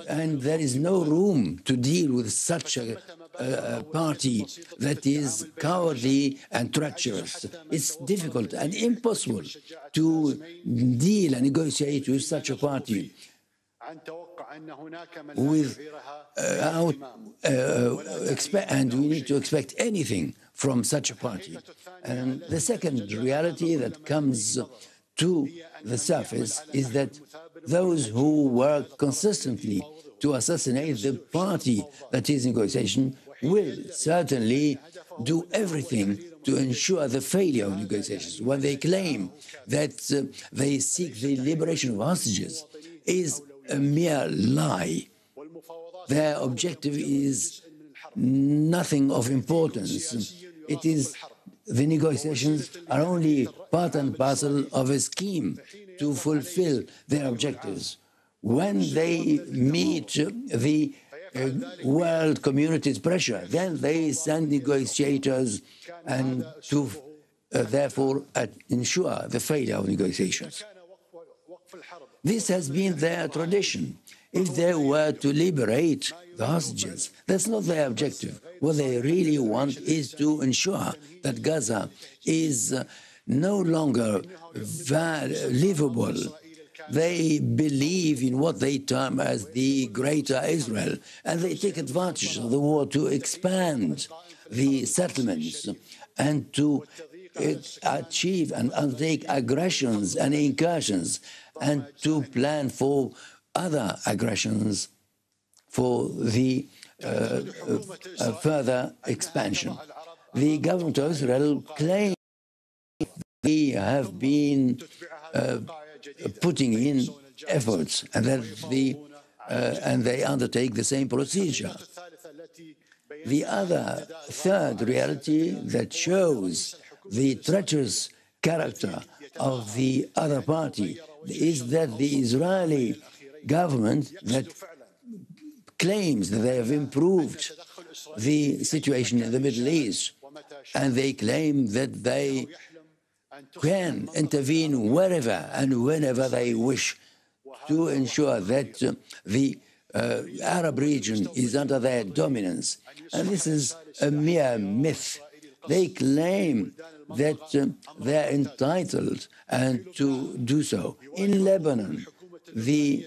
and there is no room to deal with such a party that is cowardly and treacherous. It's difficult and impossible to deal and negotiate with such a party and we need to expect anything from such a party. And the second reality that comes to the surface is that those who work consistently to assassinate the party that is in negotiation will certainly do everything to ensure the failure of negotiations. When they claim that they seek the liberation of hostages is a mere lie. Their objective is nothing of importance. It is the negotiations are only part and parcel of a scheme to fulfill their objectives. When they meet the world community's pressure, then they send negotiators and to therefore ensure the failure of negotiations. This has been their tradition. If they were to liberate the hostages, that's not their objective. What they really want is to ensure that Gaza is no longer livable. They believe in what they term as the Greater Israel, and they take advantage of the war to expand the settlements and to achieve and undertake aggressions and incursions and to plan for other aggressions for the further expansion. The government of Israel claims they have been putting in efforts and that and they undertake the same procedure. The other third reality that shows the treacherous character of the other party is that the Israeli government that claims that they have improved the situation in the Middle East, and they claim that they can intervene wherever and whenever they wish to ensure that the Arab region is under their dominance. And this is a mere myth. They claim that they're entitled and to do so. In Lebanon, the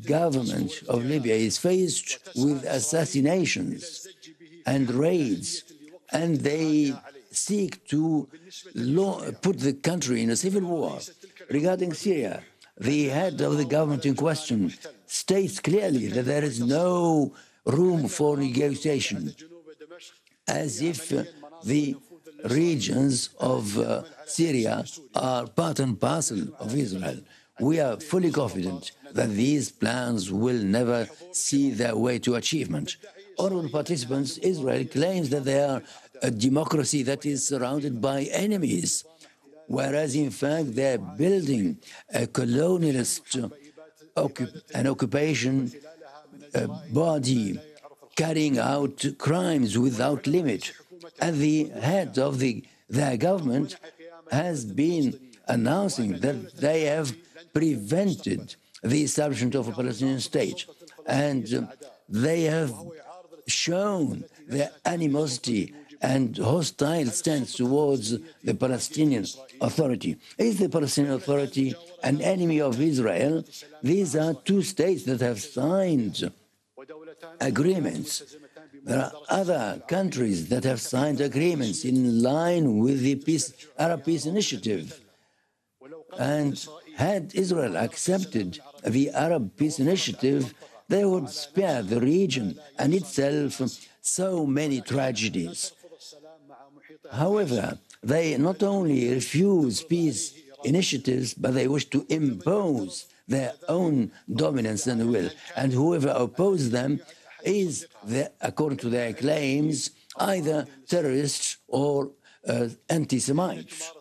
government of Libya is faced with assassinations and raids, and they seek to put the country in a civil war. Regarding Syria, the head of the government in question states clearly that there is no room for negotiation, as if the regions of Syria are part and parcel of Israel. We are fully confident that these plans will never see their way to achievement. Honorable participants, Israel claims that they are a democracy that is surrounded by enemies, whereas in fact they're building a colonialist occupation body carrying out crimes without limit. And the head of their government has been announcing that they have prevented the establishment of a Palestinian state. And they have shown their animosity and hostile stance towards the Palestinian Authority. Is the Palestinian Authority an enemy of Israel? These are two states that have signed agreements. There are other countries that have signed agreements in line with the Arab Peace Initiative. And had Israel accepted the Arab Peace Initiative, they would spare the region and itself so many tragedies. However, they not only refuse peace initiatives, but they wish to impose their own dominance and will. And whoever opposes them is, according to their claims, either terrorists or anti-Semites.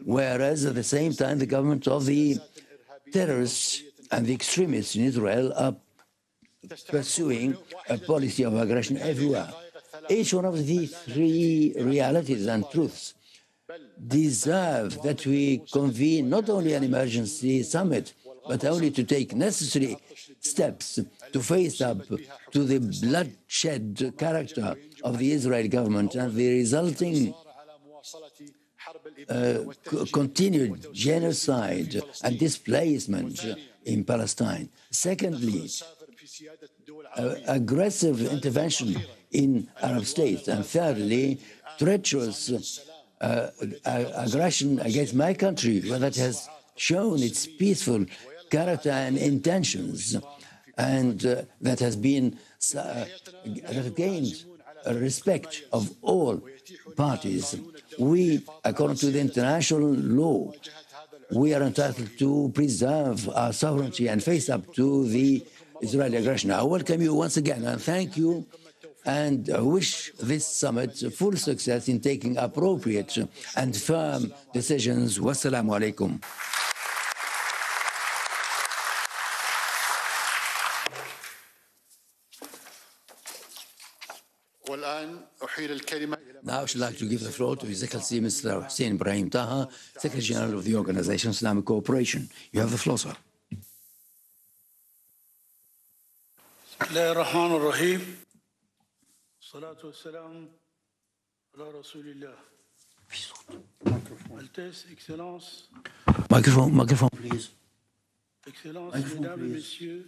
Whereas at the same time, the government of the terrorists and the extremists in Israel are pursuing a policy of aggression everywhere. Each one of these three realities and truths deserve that we convene not only an emergency summit, but only to take necessary steps to face up to the bloodshed character of the Israeli government and the resulting continued genocide and displacement in Palestine. Secondly, aggressive intervention in Arab states. And thirdly, treacherous aggression against my country, that has shown its peaceful character and intentions, and that has been that has gained respect of all parties. We, according to the international law, we are entitled to preserve our sovereignty and face up to the Israeli aggression. I welcome you once again and thank you, and wish this summit full success in taking appropriate and firm decisions. Wassalamu alaikum. Now I should like to give the floor to His Excellency Mr. Hussein Ibrahim Taha, Secretary General of the Organization of Islamic Cooperation. You have the floor, sir. Bismillahirrahmanirrahim. Salatu wassalam ala Rasulillah. Altesse, Excellence. Microphone, please. Excellence, Mesdames et Messieurs.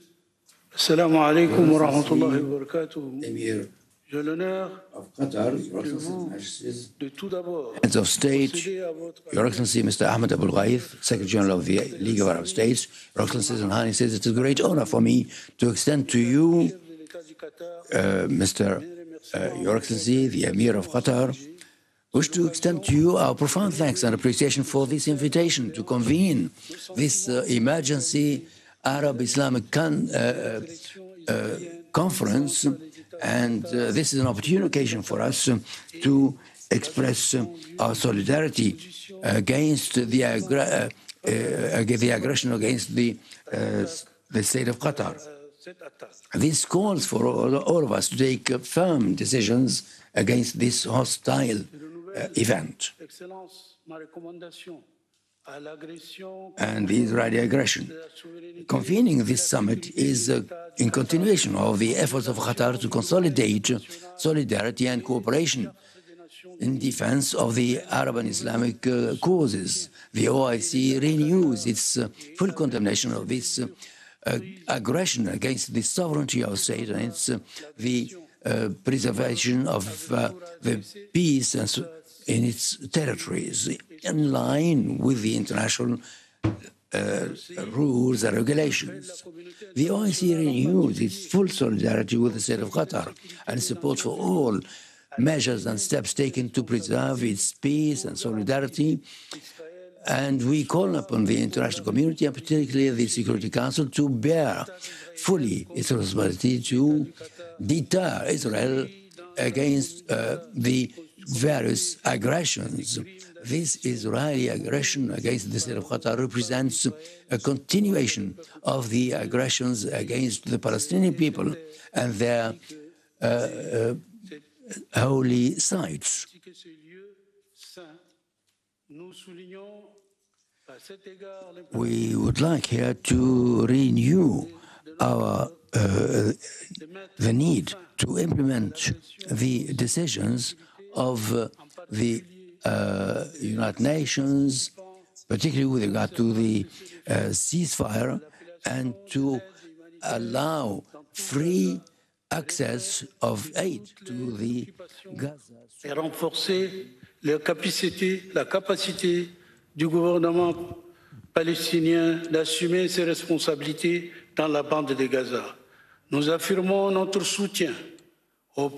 Assalamu alaikum wa rahmatullahi wa barakatuh. Emir J'ai l'honneur of Qatar, de tout d'abord Heads of State, Your Excellency Mr. Ahmed Abul Ghaith, Secretary General of the League of Arab States, Your Excellencies and Highnesses, it is a great honor for me to extend to you, Your Excellency, the Emir of Qatar, wish to extend to you our profound thanks and appreciation for this invitation to convene this emergency Arab Islamic conference. And this is an opportune occasion for us to express our solidarity against the aggression against the state of Qatar. This calls for all of us to take firm decisions against this hostile event and the Israeli aggression. Convening this summit is in continuation of the efforts of Qatar to consolidate solidarity and cooperation in defense of the Arab and Islamic causes. The OIC renews its full condemnation of this aggression against the sovereignty of state and the preservation of the peace in its territories, in line with the international rules and regulations. The OIC renews its full solidarity with the state of Qatar and support for all measures and steps taken to preserve its peace and solidarity. And we call upon the international community, and particularly the Security Council, to bear fully its responsibility to deter Israel against the various aggressions. This Israeli aggression against the state of Qatar represents a continuation of the aggressions against the Palestinian people and their holy sites. We would like here to renew our the need to implement the decisions of the United Nations, particularly with regard to the ceasefire, and to allow free access of aid to the Gaza. Et renforcer la capacité du gouvernement palestinien d'assumer ses responsabilités dans la bande de Gaza. Nous affirmons notre soutien au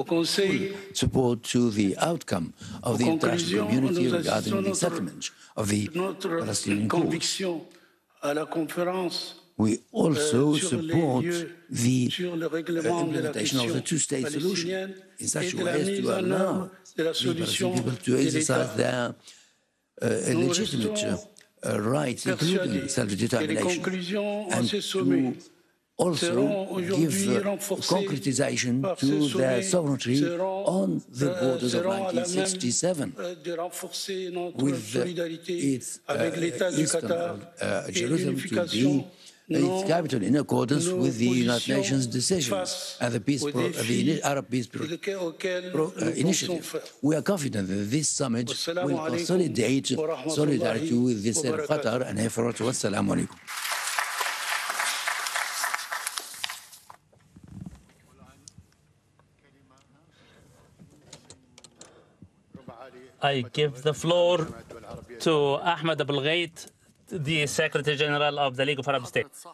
Conseil support to the outcome of the international community regarding the settlement of the Palestinian cause. We also support the implementation of the two-state solution in such a way as to allow the Palestinian people to exercise their legitimate rights, including self-determination, and to also give concretization to the sovereignty on the borders of 1967 with its eastern Jerusalem to be its capital in accordance with the United Nations decisions and the Arab Peace Initiative. We are confident that this summit will consolidate solidarity with the state of Qatar and Efrat. Wassalamu alaikum. I give the floor to Ahmed Abulghait, the Secretary General of the League of Arab States.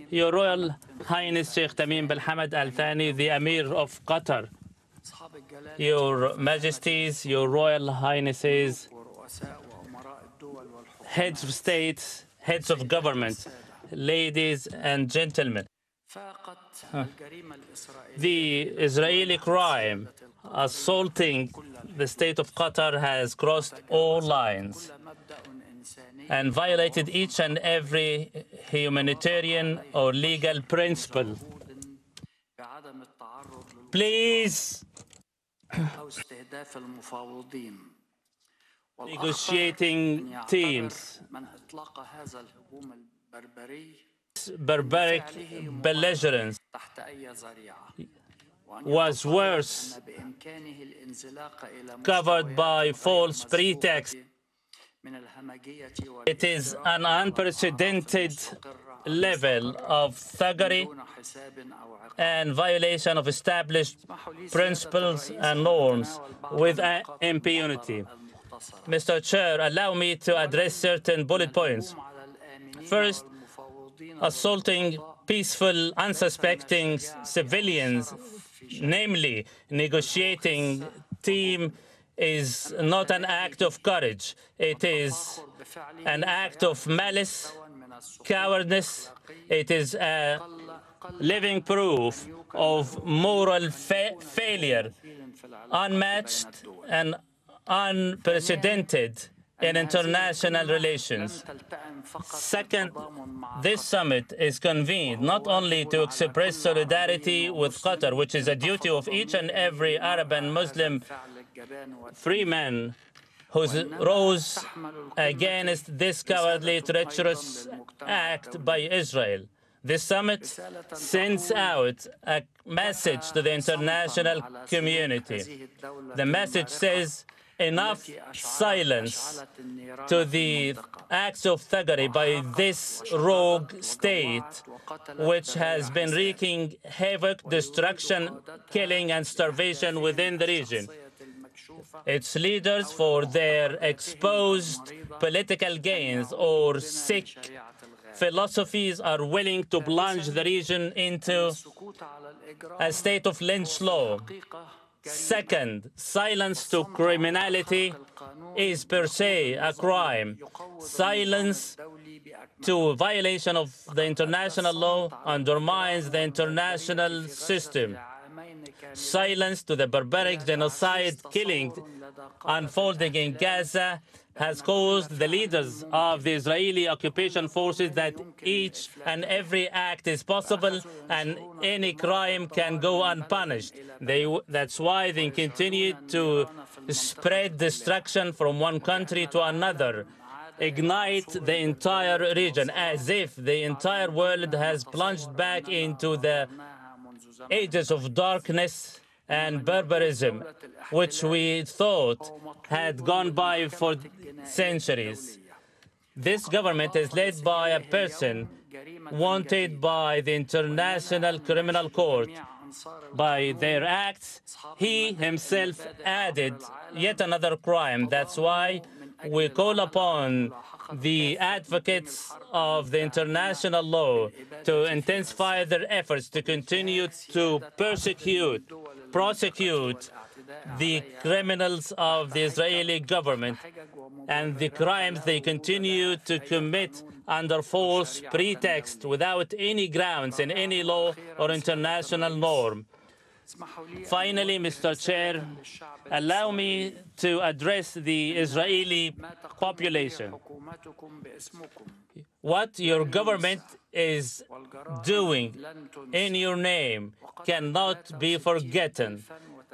Your Royal Highness Sheikh Tamim bin Hamad Al Thani, the Emir of Qatar, Your Majesties, Your Royal Highnesses, heads of states, heads of government, ladies and gentlemen. The Israeli crime assaulting the state of Qatar has crossed all lines and violated each and every humanitarian or legal principle. Please, negotiating teams, barbaric belligerence was worse, covered by false pretext. It is an unprecedented level of thuggery and violation of established principles and norms with impunity. Mr. Chair, allow me to address certain bullet points. First, assaulting peaceful, unsuspecting civilians, namely negotiating team, is not an act of courage. It is an act of malice, cowardice. It is a living proof of moral failure, unmatched and unprecedented in international relations. Second, this summit is convened not only to express solidarity with Qatar, which is a duty of each and every Arab and Muslim free man who rose against this cowardly, treacherous act by Israel. This summit sends out a message to the international community. The message says, enough silence to the acts of thuggery by this rogue state, which has been wreaking havoc, destruction, killing, and starvation within the region. Its leaders, for their exposed political gains or sick philosophies, are willing to plunge the region into a state of lynch law. Second, silence to criminality is per se a crime. Silence to violation of the international law undermines the international system. Silence to the barbaric genocide killing unfolding in Gaza has caused the leaders of the Israeli occupation forces that each and every act is possible and any crime can go unpunished. That's why they continue to spread destruction from one country to another, ignite the entire region, as if the entire world has plunged back into the ages of darkness and barbarism, which we thought had gone by for centuries. This government is led by a person wanted by the International Criminal Court. By their acts, he himself added yet another crime. That's why we call upon the advocates of the international law to intensify their efforts to continue to prosecute the criminals of the Israeli government and the crimes they continue to commit under false pretext without any grounds in any law or international norm. Finally, Mr. Chair, allow me to address the Israeli population. What your government is doing in your name cannot be forgotten.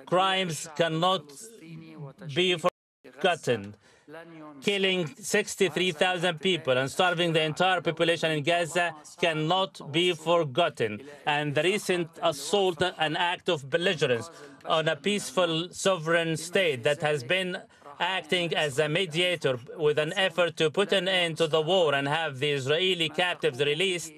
Crimes cannot be forgotten. Killing 63,000 people and starving the entire population in Gaza cannot be forgotten. And the recent assault, an act of belligerence on a peaceful sovereign state that has been acting as a mediator with an effort to put an end to the war and have the Israeli captives released,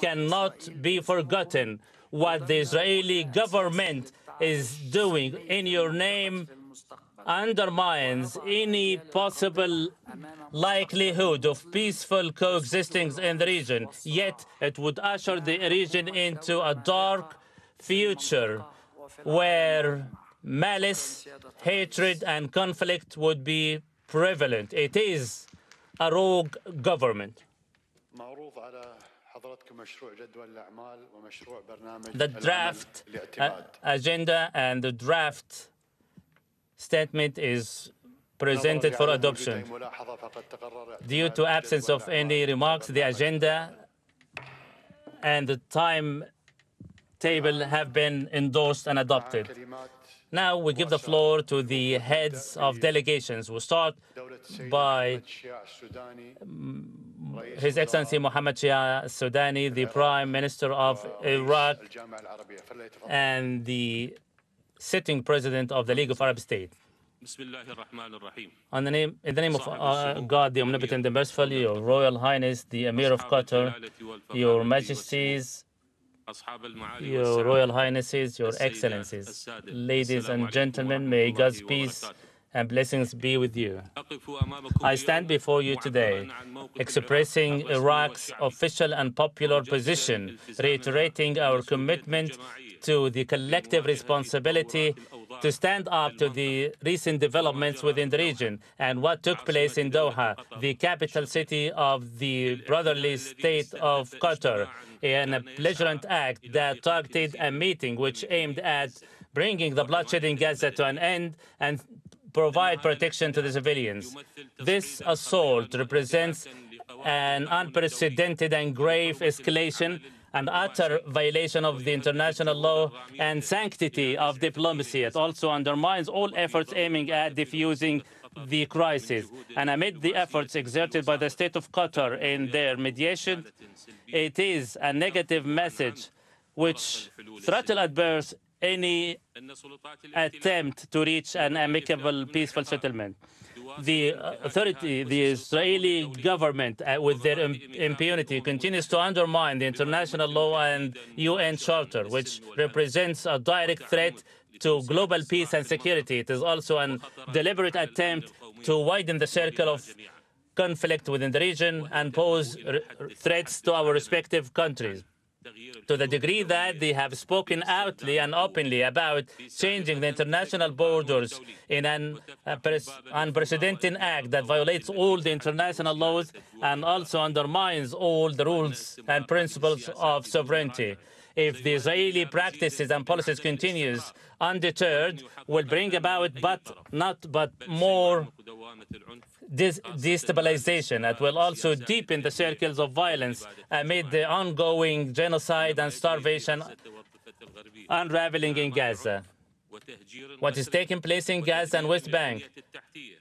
cannot be forgotten. What the Israeli government is doing in your name undermines any possible likelihood of peaceful coexisting in the region. Yet it would usher the region into a dark future where malice, hatred, and conflict would be prevalent. It is a rogue government. The draft agenda and the draft statement is presented for adoption. Due to absence of any remarks, the agenda and the timetable have been endorsed and adopted. Now we give the floor to the heads of delegations. We'll start by His Excellency Mohammed Shia al-Sudani, the Prime Minister of Iraq and the sitting President of the League of Arab States. In the name of God, the Omnipotent and Merciful, Your Royal Highness, the Emir of Qatar, Your Majesties, Your Royal Highnesses, Your Excellencies, ladies and gentlemen, may God's peace and blessings be with you. I stand before you today expressing Iraq's official and popular position, reiterating our commitment to the collective responsibility to stand up to the recent developments within the region and what took place in Doha, the capital city of the brotherly state of Qatar, in a belligerent act that targeted a meeting which aimed at bringing the bloodshed in Gaza to an end and provide protection to the civilians. This assault represents an unprecedented and grave escalation, an utter violation of the international law and sanctity of diplomacy. It also undermines all efforts aiming at diffusing the crisis. And amid the efforts exerted by the state of Qatar in their mediation, it is a negative message which threatens at birth any attempt to reach an amicable, peaceful settlement. The Israeli government, with their impunity, continues to undermine the international law and UN Charter, which represents a direct threat to global peace and security. It is also a deliberate attempt to widen the circle of conflict within the region and pose threats to our respective countries. To the degree that they have spoken outly and openly about changing the international borders in an unprecedented act that violates all the international laws and also undermines all the rules and principles of sovereignty. If the Israeli practices and policies continues undeterred, will bring about but more destabilization. It will also deepen the circles of violence amid the ongoing genocide and starvation unraveling in Gaza. What is taking place in Gaza and West Bank,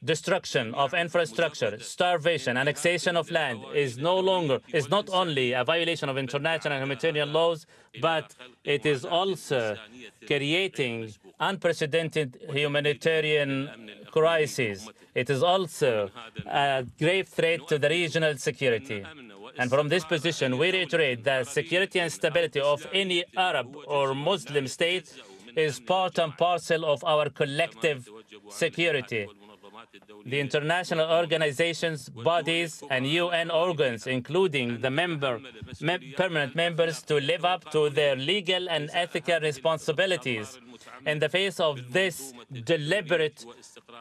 destruction of infrastructure, starvation, annexation of land, is not only a violation of international humanitarian laws, but it is also creating unprecedented humanitarian crises. It is also a grave threat to the regional security. And from this position, we reiterate that security and stability of any Arab or Muslim state is part and parcel of our collective security. The international organizations, bodies, and UN organs, including the permanent members, to live up to their legal and ethical responsibilities in the face of this deliberate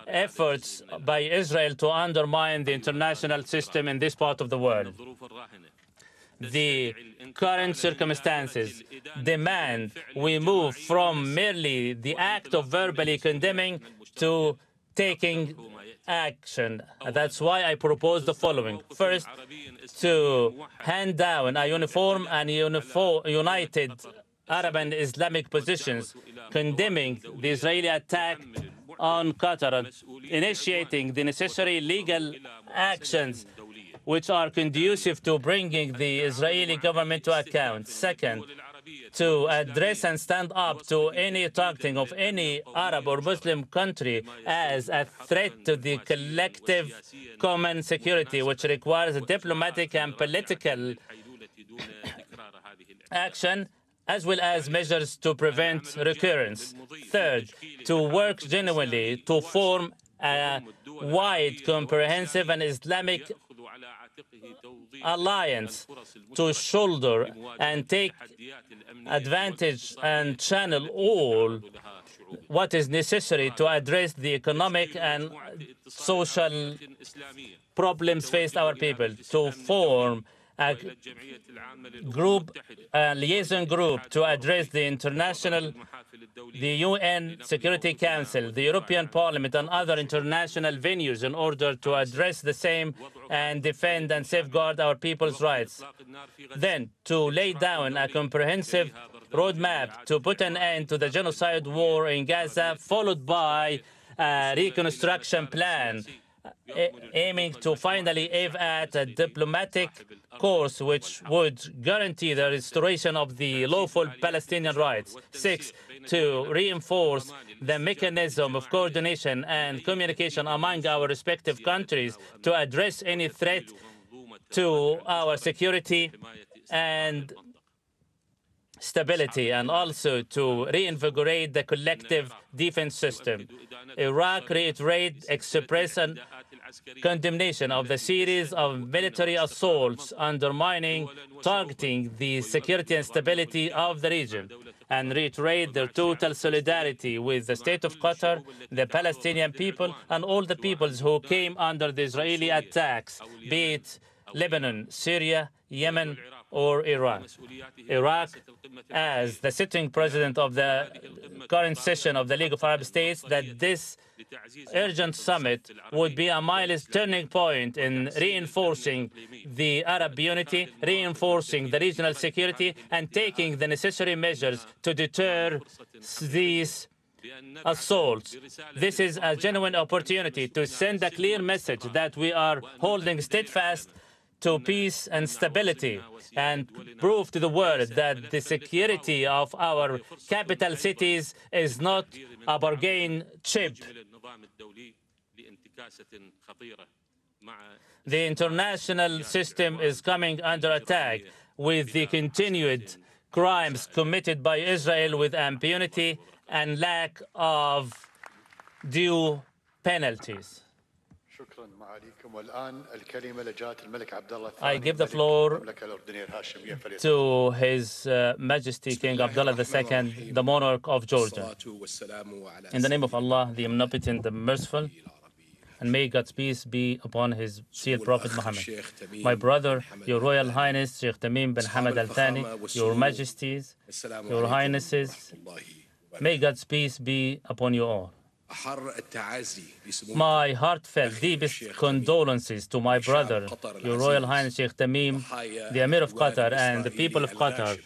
efforts by Israel to undermine the international system in this part of the world. The current circumstances demand we move from merely the act of verbally condemning to taking action. That's why I propose the following. First, to hand down a uniform and united Arab and Islamic positions, condemning the Israeli attack on Qatar, initiating the necessary legal actions which are conducive to bringing the Israeli government to account. Second, to address and stand up to any targeting of any Arab or Muslim country as a threat to the collective common security, which requires diplomatic and political action, as well as measures to prevent recurrence. Third, to work genuinely to form a wide, comprehensive, and Islamic alliance to shoulder and take advantage and channel all what is necessary to address the economic and social problems faced our people, to form a group, a liaison group to address the UN Security Council, the European Parliament, and other international venues in order to address the same and defend and safeguard our people's rights. Then, to lay down a comprehensive roadmap to put an end to the genocide war in Gaza, followed by a reconstruction plan aiming to finally aim at a diplomatic course which would guarantee the restoration of the lawful Palestinian rights. 6, to reinforce the mechanism of coordination and communication among our respective countries to address any threat to our security and stability, and also to reinvigorate the collective defense system. Iraq reiterated expression condemnation of the series of military assaults undermining, targeting the security and stability of the region, and reiterate their total solidarity with the state of Qatar, the Palestinian people, and all the peoples who came under the Israeli attacks, be it Lebanon, Syria, Yemen, or Iran. Iraq, as the sitting president of the current session of the League of Arab States, that this urgent summit would be a milestone turning point in reinforcing the Arab unity, reinforcing the regional security, and taking the necessary measures to deter these assaults. This is a genuine opportunity to send a clear message that we are holding steadfast to peace and stability, and prove to the world that the security of our capital cities is not a bargain chip. The international system is coming under attack with the continued crimes committed by Israel with impunity and lack of due penalties. I give the floor to His Majesty King Abdullah II, the monarch of Jordan. In the name of Allah, the Omnipotent, the Merciful, and may God's peace be upon His sealed Prophet Muhammad. My brother, Your Royal Highness Sheikh Tamim bin Hamad Al Thani, Your Majesties, Your Highnesses, may God's peace be upon you all. My heartfelt, deepest condolences to my brother, Your Royal Highness Sheikh Tamim, the Emir of Qatar, and the people of Qatar,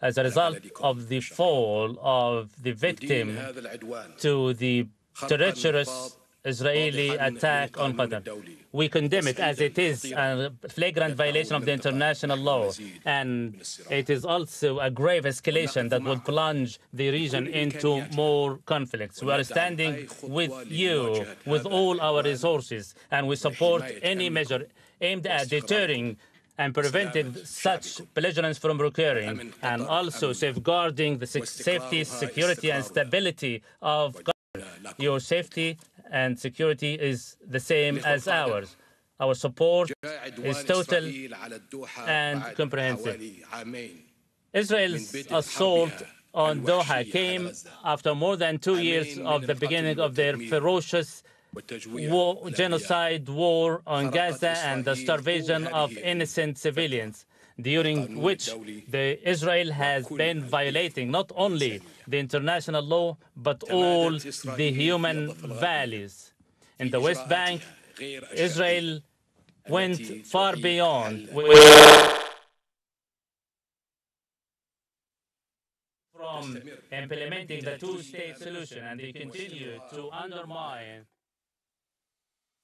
as a result of the fall of the victim to the treacherous Israeli attack on Qatar. We condemn it as it is a flagrant violation of the international law, and it is also a grave escalation that would plunge the region into more conflicts. We are standing with you with all our resources, and we support any measure aimed at deterring and preventing such belligerence from recurring, and also safeguarding the safety, security, and stability of Qatar. Your safety and security is the same as ours. Our support is total and comprehensive. Israel's assault on Doha came after more than 2 years of the beginning of their ferocious genocide war on Gaza and the starvation of innocent civilians, during which Israel has been violating not only the international law, but all the human values. In the West Bank, Israel went far beyond from implementing the two-state solution, and they continue to undermine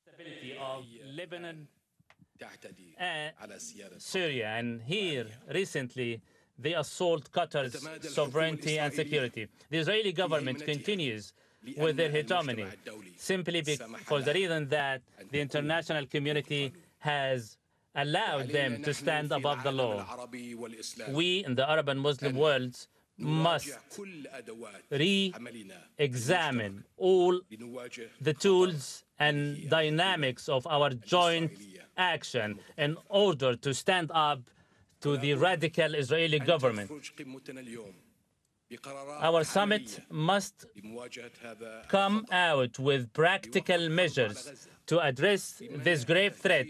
the stability of Lebanon and Syria. And here, recently, they assault Qatar's sovereignty and security. The Israeli government continues with their hegemony simply for the reason that the international community has allowed them to stand above the law. We in the Arab and Muslim worlds must re-examine all the tools and dynamics of our joint action in order to stand up to the radical Israeli government. Our summit must come out with practical measures to address this grave threat,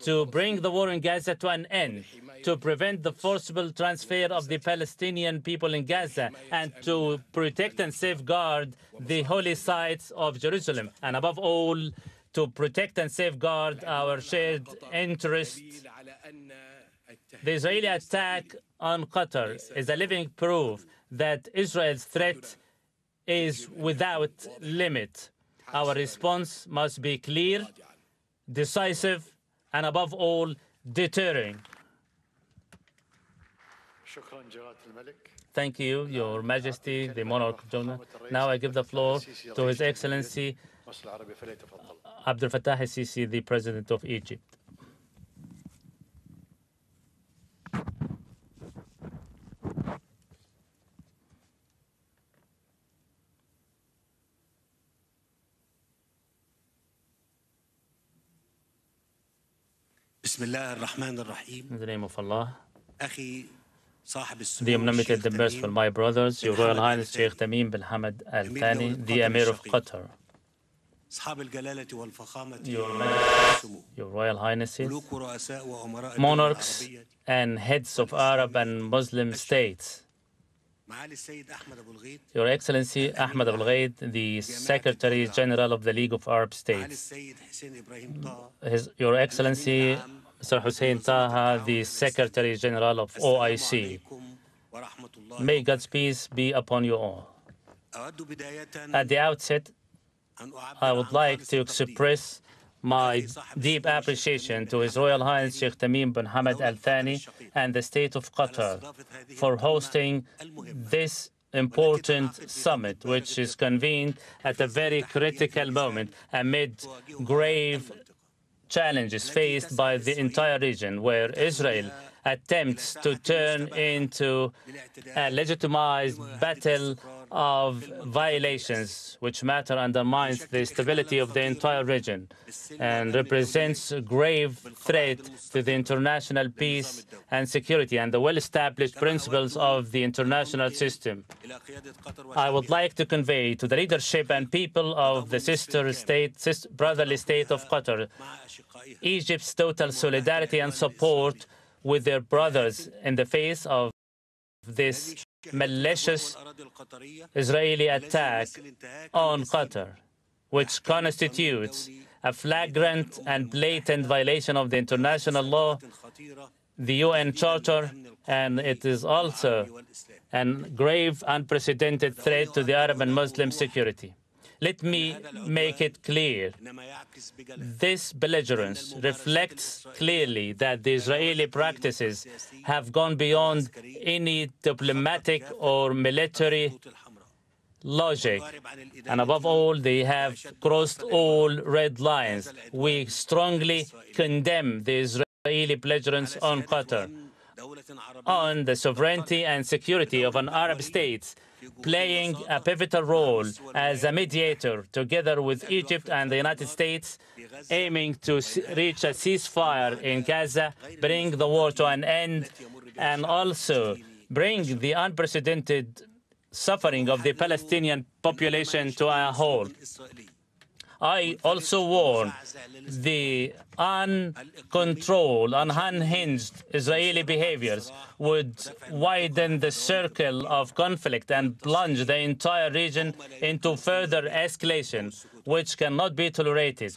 to bring the war in Gaza to an end, to prevent the forcible transfer of the Palestinian people in Gaza, and to protect and safeguard the holy sites of Jerusalem, and above all, to protect and safeguard our shared interests. The Israeli attack on Qatar is a living proof that Israel's threat is without limit. Our response must be clear, decisive, and above all, deterring. Thank you, Your Majesty, the Monarch of Jordan. Now I give the floor to His Excellency Abdel Fattah el-Sisi, the President of Egypt. In the name of Allah, the Omnipotent, the Merciful, my brothers, Your Royal Highness Sheikh Tamim bin Hamad Al Thani, the Emir of Qatar, Your Majesty, Your Royal Highnesses, monarchs and heads of Arab and Muslim states, Your Excellency Ahmed Abul Ghaid, the Secretary General of the League of Arab States, Your Excellency Sir Hussein Taha, the Secretary General of OIC. May God's peace be upon you all. At the outset, I would like to express my deep appreciation to His Royal Highness Sheikh Tamim bin Hamad Al Thani and the State of Qatar for hosting this important summit, which is convened at a very critical moment amid grave challenges faced by the entire region, where Israel attempts to turn into a legitimized battle of violations, which matter undermines the stability of the entire region and represents a grave threat to the international peace and security and the well-established principles of the international system. I would like to convey to the leadership and people of the brotherly state of Qatar, Egypt's total solidarity and support with their brothers in the face of this malicious Israeli attack on Qatar, which constitutes a flagrant and blatant violation of the international law, the UN Charter, and it is also a grave, unprecedented threat to the Arab and Muslim security. Let me make it clear. This belligerence reflects clearly that the Israeli practices have gone beyond any diplomatic or military logic. And above all, they have crossed all red lines. We strongly condemn the Israeli belligerence on Qatar, on the sovereignty and security of an Arab state, playing a pivotal role as a mediator together with Egypt and the United States, aiming to reach a ceasefire in Gaza, bring the war to an end, and also bring the unprecedented suffering of the Palestinian population to a halt. I also warn the uncontrolled, unhinged Israeli behaviors would widen the circle of conflict and plunge the entire region into further escalation, which cannot be tolerated.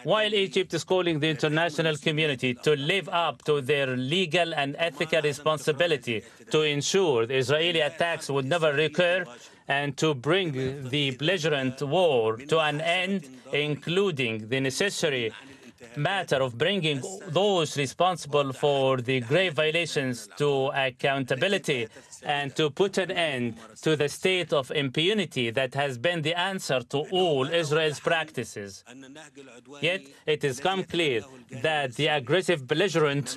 While Egypt is calling the international community to live up to their legal and ethical responsibility to ensure the Israeli attacks would never recur and to bring the belligerent war to an end, including the necessary matter of bringing those responsible for the grave violations to accountability and to put an end to the state of impunity that has been the answer to all Israel's practices. Yet, it has come clear that the aggressive, belligerent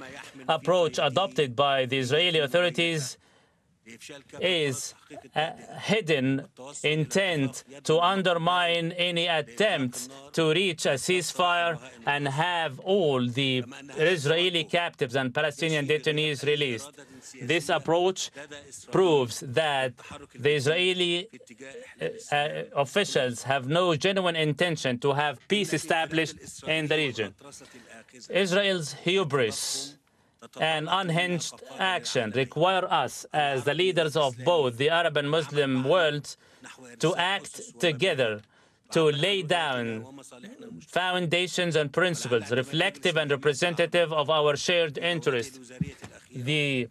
approach adopted by the Israeli authorities is a hidden intent to undermine any attempt to reach a ceasefire and have all the Israeli captives and Palestinian detainees released. This approach proves that the Israeli officials have no genuine intention to have peace established in the region. Israel's hubris and unhinged action require us, as the leaders of both the Arab and Muslim worlds, to act together to lay down foundations and principles reflective and representative of our shared interests. The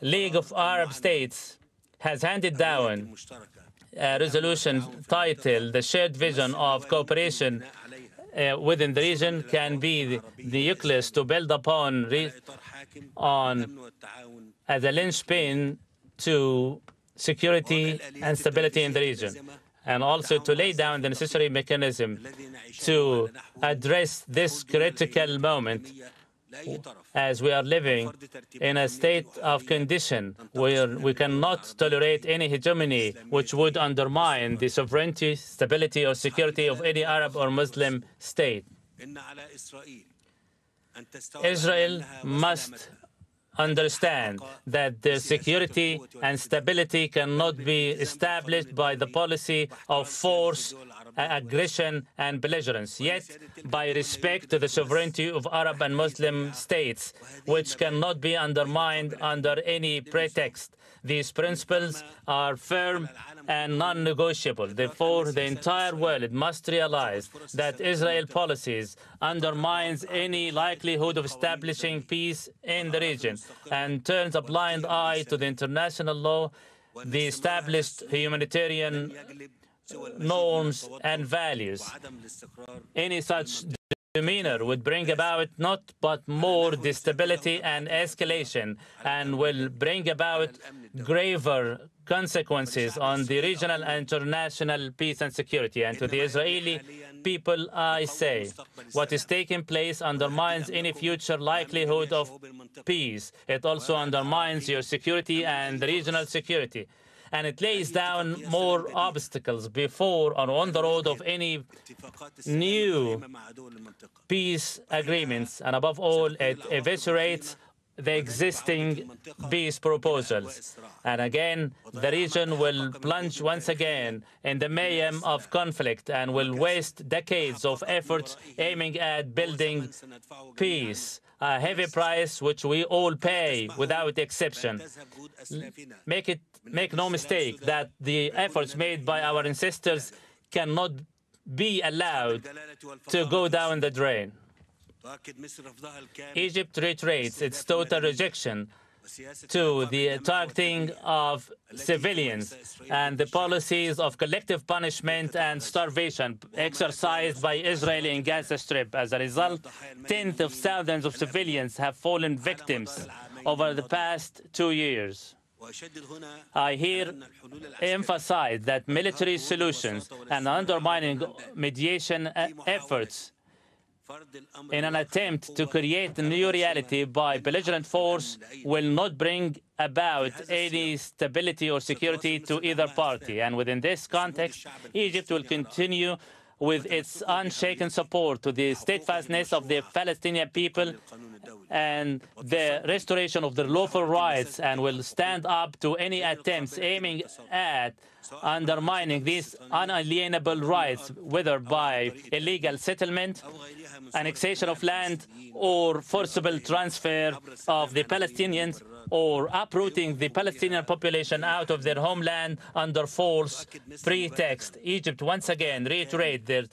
League of Arab States has handed down a resolution titled "The Shared Vision of Cooperation within the region can be the nucleus to build upon as a linchpin to security and stability in the region, and also to lay down the necessary mechanism to address this critical moment as we are living in a state of condition where we cannot tolerate any hegemony which would undermine the sovereignty, stability, or security of any Arab or Muslim state. Israel must understand that their security and stability cannot be established by the policy of force, aggression, and belligerence, yet by respect to the sovereignty of Arab and Muslim states, which cannot be undermined under any pretext. These principles are firm and non-negotiable. Therefore, the entire world must realize that Israel policies undermines any likelihood of establishing peace in the region and turns a blind eye to the international law, the established humanitarian norms and values. Any such demeanor would bring about not but more instability and escalation, and will bring about graver consequences on the regional and international peace and security. And to the Israeli people, I say, what is taking place undermines any future likelihood of peace. It also undermines your security and regional security. And it lays down more obstacles before or on the road of any new peace agreements. And above all, it eviscerates the existing peace proposals. And again, the region will plunge once again in the mayhem of conflict and will waste decades of efforts aiming at building peace, a heavy price which we all pay without exception. Make no mistake that the efforts made by our ancestors cannot be allowed to go down the drain. Egypt reiterates its total rejection to the targeting of civilians and the policies of collective punishment and starvation exercised by Israel in Gaza Strip. As a result, tens of thousands of civilians have fallen victims over the past 2 years. I here emphasize that military solutions and undermining mediation efforts in an attempt to create a new reality by belligerent force will not bring about any stability or security to either party. And within this context, Egypt will continue with its unshaken support to the steadfastness of the Palestinian people and the restoration of their lawful rights, and will stand up to any attempts aiming at undermining these unalienable rights, whether by illegal settlement, annexation of land, or forcible transfer of the Palestinians, or uprooting the Palestinian population out of their homeland under false pretext. Egypt once again reiterates their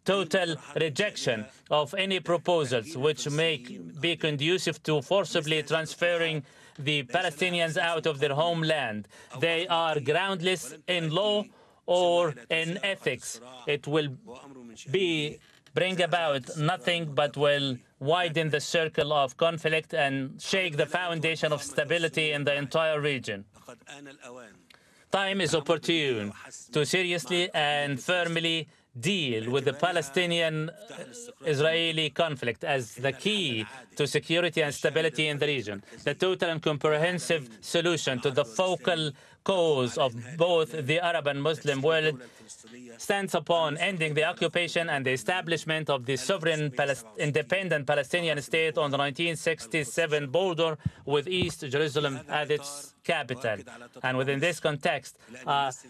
total rejection of any proposals which may be conducive to forcibly transferring the Palestinians out of their homeland. They are groundless in law or in ethics. It will bring about nothing but will widen the circle of conflict and shake the foundation of stability in the entire region. Time is opportune to seriously and firmly deal with the Palestinian-Israeli conflict as the key to security and stability in the region. The total and comprehensive solution to the focal cause of both the Arab and Muslim world stands upon ending the occupation and the establishment of the sovereign independent Palestinian state on the 1967 border with East Jerusalem as its capital. And within this context,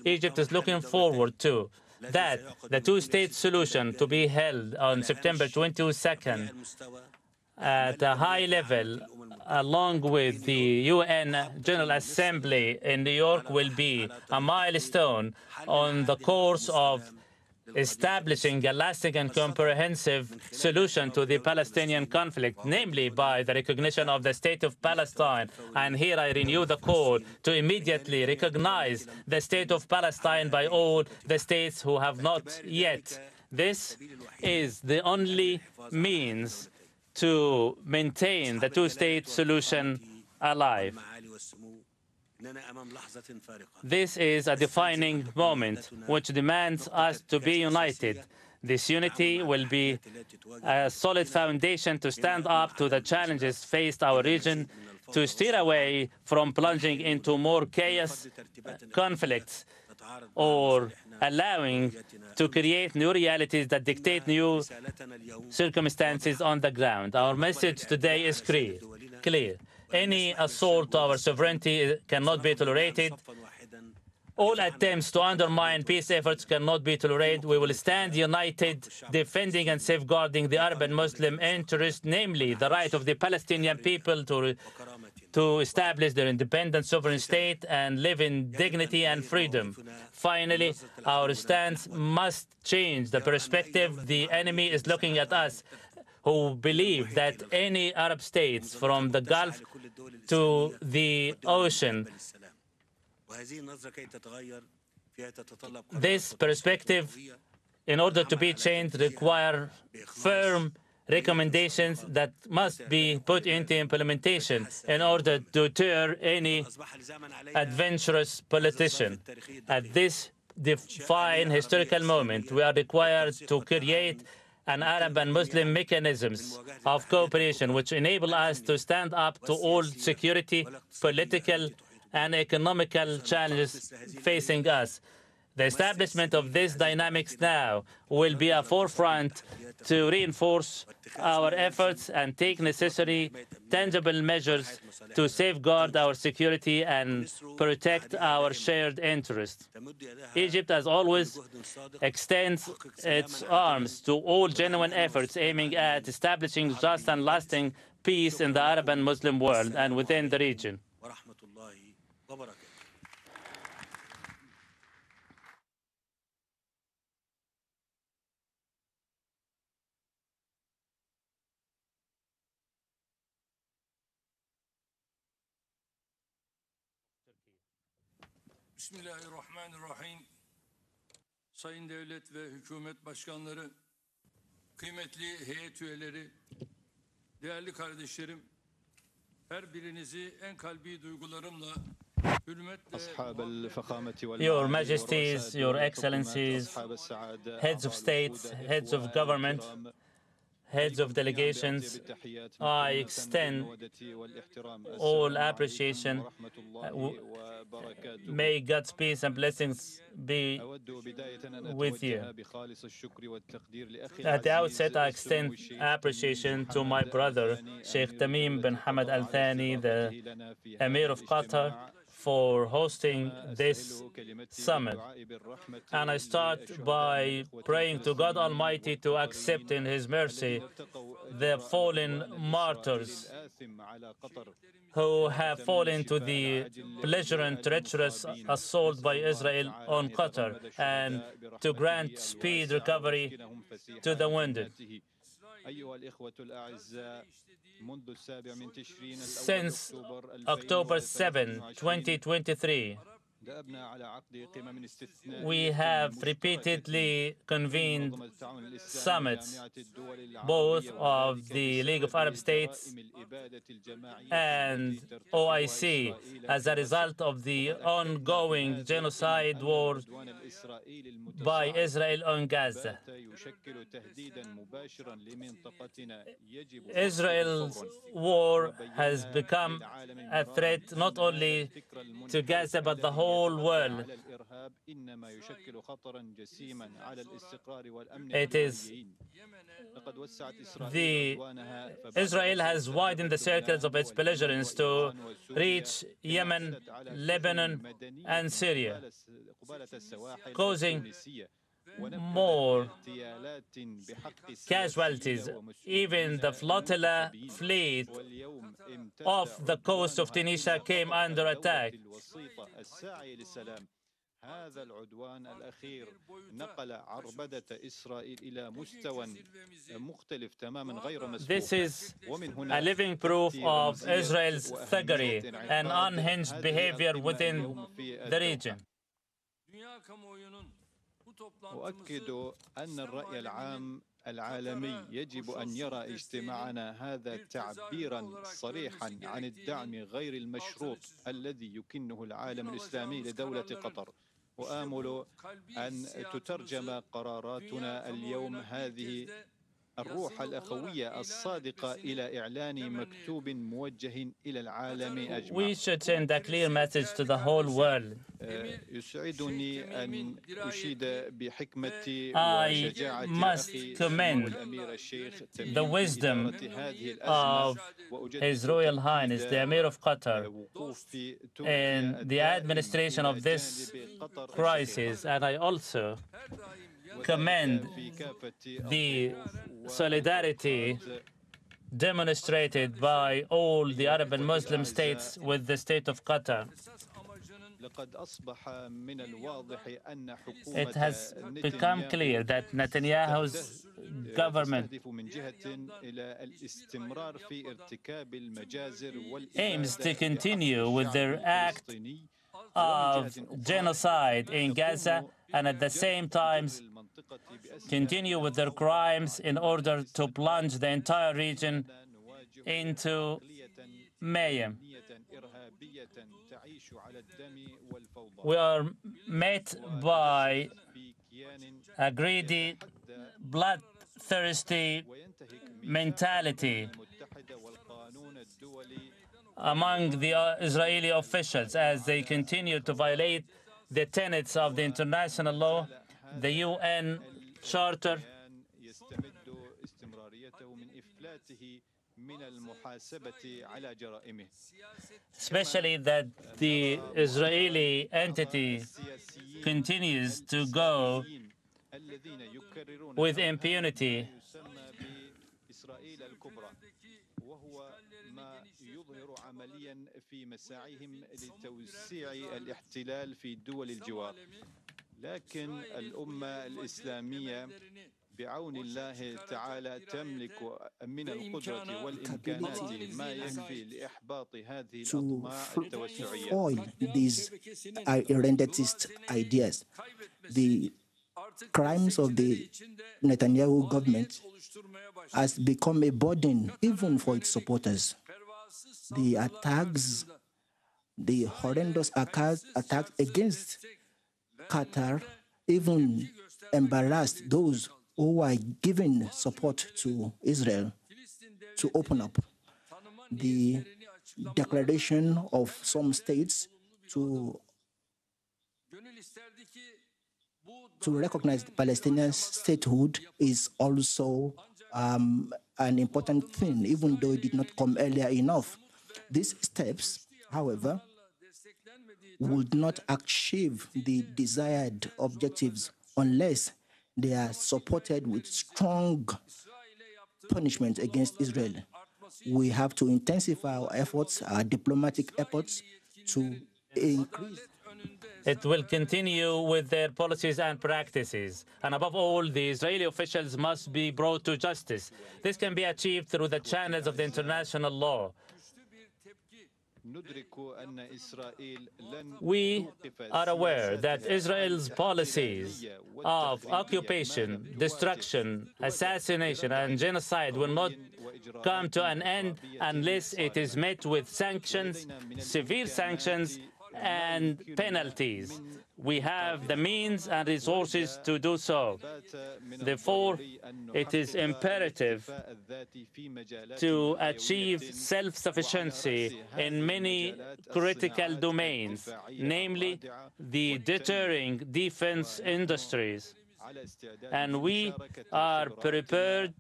Egypt is looking forward to that the two-state solution to be held on September 22nd at a high level, along with the UN General Assembly in New York, will be a milestone on the course of establishing a lasting and comprehensive solution to the Palestinian conflict, namely by the recognition of the State of Palestine. And here I renew the call to immediately recognize the State of Palestine by all the states who have not yet. This is the only means to maintain the two-state solution alive. This is a defining moment which demands us to be united. This unity will be a solid foundation to stand up to the challenges faced our region, to steer away from plunging into more chaos, conflicts, or allowing to create new realities that dictate new circumstances on the ground. Our message today is clear. Any assault to our sovereignty cannot be tolerated. All attempts to undermine peace efforts cannot be tolerated. We will stand united, defending and safeguarding the Arab and Muslim interest, namely the right of the Palestinian people to establish their independent sovereign state and live in dignity and freedom. Finally, our stance must change the perspective. The enemy is looking at us, who believe that any Arab states from the Gulf to the ocean, this perspective, in order to be changed, require firm recommendations that must be put into implementation in order to deter any adventurous politician. At this defining historical moment, we are required to create an Arab and Muslim mechanisms of cooperation which enable us to stand up to all security, political, and economical challenges facing us. The establishment of these dynamics now will be a forefront to reinforce our efforts and take necessary, tangible measures to safeguard our security and protect our shared interests. Egypt, as always, extends its arms to all genuine efforts aiming at establishing just and lasting peace in the Arab and Muslim world and within the region. Bismillahirrahmanirrahim. Sayın Devlet ve Hükümet Başkanları, kıymetli heyet üyeleri, değerli kardeşlerim, her birinizi en kalbi duygularımla, hürmetle, Your Majesties, Your Excellencies, heads of states, heads of government, heads of delegations, I extend all appreciation. May God's peace and blessings be with you. At the outset, I extend appreciation to my brother, Sheikh Tamim bin Hamad Al Thani, the Emir of Qatar, for hosting this summit. And I start by praying to God Almighty to accept in His mercy the fallen martyrs who have fallen to the belligerent, treacherous assault by Israel on Qatar, and to grant speed recovery to the wounded. Since October 7, 2023, we have repeatedly convened summits, both of the League of Arab States and OIC, as a result of the ongoing genocide war by Israel on Gaza. Israel's war has become a threat not only to Gaza but the whole world. It is Israel has widened the circles of its belligerents to reach Yemen, Lebanon, and Syria, causing more casualties. Even the flotilla fleet off the coast of Tunisia came under attack. هذا العدوان الأخير نقل عربدة إسرائيل إلى مستوى مختلف تماما غير مسبوق. This is a living proof of Israel's thuggery and unhinged behavior within the region. أؤكد أن الرأي العام العالمي يجب أن يرى اجتماعنا هذا تعبيرا صريحا عن الدعم غير المشروط الذي يكنه العالم الإسلامي لدولة قطر. وآمل أن تترجم قراراتنا اليوم هذه الروح الأخوية الصادقة إلى إعلان مكتوب موجه إلى العالم أجمع. We should send a clear message to the whole world. يسعدني أن أشيد بحكمة I must commend the wisdom of His Royal Highness, the Emir of Qatar, in the administration of this crisis, and I also commend the solidarity demonstrated by all the Arab and Muslim states with the state of Qatar. It has become clear that Netanyahu's government aims to continue with their act of genocide in Gaza and at the same time continue with their crimes in order to plunge the entire region into mayhem. We are met by a greedy, bloodthirsty mentality among the Israeli officials as they continue to violate the tenets of the international law, the UN Charter, especially that the Israeli entity continues to go with impunity. يظهر عمليا في مساعيهم لتوسيع الاحتلال في دول الجوار. لكن الأمة الإسلامية بعون الله تعالى تملك من القدرة والإمكانات ما يكفي لإحباط هذه الأطماع التوسعية. Foil these irredentist ideas. The crimes of the Netanyahu government has become a burden even for its supporters. The attacks, the horrendous attacks against Qatar even embarrassed those who are giving support to Israel to open up. The declaration of some states to recognize the Palestinian statehood is also an important thing, even though it did not come earlier enough. These steps, however, would not achieve the desired objectives unless they are supported with strong punishment against Israel. We have to intensify our efforts, our diplomatic efforts, to increase. It will continue with their policies and practices. And above all, the Israeli officials must be brought to justice. This can be achieved through the channels of the international law. We are aware that Israel's policies of occupation, destruction, assassination, and genocide will not come to an end unless it is met with sanctions, severe sanctions, and penalties. We have the means and resources to do so. Therefore, it is imperative to achieve self-sufficiency in many critical domains, namely the deterring defense industries. And we are prepared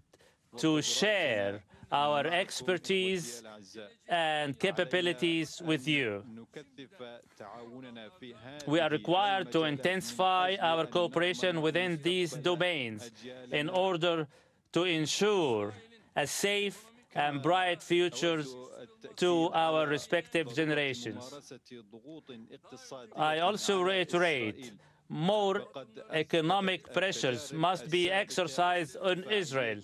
to share our expertise and capabilities with you. We are required to intensify our cooperation within these domains in order to ensure a safe and bright future to our respective generations. I also reiterate, more economic pressures must be exercised on Israel.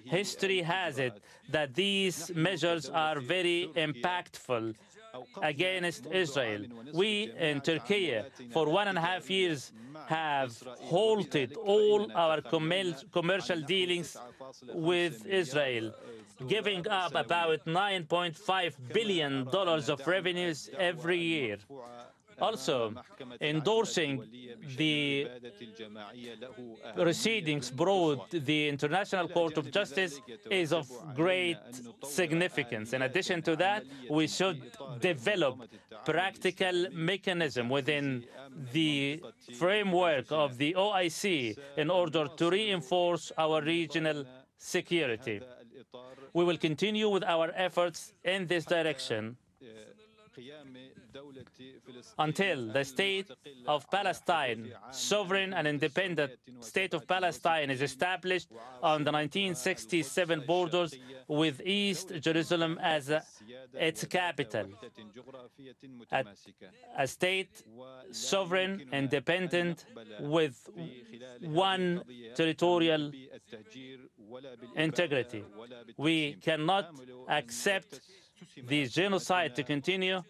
History has it that these measures are very impactful against Israel. We in Turkey, for 1.5 years, have halted all our commercial dealings with Israel, giving up about $9.5 billion of revenues every year. Also, endorsing the proceedings brought the International Court of Justice is of great significance. In addition to that, we should develop practical mechanism within the framework of the OIC in order to reinforce our regional security. We will continue with our efforts in this direction until the state of Palestine, sovereign and independent state of Palestine, is established on the 1967 borders with East Jerusalem as its capital. A state sovereign, independent, with one territorial integrity. We cannot accept the genocide to continue,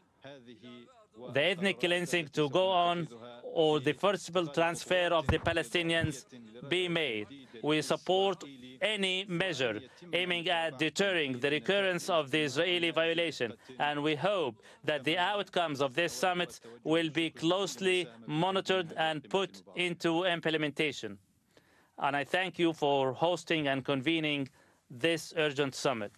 the ethnic cleansing to go on, or the forcible transfer of the Palestinians be made. We support any measure aiming at deterring the recurrence of the Israeli violation, and we hope that the outcomes of this summit will be closely monitored and put into implementation. And I thank you for hosting and convening this urgent summit.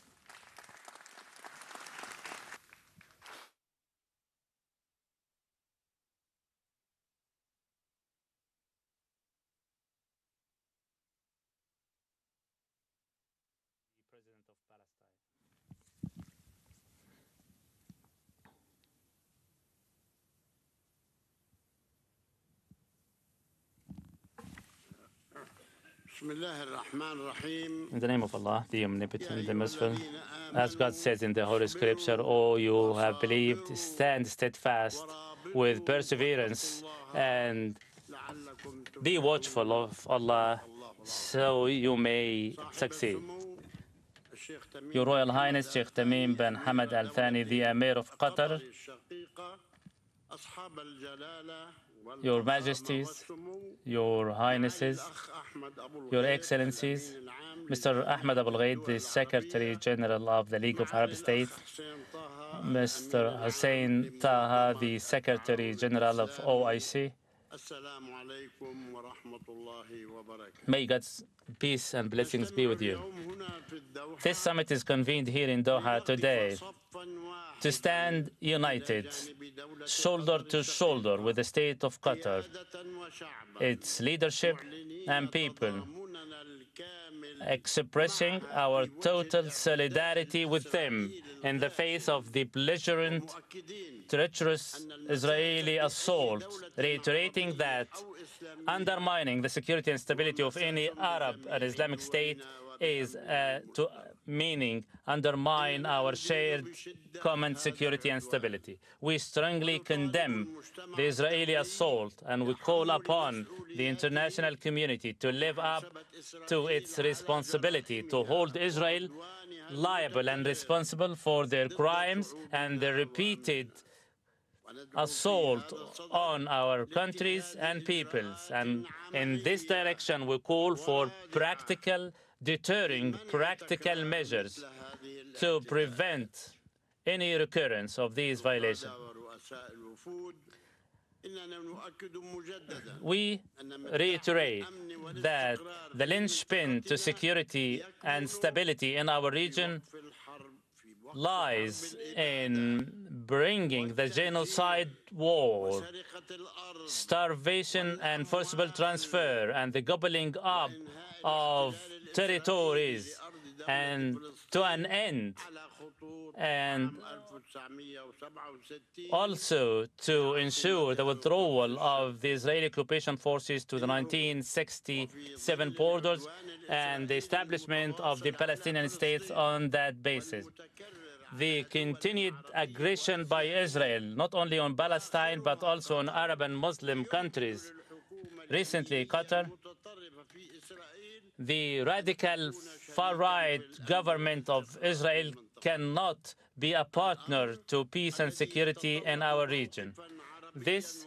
President of Palestine. In the name of Allah, the Omnipotent, the Merciful, as God says in the Holy Scripture, O you have believed, stand steadfast with perseverance and be watchful of Allah so you may succeed. Your Royal Highness Sheikh Tamim bin Hamad Al Thani, the Emir of Qatar, Your Majesties, Your Highnesses, Your Excellencies, Mr. Ahmed Abul Ghaid, the Secretary General of the League of Arab States, Mr. Hussein Taha, the Secretary General of OIC, May God's peace and blessings be with you. This summit is convened here in Doha today to stand united, shoulder to shoulder with the state of Qatar, its leadership and people, expressing our total solidarity with them in the face of the belligerent, treacherous Israeli assault, reiterating that undermining the security and stability of any Arab and Islamic state is meaning undermine our shared common security and stability. We strongly condemn the Israeli assault, and we call upon the international community to live up to its responsibility to hold Israel liable and responsible for their crimes and the repeated assault on our countries and peoples. And in this direction, we call for deterring practical measures to prevent any recurrence of these violations. We reiterate that the linchpin to security and stability in our region lies in bringing the genocide war, starvation and forcible transfer, and the gobbling up of territories and to an end, and also to ensure the withdrawal of the Israeli occupation forces to the 1967 borders and the establishment of the Palestinian states on that basis. The continued aggression by Israel, not only on Palestine, but also on Arab and Muslim countries. Recently, Qatar, the radical far-right government of Israel cannot be a partner to peace and security in our region. This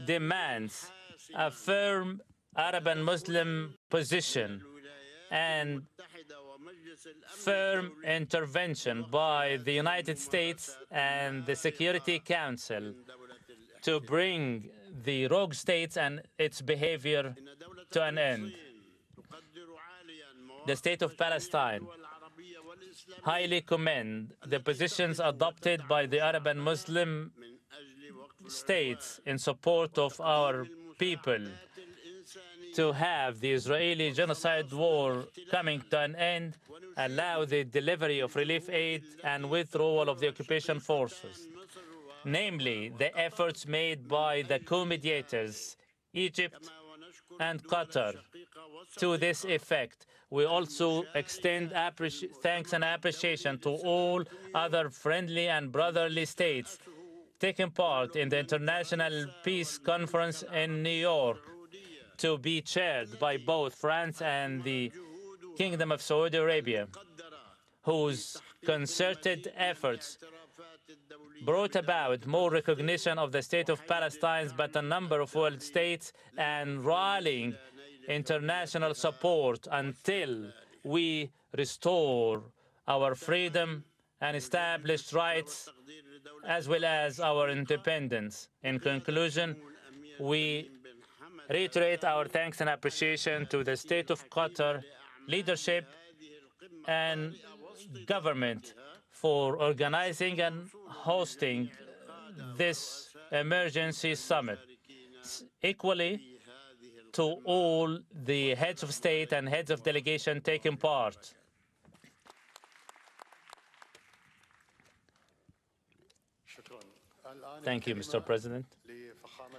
demands a firm Arab and Muslim position and firm intervention by the United States and the Security Council to bring the rogue states and its behavior to an end. The State of Palestine highly commend the positions adopted by the Arab and Muslim states in support of our people to have the Israeli genocide war coming to an end, allow the delivery of relief aid and withdrawal of the occupation forces, namely the efforts made by the co-mediators, Egypt and Qatar. To this effect, we also extend thanks and appreciation to all other friendly and brotherly states taking part in the International Peace Conference in New York, to be chaired by both France and the Kingdom of Saudi Arabia, whose concerted efforts brought about more recognition of the State of Palestine by a number of world states and rallying international support until we restore our freedom and established rights as well as our independence. In conclusion, we reiterate our thanks and appreciation to the State of Qatar leadership and government for organizing and hosting this emergency summit. Equally, to all the heads of state and heads of delegation taking part. Thank you, Mr. President.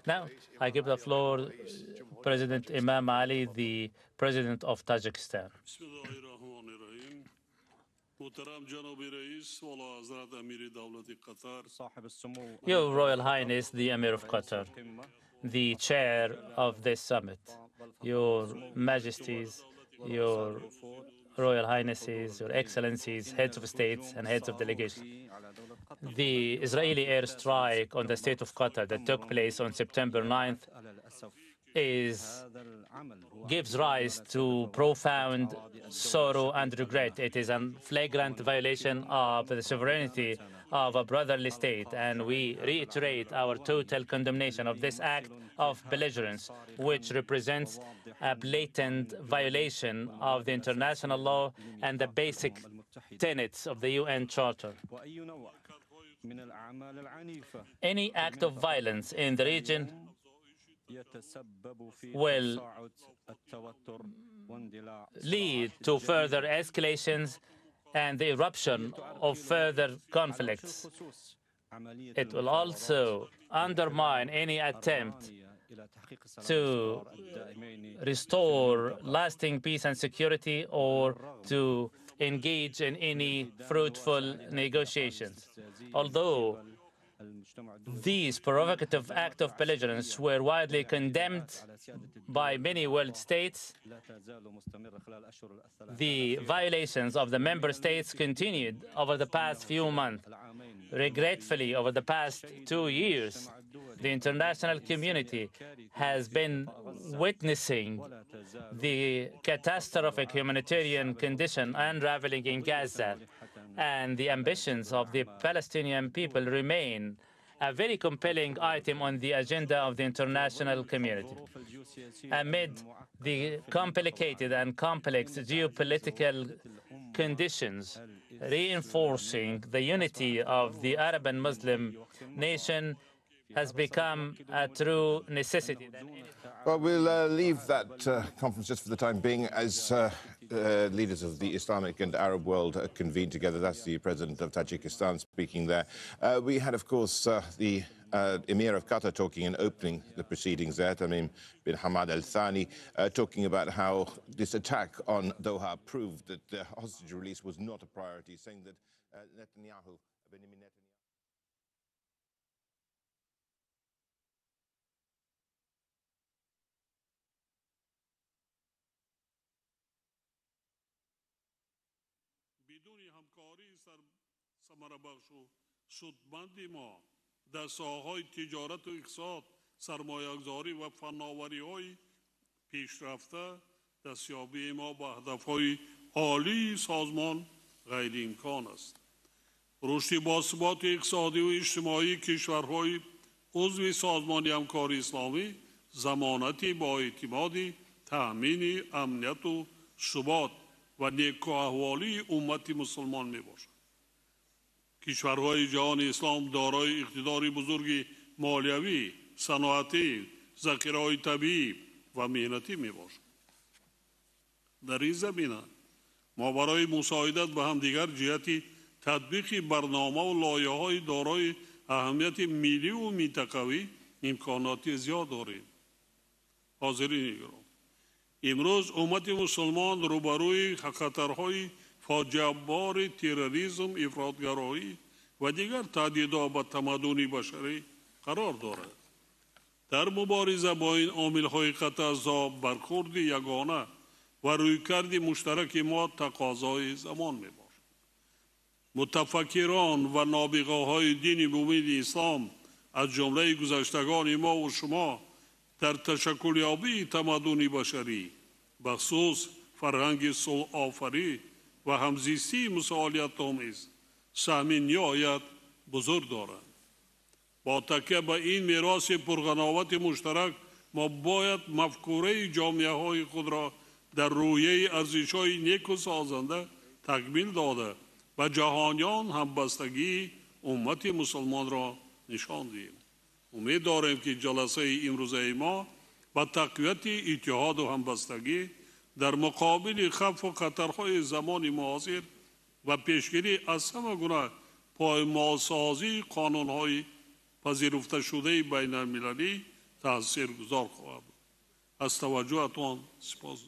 Now, I give the floor to President Imam Ali, the President of Tajikistan. Your Royal Highness, the Emir of Qatar, the chair of this summit, Your Majesties, Your Royal Highnesses, Your Excellencies, heads of states and heads of delegations. The Israeli airstrike on the State of Qatar that took place on September 9th gives rise to profound sorrow and regret. It is a flagrant violation of the sovereignty of a brotherly state, and we reiterate our total condemnation of this act of belligerence, which represents a blatant violation of the international law and the basic tenets of the UN Charter. Any act of violence in the region will lead to further escalations and the eruption of further conflicts. It will also undermine any attempt to restore lasting peace and security or to engage in any fruitful negotiations. Although these provocative acts of belligerence were widely condemned by many world states, the violations of the member states continued over the past few months. Regretfully, over the past 2 years, the international community has been witnessing the catastrophic humanitarian condition unraveling in Gaza, and the ambitions of the Palestinian people remain a very compelling item on the agenda of the international community. Amid the complicated and complex geopolitical conditions, reinforcing the unity of the Arab and Muslim nation has become a true necessity. Well, we'll leave that conference just for the time being as leaders of the Islamic and Arab world convene together. That's the president of Tajikistan speaking there. We had, of course, the Emir of Qatar talking and opening the proceedings there, Tamim bin Hamad Al Thani, talking about how this attack on Doha proved that hostage release was not a priority, saying that Benjamin Netanyahu. بدون همکاری ثمربخش و سودمند ما در ساحه‌های تجارت و اقتصاد، سرمایه‌گذاری و فناوری‌های پیشرفته، دستیابی ما به هدف‌های عالی سازمان غیر امکان است. رشد باثبات اقتصادی و اجتماعی کشورهای عضو سازمان همکاری اسلامی ضمانتی با اعتماد تأمین امنیت و ثبات و نیکوحوالی امت مسلمان می باشد. کشورهای جهان اسلام دارای اقتدار بزرگ مالیوی، صنعتی، ذخیره‌های طبیعی و مهنتی می باشد. در این زمینه ما برای مساعدت به همدیگر جهت تطبیق برنامه و لایحه‌های دارای اهمیت ملی و منطقوی امکانات زیاد داریم. حاضرین گرامی، امروز امت مسلمان روبروی خطرهای فاجعه‌بار تروریسم، افراطگرایی و دیگر تهدیدها به تمدن بشری قرار دارد. در مبارزه با این عامل‌های خطرزا برخورد یگانه و رویکرد مشترک ما تقاضای زمان می‌باشد. متفکران و نابغه‌های دین بومید اسلام از جمله گذشتگان ما و شما در تشکل یابی تمدن بشری بخصوص فرهنگ صلح آفرین و همزیستی مسئولیت آمیز سهم نهایت بزرگ دارند. با تکیه به این میراث پرغناوت مشترک ما باید مفکوره جامعه‌های خود را در رویه ارزش‌های نیک و سازنده تکمیل داده و جهانیان همبستگی امت مسلمان را نشان دهیم. امید داریم که جلسه امروزه ما با تقویت اتحاد و همبستگی در مقابل خطر و خطرهای زمان معاصر و پیشگیری از همه گونه پایمالسازی قانون‌های پذیرفته شده بین المللی تاثیرگذار خواهد بود. از توجهتان سپاس.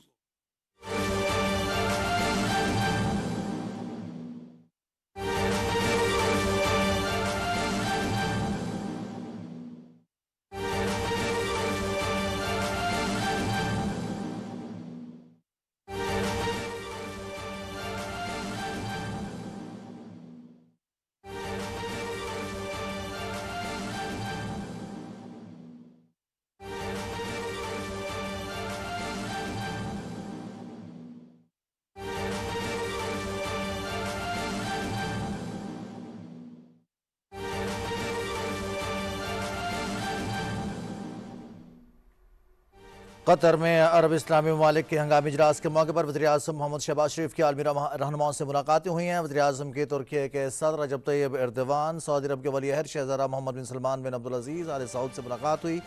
قطر میں عرب اسلامی ممالک کے ہنگامی اجلاس کے موقع پر وزیر اعظم محمد شہباز شریف کی عالمی رہنماؤں سے ملاقاتیں ہوئی ہیں۔ وزیر اعظم کی ترکی کے صدر رجب طیب ایردوان، سعودی عرب کے ولی عہد شہزادہ محمد بن سلمان بن عبدالعزیز آل سعود سے ملاقات ہوئی۔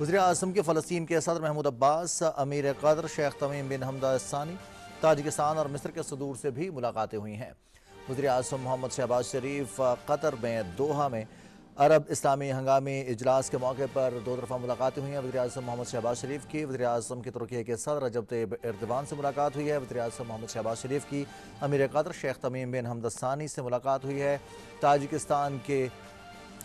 وزیر اعظم کے فلسطین کے صدر محمود عباس، امیر قطر شیخ تمیم بن حمد الثانی، تاجکستان اور مصر کے صدور سے بھی ملاقاتیں ہوئی ہیں۔ وزیر اعظم محمد شہباز شریف قطر میں دوحہ میں عرب اسلامی ہنگامی اجلاس کے موقع پر دو طرفہ ملاقاتیں ہوئی ہیں۔ وزیر اعظم محمد شہباز شریف کی وزیر اعظم کی ترکی کے صدر رجب طیب ایردوان سے ملاقات ہوئی ہے۔ وزیر اعظم محمد شہباز شریف کی امیر قطر شیخ تمیم بن حمد الثانی سے ملاقات ہوئی ہے۔ تاجکستان کے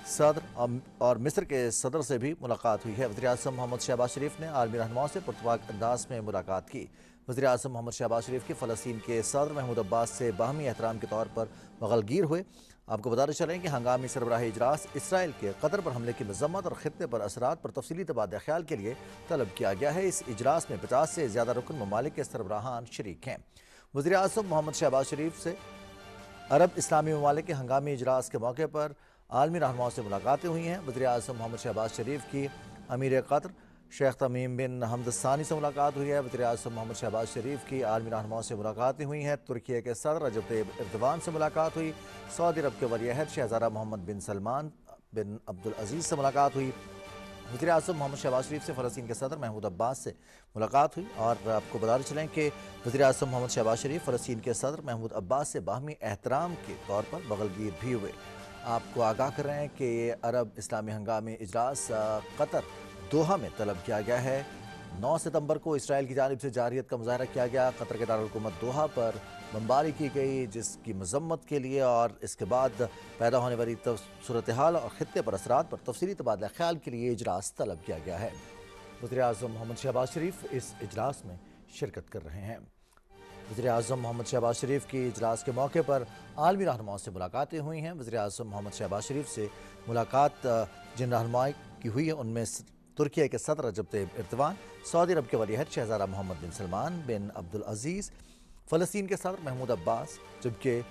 صدر اور مصر کے صدر سے بھی ملاقات ہوئی ہے۔ وزیر اعظم محمد شہباز شریف نے عالمی رہنماؤں سے پرتپاک انداز میں ملاقات کی۔ وزیر اعظم محمد شہباز شریف کی فلسطین کے صدر محمود عباس سے باہمی احترام کے طور پر بغلگیر ہوئے۔ آپ کو بتاتے چلیں کہ ہنگامی سربراہی اجلاس اسرائیل کے قطر پر حملے کی مذمت اور خطے پر اثرات پر تفصیلی تبادلہ خیال کے لیے طلب کیا گیا ہے۔ اس اجلاس میں 50 سے زیادہ رکن ممالک کے سربراہان شریک ہیں۔ وزیر اعظم محمد شہباز شریف سے عرب اسلامی ممالک کے ہنگامی اجلاس کے موقع پر عالمی رہنماؤں سے ملاقاتیں ہوئی ہیں۔ وزیر اعظم محمد شہباز شریف کی امیر قطر شیخ تمیم بن حمد الثانی سے ملاقات ہوئی ہے۔ وزیر اعظم محمد شہباز شریف کی عالمی رہنماؤں سے ملاقاتیں ہوئی ہیں۔ ترکی کے صدر رجب طیب ایردوان سے ملاقات ہوئی۔ سعودی عرب کے ولی عہد شہزادہ محمد بن سلمان بن عبدالعزیز سے ملاقات ہوئی۔ وزیر اعظم محمد شہباز شریف سے فلسطین کے صدر محمود عباس سے ملاقات ہوئی، اور آپ کو بتاتے چلیں کہ وزیر اعظم محمد شہباز شریف فلسطین کے صدر محمود عباس سے باہمی احترام کے طور پر بغلگیر بھی ہوئے۔ آپ کو آگاہ کر رہے ہیں کہ یہ عرب اسلامی ہنگامی اجلاس قطر دوحہ میں طلب کیا گیا ہے۔ 9 ستمبر کو اسرائیل کی جانب سے جارحیت کا مظاہرہ کیا گیا۔ قطر کے دارالحکومت دوحہ پر بمباری کی گئی، جس کی مذمت کے لیے اور اس کے بعد پیدا ہونے والی صورتحال اور خطے پر اثرات پر تفصیلی تبادلہ خیال کے لیے اجلاس طلب کیا گیا ہے۔ وزیر اعظم محمد شہباز شریف اس اجلاس میں شرکت کر رہے ہیں۔ وزیر اعظم محمد شہباز شریف کی اجلاس کے موقع پر عالمی رہنماؤں سے ملاقاتیں ہوئی ہیں۔ وزیر اعظم محمد شہباز شریف سے ملاقات جن رہنمائی کی ہوئی ہے ان میں ترکی کے صدر رجب طیب ایردوان، سعودی عرب کے ولی عہد شہزادہ محمد بن سلمان بن عبدالعزیز، فلسطین کے صدر محمود عباس، جبکہ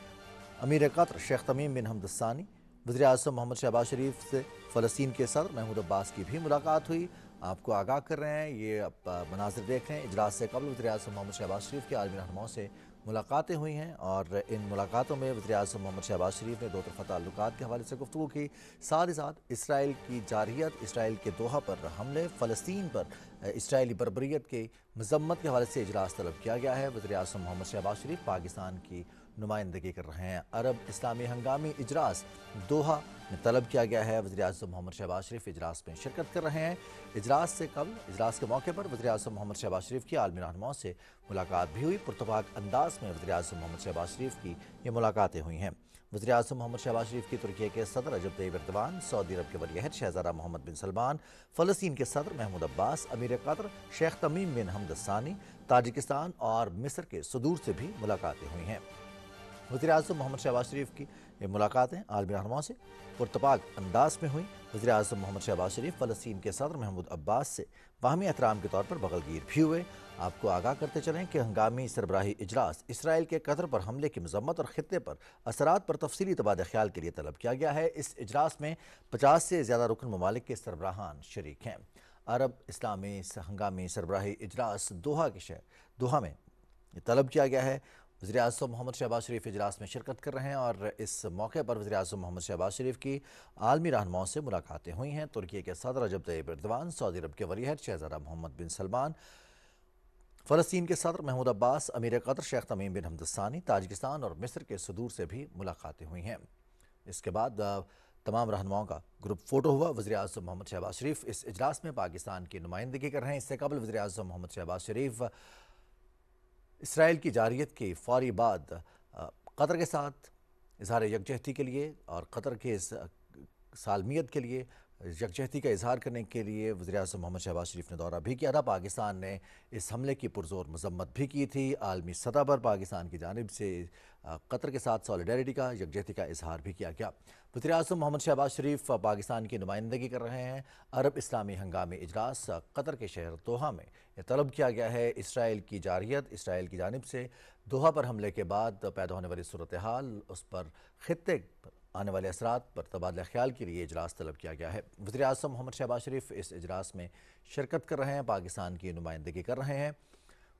امیر قطر شیخ تمیم بن حمد الثانی۔ وزیر اعظم محمد شہباز شریف سے فلسطین کے صدر محمود عباس کی بھی ملاقات ہوئی۔ آپ کو آگاہ کر رہے ہیں، یہ آپ مناظر دیکھ رہے ہیں، اجلاس سے قبل وزیر اعظم محمد شہباز شریف کی عالمی رہنماؤں سے ملاقاتیں ہوئی ہیں، اور ان ملاقاتوں میں وزیر اعظم محمد شہباز شریف نے دو طرفہ تعلقات کے حوالے سے گفتگو کی، ساتھ ہی ساتھ اسرائیل کی جارحیت، اسرائیل کے دوحہ پر حملے، فلسطین پر اسرائیلی بربریت کی مذمت کے حوالے سے اجلاس طلب کیا گیا ہے۔ وزیر اعظم محمد شہباز شریف پاکستان کی نمائندگی کر رہے ہیں۔ عرب اسلامی ہنگامی اجلاس دوحہ میں طلب کیا گیا ہے۔ وزیر اعظم محمد شہباز شریف اجلاس میں شرکت کر رہے ہیں۔ اجلاس سے قبل اجلاس کے موقع پر وزیر اعظم محمد شہباز شریف کی عالمی رہنماؤں سے ملاقات بھی ہوئی۔ پرتپاک انداز میں وزیر اعظم محمد شہباز شریف کی یہ ملاقاتیں ہوئی ہیں۔ وزیر اعظم محمد شہباز شریف کی ترکی کے صدر رجب طیب ایردوان، سعودی عرب کے ولی عہد شہزادہ محمد بن سلمان، فلسطین کے صدر محمود عباس، امیر قطر شیخ تمیم بن حمد الثانی، تاجکستان اور مصر کے صدور سے بھی ملاقاتیں ہوئی ہیں۔ وزیر اعظم محمد شہباز شریف کی یہ ملاقاتیں عالمی رہنماؤں سے پرتپاک انداز میں ہوئیں۔ وزیر اعظم محمد شہباز شریف فلسطین کے صدر محمود عباس سے باہمی احترام کے طور پر بغلگیر بھی ہوئے۔ آپ کو آگاہ کرتے چلیں کہ ہنگامی سربراہی اجلاس اسرائیل کے قطر پر حملے کی مذمت اور خطے پر اثرات پر تفصیلی تبادلہ خیال کے لیے طلب کیا گیا ہے۔ اس اجلاس میں 50 سے زیادہ رکن ممالک کے سربراہان شریک ہیں۔ عرب اسلامی ہنگامی سربراہی اجلاس دوحہ میں یہ طلب کیا گیا ہے۔ وزیر اعظم محمد شہباز شریف اجلاس میں شرکت کر رہے ہیں، اور اس موقع پر وزیر اعظم محمد شہباز شریف کی عالمی رہنماؤں سے ملاقاتیں ہوئی ہیں۔ ترکی کے صدر رجب طیب ایردوان، سعودی عرب کے ولی عہد شہزادہ محمد بن سلمان، فلسطین کے صدر محمود عباس، امیر قطر شیخ تمیم بن حمد الثانی، تاجکستان اور مصر کے صدور سے بھی ملاقاتیں ہوئی ہیں۔ اس کے بعد تمام رہنماؤں کا گروپ فوٹو ہوا۔ وزیر اعظم محمد شہباز شریف اس اجلاس میں پاکستان کی نمائندگی کر رہے ہیں۔ اس سے قبل وزیر اعظم محمد شہباز شریف اسرائیل کی جارحیت کے فوری بعد قطر کے ساتھ اظہار یکجہتی کے لیے اور قطر کے سالمیت کے لیے یکجہتی کا اظہار کرنے کے لیے وزیر اعظم محمد شہباز شریف نے دورہ بھی کیا تھا۔ پاکستان نے اس حملے کی پرزور مذمت بھی کی تھی۔ عالمی سطح پر پاکستان کی جانب سے قطر کے ساتھ سالیڈیرٹی کا، یکجہتی کا اظہار بھی کیا گیا۔ وزیر اعظم محمد شہباز شریف پاکستان کی نمائندگی کر رہے ہیں۔ عرب اسلامی ہنگامی اجلاس قطر کے شہر دوحہ میں یہ طلب کیا گیا ہے۔ اسرائیل کی جارحیت، اسرائیل کی جانب سے دوحہ پر حملے کے بعد پیدا ہونے والی صورتحال، اس پر خطے پر آنے والے اثرات پر تبادلہ خیال کے لیے اجلاس طلب کیا گیا ہے۔ وزیر اعظم محمد شہباز شریف اس اجلاس میں شرکت کر رہے ہیں، پاکستان کی نمائندگی کر رہے ہیں۔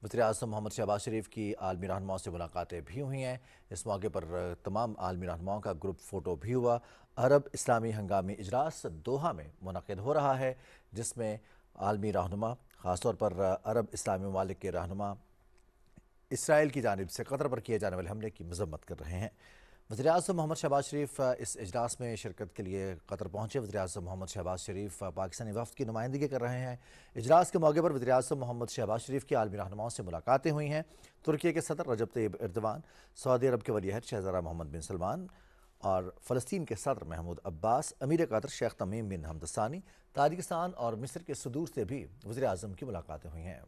وزیر اعظم محمد شہباز شریف کی عالمی رہنماؤں سے ملاقاتیں بھی ہوئی ہیں۔ اس موقع پر تمام عالمی رہنماؤں کا گروپ فوٹو بھی ہوا۔ عرب اسلامی ہنگامی اجلاس دوحہ میں منعقد ہو رہا ہے، جس میں عالمی رہنما، خاص طور پر عرب اسلامی ممالک کے رہنما اسرائیل کی جانب سے قطر پر کیے جانے والے حملے کی مذمت کر رہے ہیں۔ وزیر اعظم محمد شہباز شریف اس اجلاس میں شرکت کے لیے قطر پہنچے۔ وزیر اعظم محمد شہباز شریف پاکستانی وفد کی نمائندگی کر رہے ہیں۔ اجلاس کے موقع پر وزیر اعظم محمد شہباز شریف کی عالمی رہنماؤں سے ملاقاتیں ہوئی ہیں۔ ترکی کے صدر رجب طیب ایردوان، سعودی عرب کے ولی عہد شہزادہ محمد بن سلمان اور فلسطین کے صدر محمود عباس، امیر قطر شیخ تمیم بن حمد ثانی، تاجکستان اور مصر کے صدور سے بھی وزیر اعظم کی ملاقاتیں ہوئی ہیں۔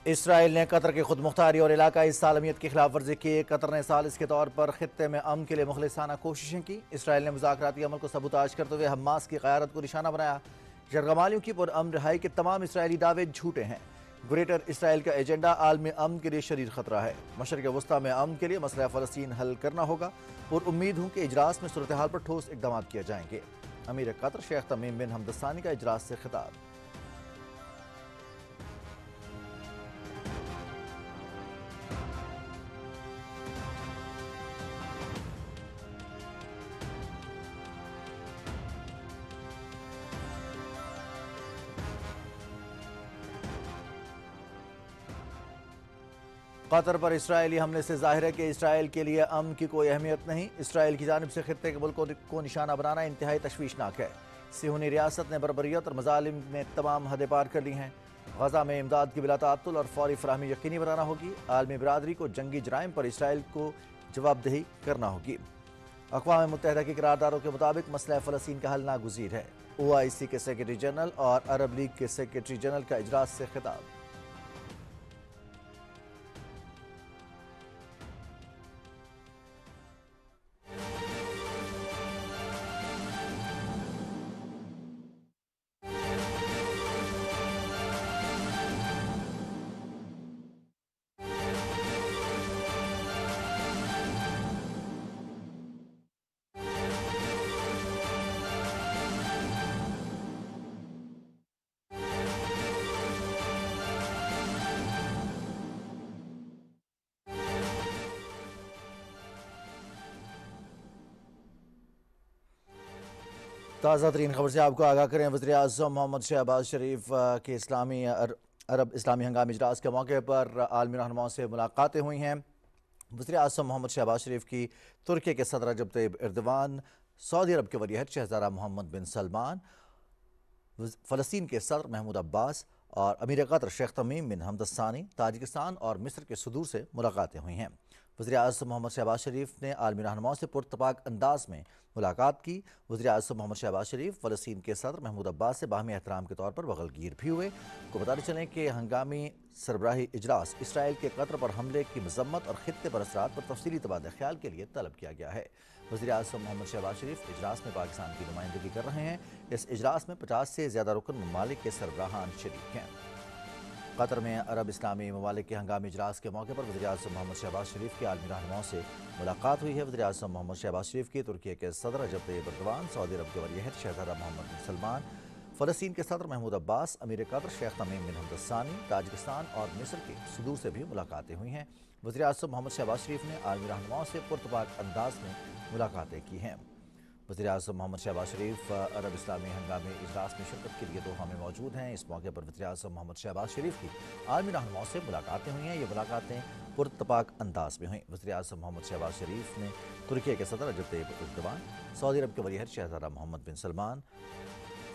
اسرائیل نے قطر کی خود مختاری اور علاقائی سالمیت کی خلاف ورزی کی۔ قطر نے ثالث کے طور پر خطے میں امن کے لیے مخلصانہ کوششیں کی۔ اسرائیل نے مذاکراتی عمل کو سبوتاژ کرتے ہوئے حماس کی قیادت کو نشانہ بنایا۔ یرغمالیوں کی پرامن رہائی کے تمام اسرائیلی دعوے جھوٹے ہیں۔ گریٹر اسرائیل کا ایجنڈا عالمی امن کے لیے شدید خطرہ ہے۔ مشرق وسطیٰ میں امن کے لیے مسئلہ فلسطین حل کرنا ہوگا اور امید ہوں کہ اجلاس میں صورتحال پر ٹھوس اقدامات کیے جائیں گے۔ امیر قطر شیخ تمیم بن حمد ثانی کا اجلاس سے خطاب۔ قطر پر اسرائیلی حملے سے ظاہر ہے کہ اسرائیل کے لیے امن کی کوئی اہمیت نہیں۔ اسرائیل کی جانب سے خطے کے ملکوں کو نشانہ بنانا انتہائی تشویشناک ہے۔ صہیونی ریاست نے بربریت اور مظالم میں تمام حدیں پار کر لی ہیں۔ غزہ میں امداد کی بلا تعطل اور فوری فراہمی یقینی بنانا ہوگی۔ عالمی برادری کو جنگی جرائم پر اسرائیل کو جواب دہی کرنا ہوگی۔ اقوام متحدہ کی قراردادوں کے مطابق مسئلہ فلسطین کا حل ناگزیر ہے۔ OIC کے سیکرٹری جنرل اور عرب لیگ کے سیکرٹری جنرل کا اجلاس سے خطاب۔ تازہ ترین خبر سے آپ کو آگاہ کریں۔ وزیر اعظم محمد شہباز شریف کے عرب اسلامی ہنگامی اجلاس کے موقع پر عالمی رہنماؤں سے ملاقاتیں ہوئی ہیں۔ وزیر اعظم محمد شہباز شریف کی ترکی کے صدر رجب طیب ایردوان، سعودی عرب کے ولی عہد شہزادہ محمد بن سلمان، فلسطین کے صدر محمود عباس اور امیر قطر شیخ تمیم بن حمد ثانی، تاجکستان اور مصر کے صدور سے ملاقاتیں ہوئی ہیں۔ وزیر اعظم محمد شہباز شریف نے عالمی رہنماؤں سے پراتفاق انداز میں ملاقات کی۔ وزیر اعظم محمد شہباز شریف فلسطین کے صدر محمود عباس سے باہمی احترام کے طور پر بغل گیر بھی ہوئے۔ کو بتاتے چلیں کہ ہنگامی سربراہی اجلاس اسرائیل کے قطر پر حملے کی مذمت اور خطے پر اثرات پر تفصیلی تبادلہ خیال کے لیے طلب کیا گیا ہے۔ وزیر اعظم محمد شہباز شریف اجلاس میں پاکستان کی نمائندگی کر رہے ہیں۔ اس اجلاس میں 50 سے زیادہ رکن ممالک کے سربراہان شریک ہیں۔ قطر میں عرب اسلامی ممالک کے ہنگامی اجلاس کے موقع پر وزیر اعظم محمد شہباز شریف کی عالمی رہنماؤں سے ملاقات ہوئی ہے۔ وزیر اعظم محمد شہباز شریف کی ترکی کے صدر رجب طیب ایردوان، سعودی عرب کے ولی عہد شہزادہ محمد بن سلمان، فلسطین کے صدر محمود عباس، امیر قطر شیخ تمیم بن حمد ثانی، تاجکستان اور مصر کے صدور سے بھی ملاقاتیں ہوئی ہیں۔ وزیر اعظم محمد شہباز شریف نے عالمی رہنماؤں سے پراتفاق انداز میں ملاقاتیں کی ہیں۔ وزیر اعظم محمد شہباز شریف عرب اسلامی ہنگامی اجلاس میں شرکت کے لیے دوحہ میں موجود ہیں۔ اس موقع پر وزیر اعظم محمد شہباز شریف کی عالمی رہنماؤں سے ملاقاتیں ہوئی ہیں۔ یہ ملاقاتیں پراتفاق انداز میں ہوئیں۔ وزیر اعظم محمد شہباز شریف نے ترکی کے صدر رجب طیب ایردوان، سعودی عرب کے ولی عہد شہزادہ محمد بن سلمان،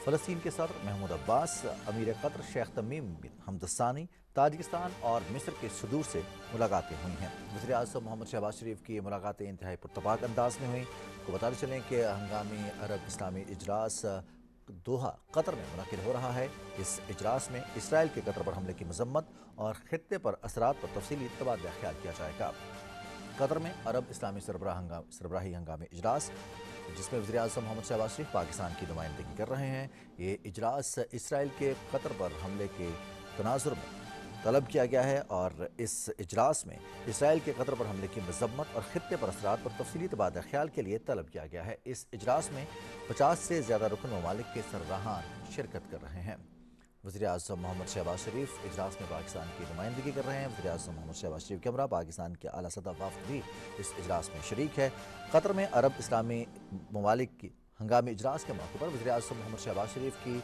फ़लस्तीन के सदर महमूद अब्बास, अमीर कतर शेख तमीम बिन हमद सानी, ताजिकिस्तान और मिस्र के सदूर से मुलाकातें हुई हैं। वज़ीर-ए-आज़म मोहम्मद शहबाज शरीफ की मुलाकातें इंतहाई पुरतपाक अंदाज में हुई। को बताते चलें कि हंगामी अरब इस्लामी इजलास दोहा कतर में मुनक़िद हो रहा है। इस इजलास में इसराइल के कतर पर हमले की मजम्मत और खित्ते पर असरात पर तफसीली तबादला ख्याल किया जाएगा। कतर में अरब इस्लामी सरबराही हंगामी इजलास, जिसमें वज़ीर-ए-आज़म मोहम्मद शहबाज शरीफ पाकिस्तान की नुमाइंदगी कर रहे हैं। ये इजलास इसराइल के कतर पर हमले के तनाजुर में तलब किया गया है और इस इजलास में इसराइल के कतर पर हमले की मजम्मत और खित्ते पर असरात पर तफसीली तबादला ख्याल के लिए तलब किया गया है। इस इजलास में 50 से ज़्यादा रुकन ममालिक के सरबराहान शिरकत कर रहे हैं। वज़ीर-ए-आज़म मोहम्मद शहबाज शरीफ इजलास में पाकिस्तान की नुमाइंदगी कर रहे हैं। वज़ीर-ए-आज़म मोहम्मद शहबाज शरीफ के हमरा पाकिस्तान के आला सतह वफ़द भी इस इजलास में शरीक है। कतर में अरब इस्लामी ममालिक की हंगामी इजलास के मौके पर वज़ीर-ए-आज़म मोहम्मद शहबाज शरीफ की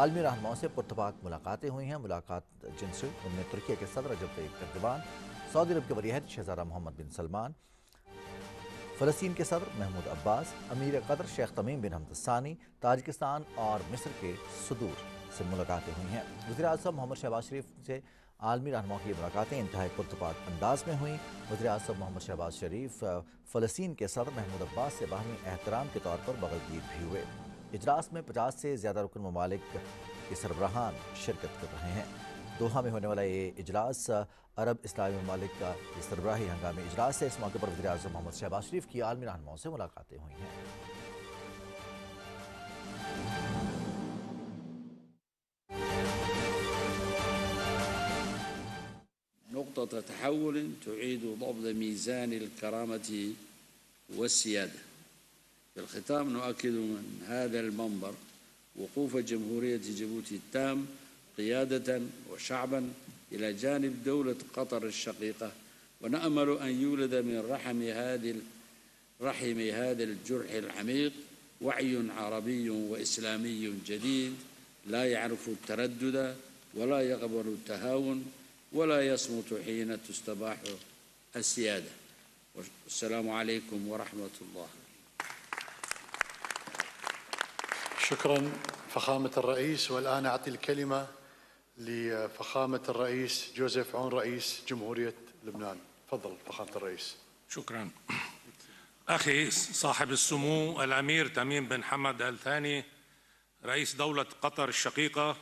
आलमी रहनुमाओं से पुरतपाक मुलाकातें हुई हैं। मुलाकात जिनसे उनमें तुर्की के सदर रजब तय्यिब एर्दोगान, सऊदी अरब के वलीअहद शहज़ादा मोहम्मद बिन सलमान, फ़लस्तीन के सदर महमूद अब्बास, अमीर कतर शेख तमीम बिन हमद सानी, ताजिकिस्तान और मिस्र के सदूर से मुलाकातें हुई हैं। वज़ीर-ए-आज़म मोहम्मद शहबाज शरीफ से आलमी रहनुमाओं की मुलाकातें इंतहाई पुरतपाक अंदाज में हुई। वज़ीर-ए-आज़म मोहम्मद शहबाज शरीफ फ़लस्तीन के सदर महमूद अब्बास से बाहमी एहतराम के तौर पर बगलगीर भी हुए। इजलास में 50 से ज़्यादा रुकन ममालिक के सरबराहान शिरकत कर रहे हैं। दोहा में होने वाला ये इजलास अरब इस्लामी ममालिक का सरबराही हंगामी इजलास है। इस मौके पर वज़ीर-ए-आज़म मोहम्मद शहबाज शरीफ की आलमी रहनुमाओं से मुलाकातें हुई हैं। نقطة تحول تعيد ضبط ميزان الكرامة والسيادة. في الختام نؤكد من هذا المنبر وقوف جمهورية جيبوتي التام قيادة وشعبا إلى جانب دولة قطر الشقيقة، ونأمل أن يولد من رحم هذا الجرح العميق وعي عربي وإسلامي جديد لا يعرف التردد ولا يقبل التهاون ولا يصمت حين تستباح السيادة. والسلام عليكم ورحمة الله. شكرا فخامة الرئيس. والآن أعطي الكلمة لفخامة الرئيس جوزيف عون رئيس جمهورية لبنان. تفضل فخامة الرئيس. شكرا. أخي صاحب السمو الأمير تميم بن حمد آل ثاني رئيس دولة قطر الشقيقة،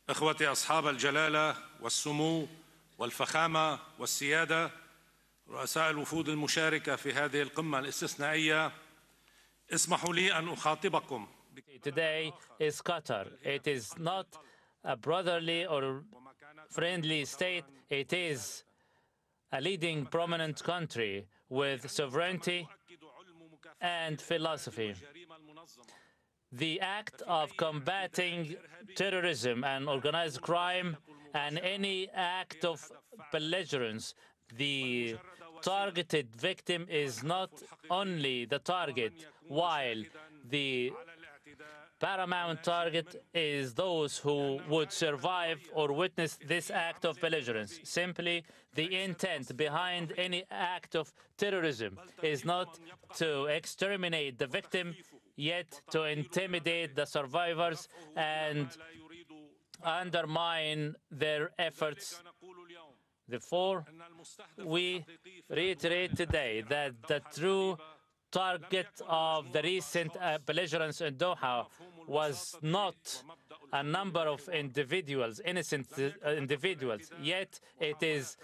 إخوتي أصحاب الجلالة والسمو والفخامة والسيادة، رؤساء الوفود المشاركة في هذه القمة الاستثنائية، اسمحوا لي أن أخاطبكم. Today is Qatar. It is not a brotherly or friendly state. It is a leading prominent country with sovereignty and philosophy. The act of combating terrorism and organized crime and any act of belligerence, the targeted victim is not only the target, while the paramount target is those who would survive or witness this act of belligerence. Simply, the intent behind any act of terrorism is not to exterminate the victim, yet to intimidate the survivors and undermine their efforts. Therefore, we reiterate today that the true target of the recent belligerence in Doha was not a number of individuals, innocent individuals, yet it is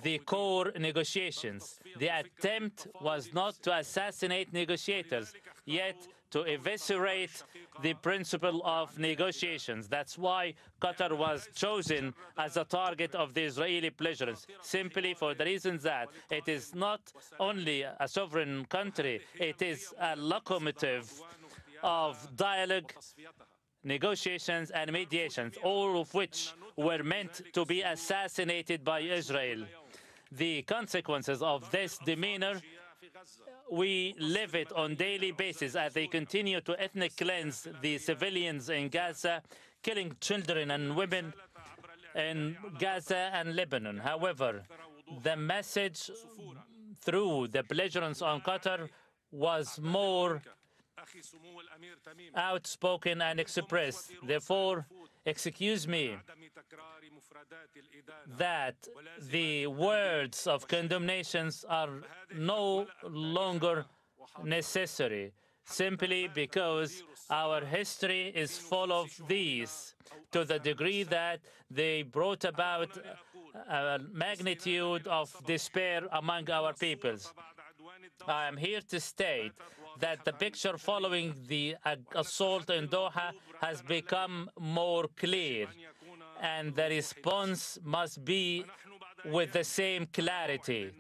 the core negotiations. The attempt was not to assassinate negotiators, yet to eviscerate the principle of negotiations. That's why Qatar was chosen as a target of the Israeli belligerents, simply for the reasons that it is not only a sovereign country, it is a locomotive of dialogue, negotiations and mediations, all of which were meant to be assassinated by Israel. The consequences of this demeanor, we live it on a daily basis as they continue to ethnic cleanse the civilians in Gaza, killing children and women in Gaza and Lebanon. However, the message through the belligerence on Qatar was more outspoken and expressed. Therefore, excuse me that the words of condemnations are no longer necessary, simply because our history is full of these, to the degree that they brought about a magnitude of despair among our peoples. I am here to state that the picture following the assault in Doha has become more clear, and the response must be with the same clarity.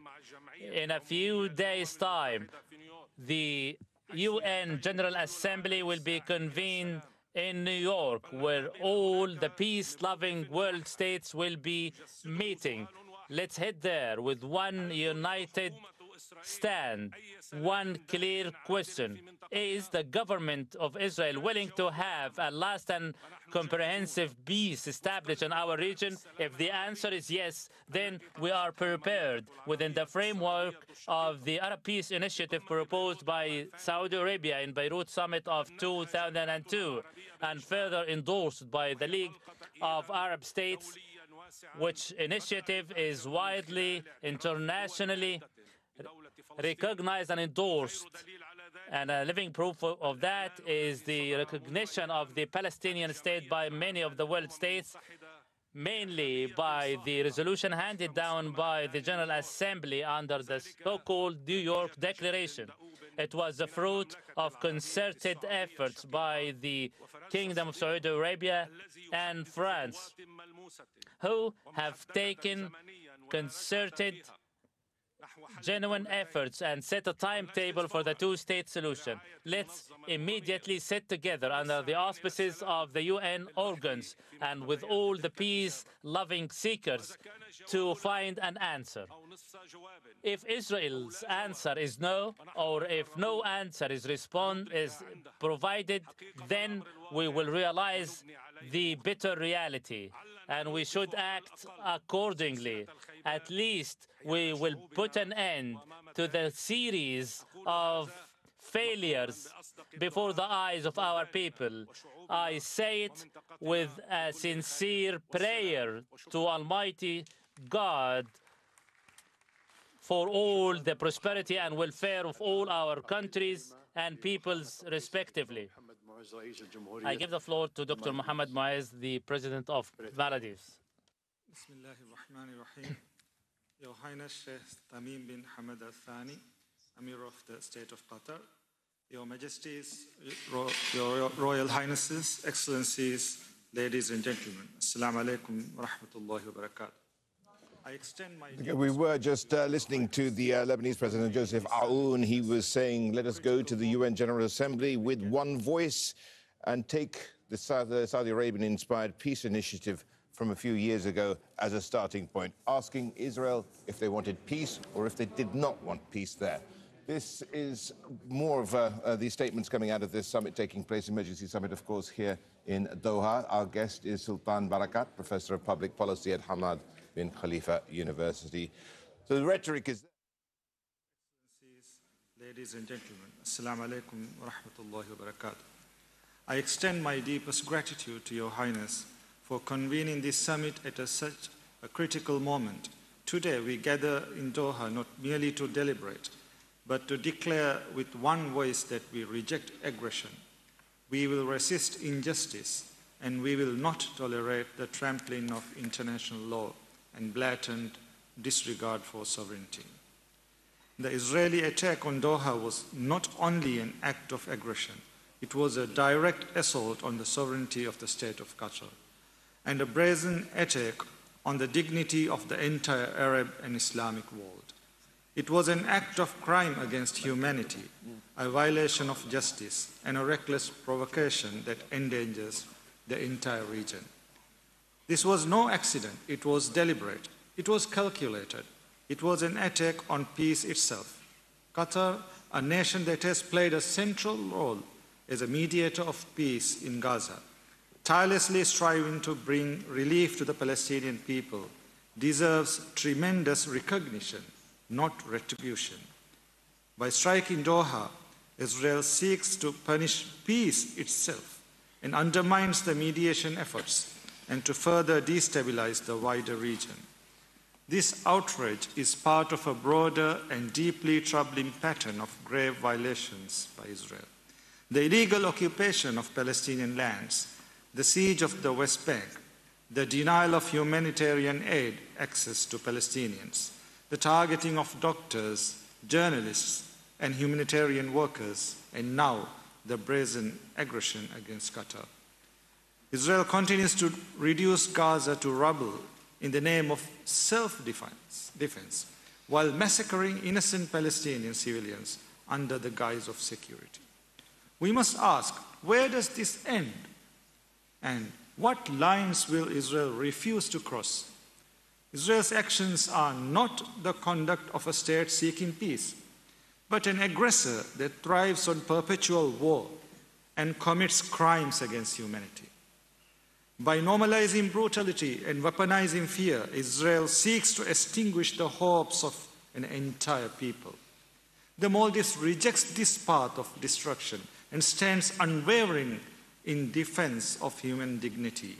In a few days' time, the UN General Assembly will be convened in New York, where all the peace-loving world states will be meeting. Let's head there with one united stand, one clear question. Is the government of Israel willing to have a last and comprehensive peace established in our region? If the answer is yes, then we are prepared within the framework of the Arab Peace Initiative proposed by Saudi Arabia in Beirut Summit of 2002 and further endorsed by the League of Arab States, which initiative is widely internationally recognized and endorsed. And a living proof of that is the recognition of the Palestinian state by many of the world states, mainly by the resolution handed down by the General Assembly under the so-called New York Declaration. It was the fruit of concerted efforts by the Kingdom of Saudi Arabia and France, who have taken concerted genuine efforts and set a timetable for the two-state solution. Let's immediately sit together under the auspices of the UN organs and with all the peace-loving seekers to find an answer. If Israel's answer is no, or if no answer is provided, then we will realize the bitter reality, and we should act accordingly. At least we will put an end to the series of failures before the eyes of our people. I say it with a sincere prayer to Almighty God for all the prosperity and welfare of all our countries and peoples respectively. I give the floor to Dr. Mohammed Muaz, the President of Maldives. Your Highness Sheikh Tamim bin Hamad Al Thani, Amir of the State of Qatar, Your Majesties, Your Royal Highnesses, Excellencies, ladies and gentlemen, Assalamu alaikum wa rahmatullahi wa barakatuh. We were just listening to the Lebanese President Joseph Aoun. He was saying, let us go to the UN General Assembly with one voice and take the Saudi Arabian-inspired peace initiative from a few years ago as a starting point, asking Israel if they wanted peace or if they did not want peace there. This is more of these statements coming out of this summit taking place, emergency summit, of course, here in Doha. Our guest is Sultan Barakat, Professor of Public Policy at Hamad bin Khalifa University. So the rhetoric is... Ladies and gentlemen, Assalamu alaikum wa rahmatullahi wa barakatuh. I extend my deepest gratitude to Your Highness for convening this summit at such a critical moment. Today we gather in Doha not merely to deliberate, but to declare with one voice that we reject aggression. We will resist injustice, and we will not tolerate the trampling of international law and blatant disregard for sovereignty. The Israeli attack on Doha was not only an act of aggression, it was a direct assault on the sovereignty of the state of Qatar, and a brazen attack on the dignity of the entire Arab and Islamic world. It was an act of crime against humanity, a violation of justice, and a reckless provocation that endangers the entire region. This was no accident. It was deliberate. It was calculated. It was an attack on peace itself. Qatar, a nation that has played a central role as a mediator of peace in Gaza, tirelessly striving to bring relief to the Palestinian people, deserves tremendous recognition, not retribution. By striking Doha, Israel seeks to punish peace itself and undermines the mediation efforts and to further destabilize the wider region. This outrage is part of a broader and deeply troubling pattern of grave violations by Israel. The illegal occupation of Palestinian lands, the siege of the West Bank, the denial of humanitarian aid access to Palestinians, the targeting of doctors, journalists, and humanitarian workers, and now the brazen aggression against Qatar. Israel continues to reduce Gaza to rubble in the name of self-defense, while massacring innocent Palestinian civilians under the guise of security. We must ask, where does this end? And what lines will Israel refuse to cross? Israel's actions are not the conduct of a state seeking peace, but an aggressor that thrives on perpetual war and commits crimes against humanity. By normalizing brutality and weaponizing fear, Israel seeks to extinguish the hopes of an entire people. The Maldives rejects this path of destruction and stands unwavering in defense of human dignity,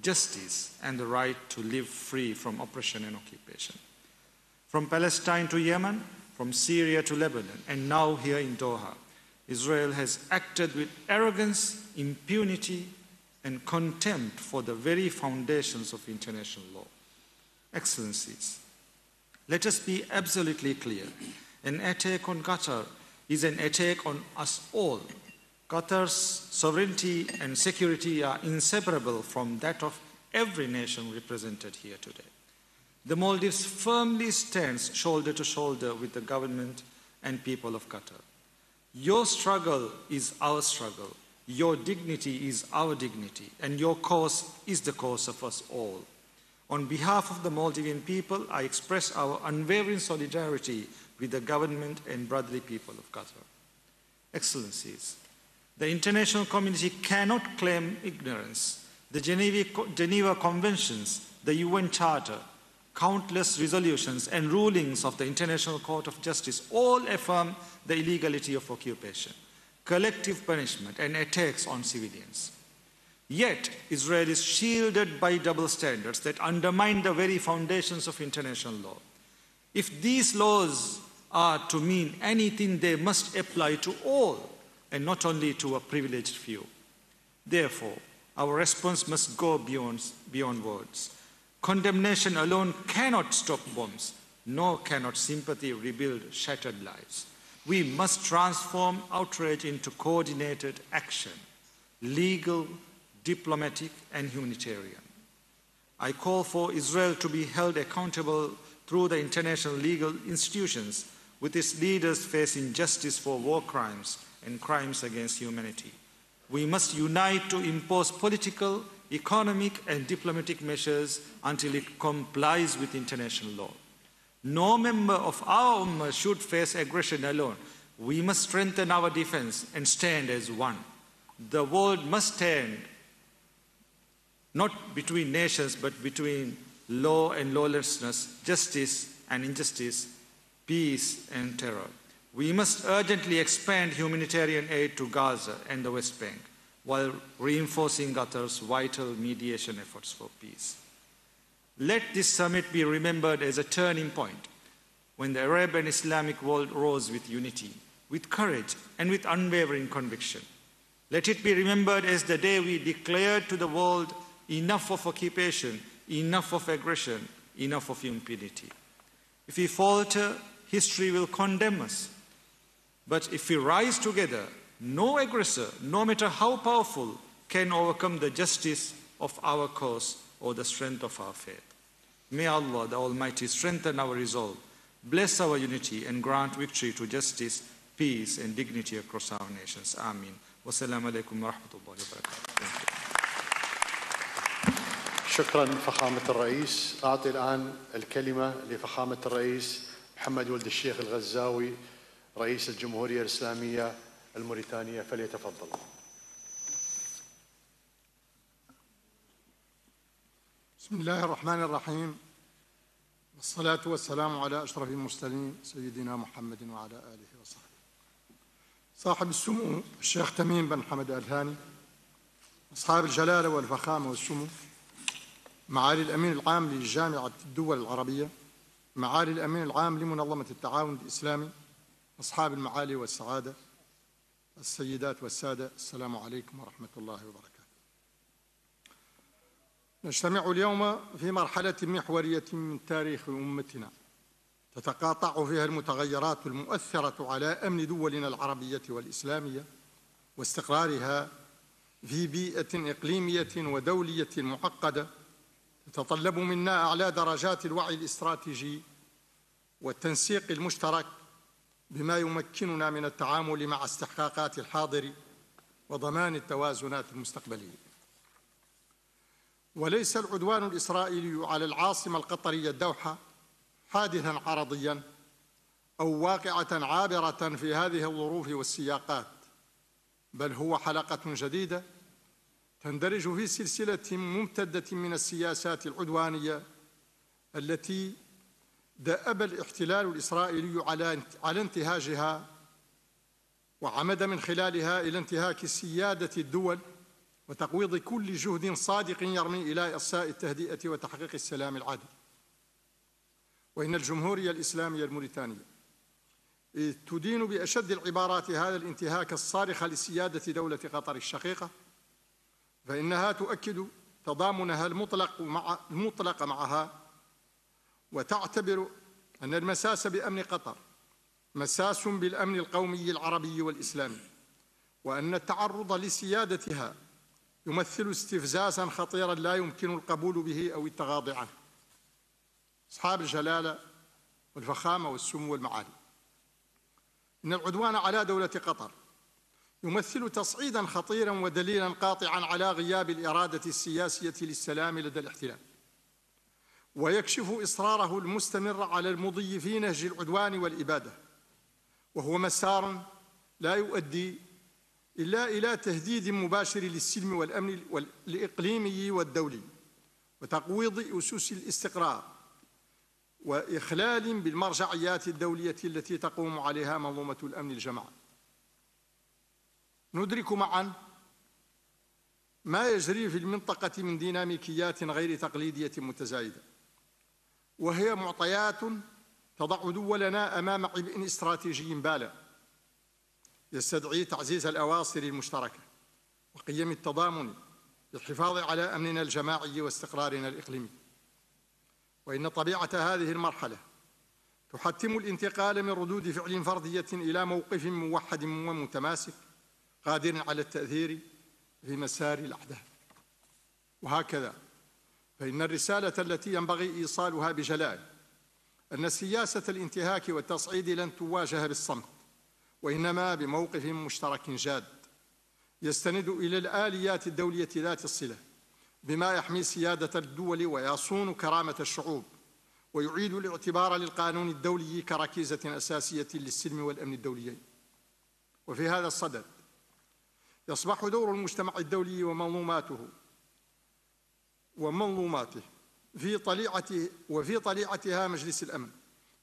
justice, and the right to live free from oppression and occupation. From Palestine to Yemen, from Syria to Lebanon, and now here in Doha, Israel has acted with arrogance, impunity, and contempt for the very foundations of international law. Excellencies, let us be absolutely clear. An attack on Qatar is an attack on us all. Qatar's sovereignty and security are inseparable from that of every nation represented here today. The Maldives firmly stands shoulder to shoulder with the government and people of Qatar. Your struggle is our struggle. Your dignity is our dignity, and your cause is the cause of us all. On behalf of the Maldivian people, I express our unwavering solidarity with the government and brotherly people of Qatar. Excellencies, the international community cannot claim ignorance. The Geneva Conventions, the UN Charter, countless resolutions and rulings of the International Court of Justice all affirm the illegality of occupation, collective punishment, and attacks on civilians. Yet, Israel is shielded by double standards that undermine the very foundations of international law. If these laws are to mean anything, they must apply to all and not only to a privileged few. Therefore, our response must go beyond words. Condemnation alone cannot stop bombs, nor cannot sympathy rebuild shattered lives. We must transform outrage into coordinated action, legal, diplomatic, and humanitarian. I call for Israel to be held accountable through the international legal institutions, with its leaders facing justice for war crimes and crimes against humanity. We must unite to impose political, economic, and diplomatic measures until it complies with international law. No member of our Ummah should face aggression alone. We must strengthen our defense and stand as one. The world must stand not between nations, but between law and lawlessness, justice and injustice, peace and terror. We must urgently expand humanitarian aid to Gaza and the West Bank, while reinforcing Qatar's vital mediation efforts for peace. Let this summit be remembered as a turning point when the Arab and Islamic world rose with unity, with courage, and with unwavering conviction. Let it be remembered as the day we declared to the world, enough of occupation, enough of aggression, enough of impunity. If we falter, history will condemn us. But if we rise together, no aggressor, no matter how powerful, can overcome the justice of our cause or the strength of our faith. May Allah, the Almighty, strengthen our resolve, bless our unity, and grant victory to justice, peace, and dignity across our nations. Ameen. Wassalamu alaikum wa rahmatullahi wa barakatuh. شكرا فخامة الرئيس. أعطي الآن الكلمة لفخامة الرئيس محمد ولد الشيخ الغزاوي رئيس الجمهورية الإسلامية الموريتانية، فليتفضل. بسم الله الرحمن الرحيم، والصلاة والسلام على أشرف المرسلين سيدنا محمد وعلى آله وصحبه. صاحب السمو الشيخ تميم بن حمد آل ثاني، أصحاب الجلالة والفخامة والسمو، معالي الأمين العام لجامعة الدول العربية، معالي الأمين العام لمنظمة التعاون الإسلامي، أصحاب المعالي والسعادة، السيدات والسادة، السلام عليكم ورحمة الله وبركاته. نجتمع اليوم في مرحلة محورية من تاريخ أمتنا تتقاطع فيها المتغيرات المؤثرة على أمن دولنا العربية والإسلامية واستقرارها في بيئة إقليمية ودولية معقدة تتطلب منا أعلى درجات الوعي الاستراتيجي والتنسيق المشترك بما يمكننا من التعامل مع استحقاقات الحاضر وضمان التوازنات المستقبلية. وليس العدوان الإسرائيلي على العاصمة القطرية الدوحة حادثاً عرضياً أو واقعة عابرة في هذه الظروف والسياقات، بل هو حلقة جديدة تندرج في سلسلة ممتدة من السياسات العدوانية التي دأب الاحتلال الإسرائيلي على انتهاجها وعمد من خلالها إلى انتهاك سيادة الدول وتقويض كل جهد صادق يرمي إلى إرساء التهدئة وتحقيق السلام العادل. وإن الجمهورية الإسلامية الموريتانية تدين بأشد العبارات هذا الانتهاك الصارخ لسيادة دولة قطر الشقيقة، فإنها تؤكد تضامنها المطلق معها، وتعتبر أن المساس بأمن قطر مساس بالأمن القومي العربي والإسلامي، وأن التعرض لسيادتها يمثل استفزازاً خطيراً لا يمكن القبول به أو التغاضي عنه. أصحاب الجلالة والفخامة والسمو والمعالي، إن العدوان على دولة قطر يمثل تصعيداً خطيراً ودليلاً قاطعاً على غياب الإرادة السياسية للسلام لدى الاحتلال، ويكشف إصراره المستمر على المضي في نهج العدوان والإبادة، وهو مسار لا يؤدي إلا إلى تهديد مباشر للسلم والأمن الإقليمي والدولي وتقويض أسس الاستقرار وإخلال بالمرجعيات الدولية التي تقوم عليها منظومة الأمن الجماعي. ندرك معاً ما يجري في المنطقة من ديناميكيات غير تقليدية متزايدة، وهي معطيات تضع دولنا أمام عبء استراتيجي بالغ يستدعي تعزيز الأواصر المشتركة وقيم التضامن للحفاظ على أمننا الجماعي واستقرارنا الإقليمي. وإن طبيعة هذه المرحلة تحتم الانتقال من ردود فعل فردية إلى موقف موحد ومتماسك قادر على التأثير في مسار الأحداث. وهكذا فإن الرسالة التي ينبغي إيصالها بجلاء أن سياسة الانتهاك والتصعيد لن تواجه بالصمت، وإنما بموقف مشترك جاد يستند إلى الآليات الدولية ذات الصلة بما يحمي سيادة الدول ويصون كرامة الشعوب ويعيد الاعتبار للقانون الدولي كركيزة أساسية للسلم والأمن الدوليين. وفي هذا الصدد يصبح دور المجتمع الدولي ومنظوماته وفي طليعتها مجلس الأمن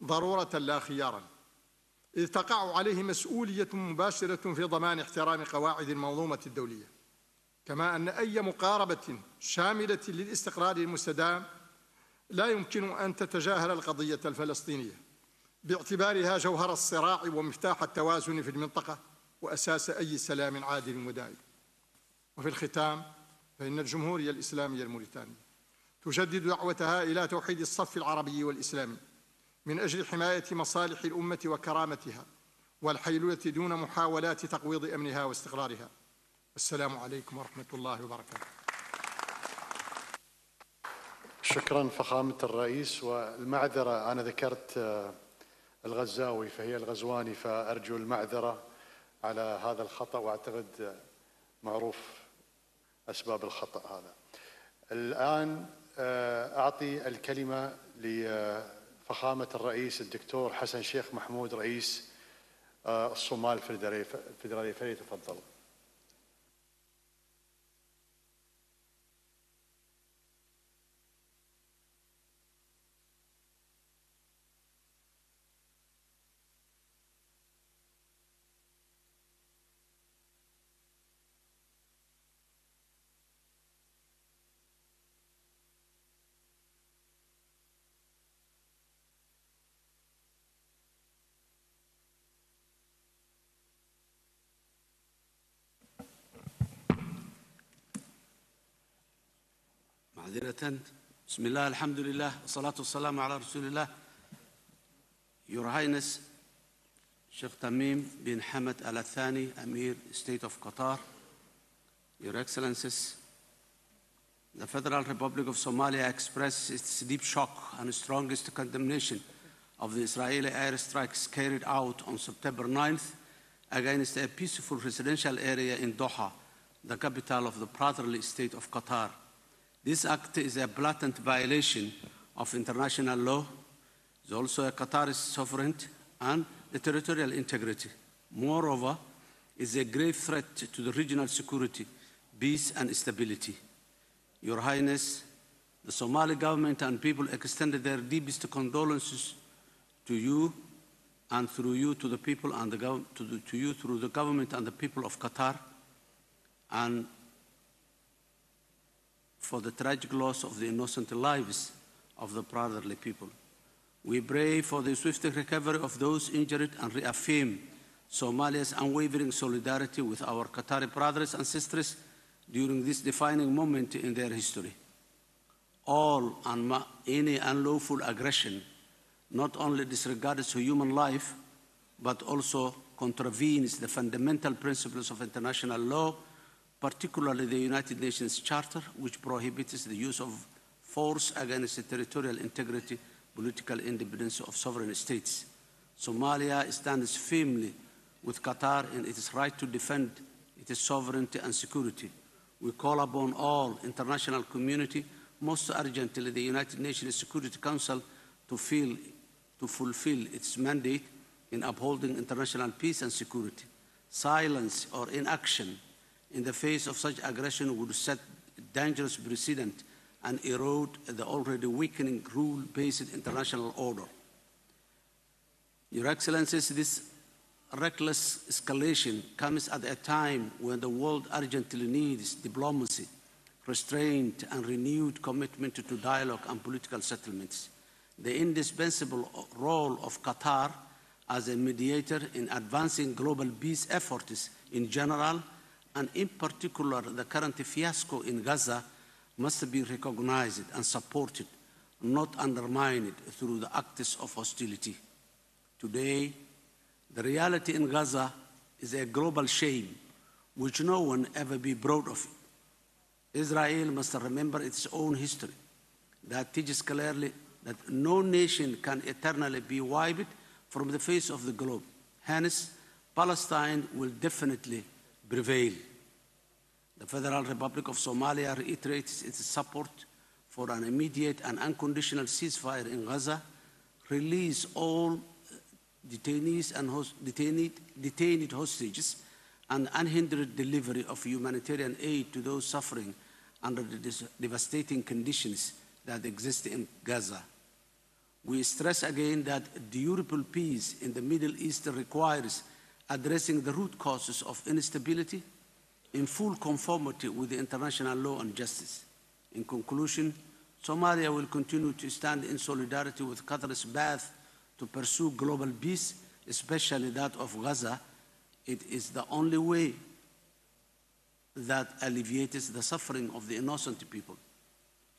ضرورة لا خياراً، إذ تقع عليه مسؤولية مباشرة في ضمان احترام قواعد المنظومة الدولية، كما أن أي مقاربة شاملة للاستقرار المستدام لا يمكن أن تتجاهل القضية الفلسطينية باعتبارها جوهر الصراع ومفتاح التوازن في المنطقة وأساس أي سلام عادل ودائم. وفي الختام فإن الجمهورية الإسلامية الموريتانية تجدد دعوتها إلى توحيد الصف العربي والإسلامي من أجل حماية مصالح الأمة وكرامتها والحيلولة دون محاولات تقويض أمنها واستقرارها. السلام عليكم ورحمة الله وبركاته. شكرا فخامة الرئيس، والمعذرة أنا ذكرت الغزاوي فهي الغزواني، فأرجو المعذرة على هذا الخطأ، وأعتقد معروف أسباب الخطأ هذا. الآن أعطي الكلمة لفخامة الرئيس الدكتور حسن شيخ محمود رئيس الصومال الفيدرالية، فليتفضل. معذرة. بسم الله الحمد لله والصلاة والسلام على رسول الله. Your Highness Sheikh Tamim bin Hamad Al Thani, Amir, State of Qatar, Your Excellencies, the Federal Republic of Somalia expresses its deep shock and strongest condemnation of the Israeli airstrikes carried out on September 9th against a peaceful residential area in Doha, the capital of the brotherly state of Qatar. This act is a blatant violation of international law. It is also a Qatari sovereignty and the territorial integrity. Moreover, it is a grave threat to the regional security, peace, and stability. Your Highness, the Somali government and people extended their deepest condolences to you and through you to the people and to you through the government and the people of Qatar, and for the tragic loss of the innocent lives of the brotherly people. We pray for the swift recovery of those injured and reaffirm Somalia's unwavering solidarity with our Qatari brothers and sisters during this defining moment in their history. All and any unlawful aggression not only disregards human life, but also contravenes the fundamental principles of international law, particularly the United Nations Charter, which prohibits the use of force against the territorial integrity, political independence of sovereign states. Somalia stands firmly with Qatar in its right to defend its sovereignty and security. We call upon all international community, most urgently the United Nations Security Council, to fulfill its mandate in upholding international peace and security. Silence or inaction in the face of such aggression would set a dangerous precedent and erode the already weakening rule-based international order. Your Excellencies, this reckless escalation comes at a time when the world urgently needs diplomacy, restraint, and renewed commitment to dialogue and political settlements. The indispensable role of Qatar as a mediator in advancing global peace efforts in general, and in particular the current fiasco in Gaza, must be recognized and supported, not undermined through the acts of hostility. Today, the reality in Gaza is a global shame which no one ever be proud of. Israel must remember its own history that teaches clearly that no nation can eternally be wiped from the face of the globe. Hence, Palestine will definitely prevail. The Federal Republic of Somalia reiterates its support for an immediate and unconditional ceasefire in Gaza, release all detainees and detained hostages, and unhindered delivery of humanitarian aid to those suffering under the devastating conditions that exist in Gaza. We stress again that durable peace in the Middle East requires addressing the root causes of instability in full conformity with the international law and justice. In conclusion, Somalia will continue to stand in solidarity with Qatar's path to pursue global peace, especially that of Gaza. It is the only way that alleviates the suffering of the innocent people.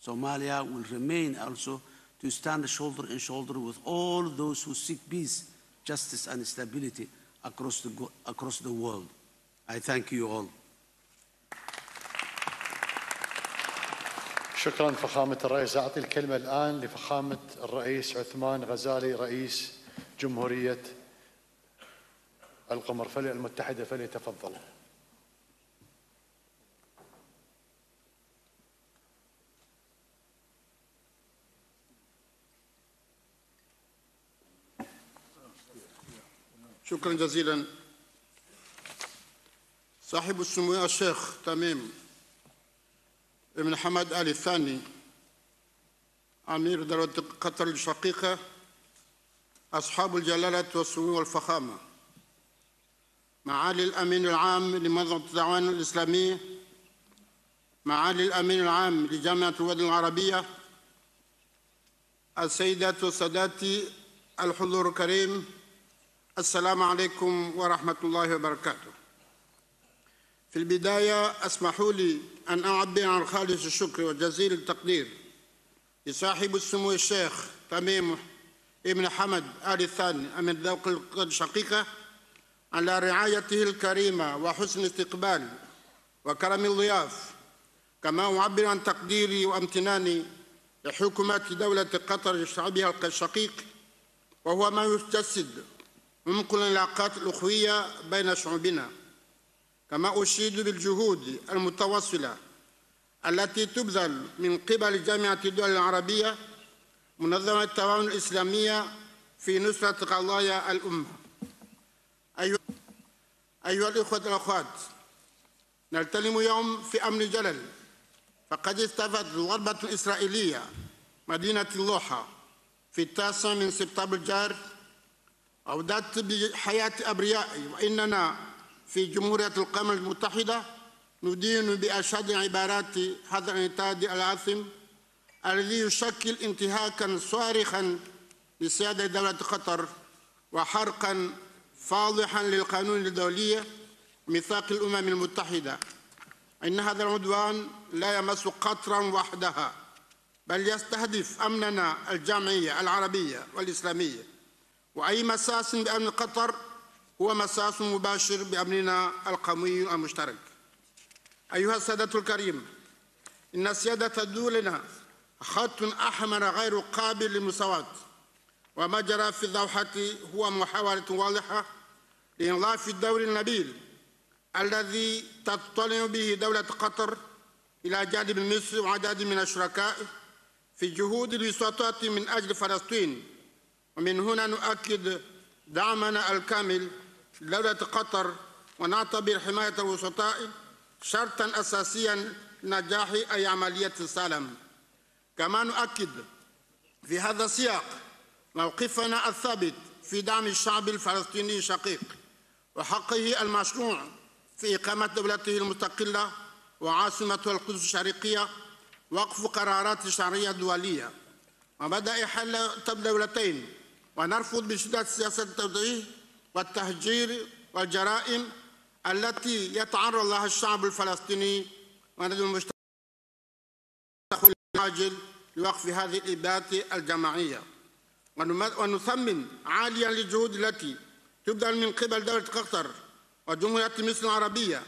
Somalia will remain also to stand shoulder to shoulder with all those who seek peace, justice, and stability across the world. I thank you all. شكرا فخامة الرئيس. أعطي الكلمة الآن لفخامة الرئيس عثمان غزالي رئيس جمهورية القمر المتحدة، فليتفضل. شكرا جزيلا. صاحب السمو الشيخ تميم بن حمد آل الثاني أمير دولة قطر الشقيقة، أصحاب الجلالة والسمو والفخامة، معالي الأمين العام لمنظمة التعاون الإسلامي، معالي الأمين العام لجامعة الوطن العربية، السيدات والسادات الحضور الكريم، السلام عليكم ورحمة الله وبركاته. في البداية اسمحوا لي أن أعبر عن خالص الشكر وجزيل التقدير لصاحب السمو الشيخ تميم ابن حمد آل الثاني أمير دولة الشقيقة على رعايته الكريمة وحسن الاستقبال وكرم الضياف، كما أعبر عن تقديري وامتناني لحكومة دولة قطر لشعبها الشقيق، وهو ما يجسد عمق العلاقات الأخوية بين شعوبنا. كما أشيد بالجهود المتواصلة التي تبذل من قبل جامعة الدول العربية منظمة التعاون الإسلامية في نصرة قضايا الأمة. أيها الإخوة والأخوات، نلتلم يوم في أمن جلل، فقد استفادت ضربة إسرائيلية مدينة اللوحة في 9 سبتمبر الجار أودت بحياة أبرياء، وإننا في جمهورية القوم المتحدة ندين بأشد عبارات هذا الانتهاك العاثم الذي يشكل انتهاكا صارخا لسيادة دولة قطر وحرقا فاضحا للقانون الدولي وميثاق الأمم المتحدة. إن هذا العدوان لا يمس قطرا وحدها، بل يستهدف أمننا الجمعية العربية والإسلامية، وأي مساس بأمن قطر هو مساس مباشر بأمننا القومي المشترك. أيها السادة الكريم، إن سيادة دولنا خط أحمر غير قابل للمساواة، وما جرى في الضوحة هو محاولة واضحة لإنضاف الدور النبيل الذي تطلع به دولة قطر إلى جانب مصر وعدد من الشركاء في جهود الوساطات من أجل فلسطين. ومن هنا نؤكد دعمنا الكامل لدولة قطر، ونعتبر حماية الوسطاء شرطا أساسيا لنجاح أي عملية سلام. كما نؤكد في هذا السياق موقفنا الثابت في دعم الشعب الفلسطيني الشقيق وحقه المشروع في إقامة دولته المستقلة وعاصمته القدس الشرقية وقف قرارات الشرعية الدولية وبدأ حل دولتين، ونرفض بشدة سياسة التوجيه والتهجير والجرائم التي يتعرض لها الشعب الفلسطيني، وندعو المجتمع العاجل لوقف هذه الإبادة الجماعية. ونثمن عاليا للجهود التي تبذل من قبل دولة قطر وجمهورية مصر العربية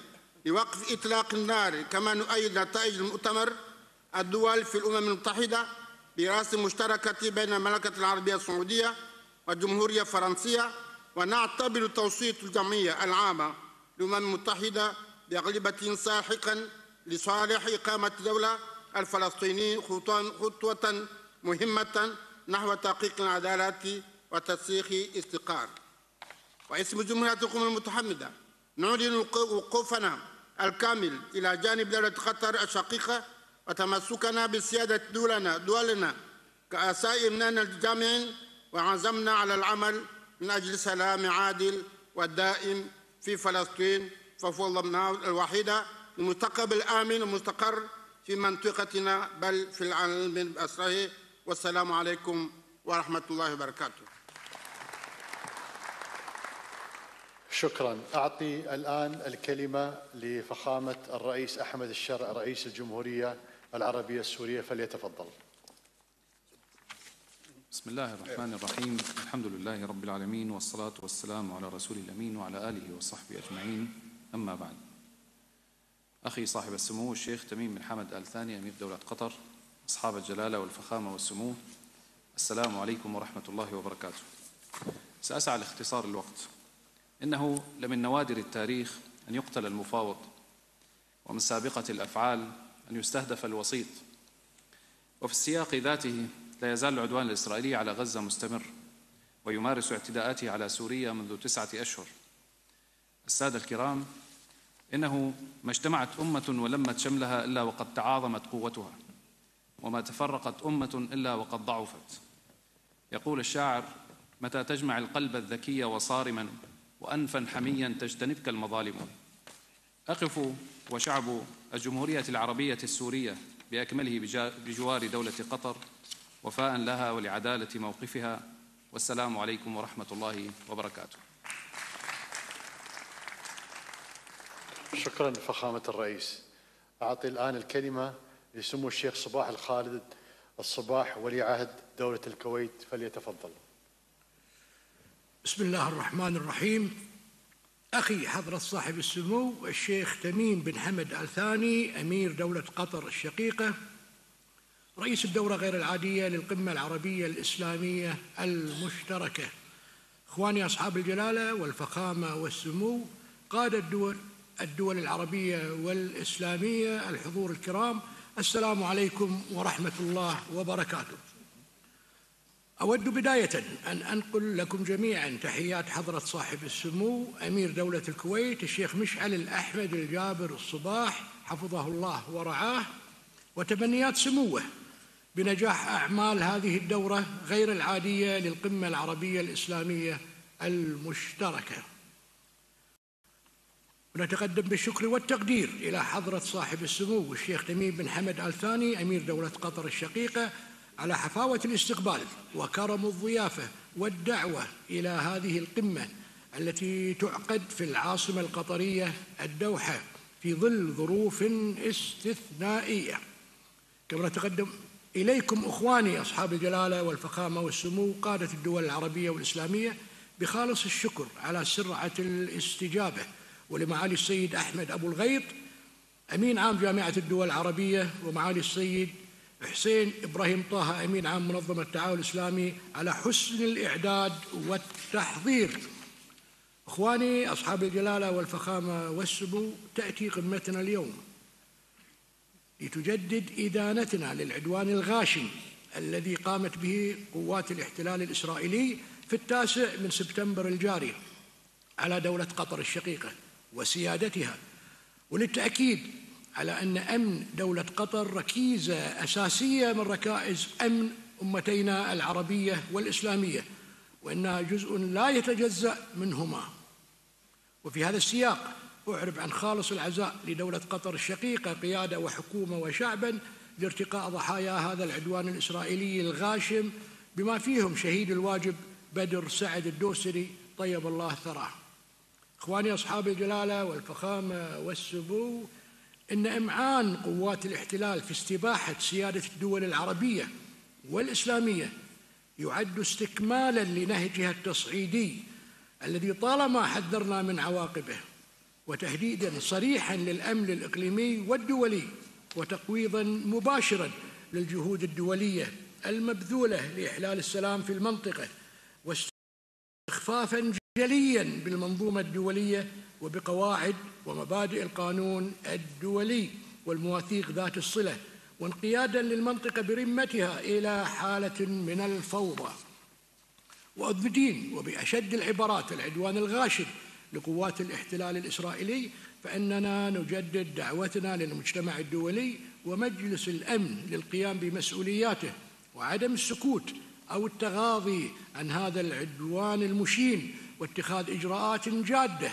لوقف إطلاق النار. كما نؤيد نتائج المؤتمر الدول في الأمم المتحدة برئاسة مشتركة بين المملكة العربية السعودية والجمهورية الفرنسية، ونعتبر توصية الجمعية العامة للأمم المتحدة بأغلبية ساحقا لصالح إقامة الدولة الفلسطينية خطوة مهمة نحو تحقيق العدالة وترسيخ استقرار. واسم جمهورية الأمم المتحدة نعلن وقوفنا الكامل إلى جانب دولة قطر الشقيقة وتمسكنا بسيادة دولنا كأساء أمننا الجامعين، وعزمنا على العمل من أجل سلام عادل والدائم في فلسطين، فهو ضمنها الوحيدة لمستقبل آمن ومستقر في منطقتنا بل في العالم بأسره. والسلام عليكم ورحمة الله وبركاته. شكرا. أعطي الآن الكلمة لفخامة الرئيس أحمد الشرع رئيس الجمهورية العربية السورية، فليتفضل. بسم الله الرحمن الرحيم. الحمد لله رب العالمين، والصلاة والسلام على رسول الأمين وعلى آله وصحبه أجمعين، أما بعد. أخي صاحب السمو الشيخ تميم بن حمد آل ثاني أمير دولة قطر، أصحاب الجلالة والفخامة والسمو، السلام عليكم ورحمة الله وبركاته. سأسعى لاختصار الوقت. إنه لمن نوادر التاريخ أن يقتل المفاوض، ومن سابقة الأفعال أن يستهدف الوسيط، وفي السياق ذاته لا يزال العدوان الإسرائيلي على غزة مستمر ويمارس اعتداءاته على سوريا منذ 9 أشهر. السادة الكرام، إنه ما اجتمعت أمة ولمت شملها إلا وقد تعاظمت قوتها، وما تفرقت أمة إلا وقد ضعفت. يقول الشاعر: متى تجمع القلب الذكي وصارما وأنفا حميا تجتنبك المظالم. أقف وشعب الجمهورية العربية السورية بأكمله بجوار دولة قطر وفاء لها ولعدالة موقفها، والسلام عليكم ورحمة الله وبركاته. شكرا فخامة الرئيس. أعطي الآن الكلمة لسمو الشيخ صباح الخالد الصباح ولي عهد دولة الكويت، فليتفضل. بسم الله الرحمن الرحيم. أخي حضرة صاحب السمو الشيخ تميم بن حمد آل ثاني أمير دولة قطر الشقيقة رئيس الدورة غير العادية للقمة العربية الإسلامية المشتركة، إخواني أصحاب الجلالة والفخامة والسمو، قادة الدول العربية والإسلامية، الحضور الكرام، السلام عليكم ورحمة الله وبركاته. أود بداية أن أنقل لكم جميعا تحيات حضرة صاحب السمو أمير دولة الكويت الشيخ مشعل الأحمد الجابر الصباح حفظه الله ورعاه، وتمنيات سموه بنجاح أعمال هذه الدورة غير العادية للقمة العربية الإسلامية المشتركة. ونتقدم بالشكر والتقدير إلى حضرة صاحب السمو الشيخ تميم بن حمد آل ثاني أمير دولة قطر الشقيقة على حفاوة الاستقبال وكرم الضيافة والدعوة إلى هذه القمة التي تعقد في العاصمة القطرية الدوحة في ظل ظروف استثنائية. كما نتقدم إليكم أخواني أصحاب الجلالة والفخامة والسمو قادة الدول العربية والإسلامية بخالص الشكر على سرعة الاستجابة، ولمعالي السيد أحمد أبو الغيط أمين عام جامعة الدول العربية، ومعالي السيد حسين إبراهيم طه أمين عام منظمة التعاون الإسلامي على حسن الإعداد والتحضير. إخواني أصحاب الجلالة والفخامة والسمو، تأتي قمتنا اليوم لتجدد إدانتنا للعدوان الغاشم الذي قامت به قوات الاحتلال الإسرائيلي في 9 سبتمبر الجاري على دولة قطر الشقيقة وسيادتها، وللتأكيد على أن أمن دولة قطر ركيزة أساسية من ركائز أمن أمتينا العربية والإسلامية، وأنها جزء لا يتجزأ منهما. وفي هذا السياق أعرب عن خالص العزاء لدولة قطر الشقيقة قيادة وحكومة وشعبا لارتقاء ضحايا هذا العدوان الإسرائيلي الغاشم، بما فيهم شهيد الواجب بدر سعد الدوسري طيب الله ثراه. إخواني أصحاب الجلالة والفخامة والسمو، إن إمعان قوات الاحتلال في استباحة سيادة الدول العربية والإسلامية يعد استكمالا لنهجها التصعيدي الذي طالما حذرنا من عواقبه، وتهديدا صريحا للأمن الإقليمي والدولي، وتقويضا مباشرا للجهود الدولية المبذولة لإحلال السلام في المنطقة، واستخفافا جليا بالمنظومة الدولية وبقواعد ومبادئ القانون الدولي والمواثيق ذات الصلة، وانقيادا للمنطقة برمتها إلى حالة من الفوضى. وأدين وبأشد العبارات العدوان الغاشم لقوات الاحتلال الإسرائيلي، فإننا نجدد دعوتنا للمجتمع الدولي ومجلس الأمن للقيام بمسؤولياته وعدم السكوت أو التغاضي عن هذا العدوان المشين، واتخاذ إجراءات جادة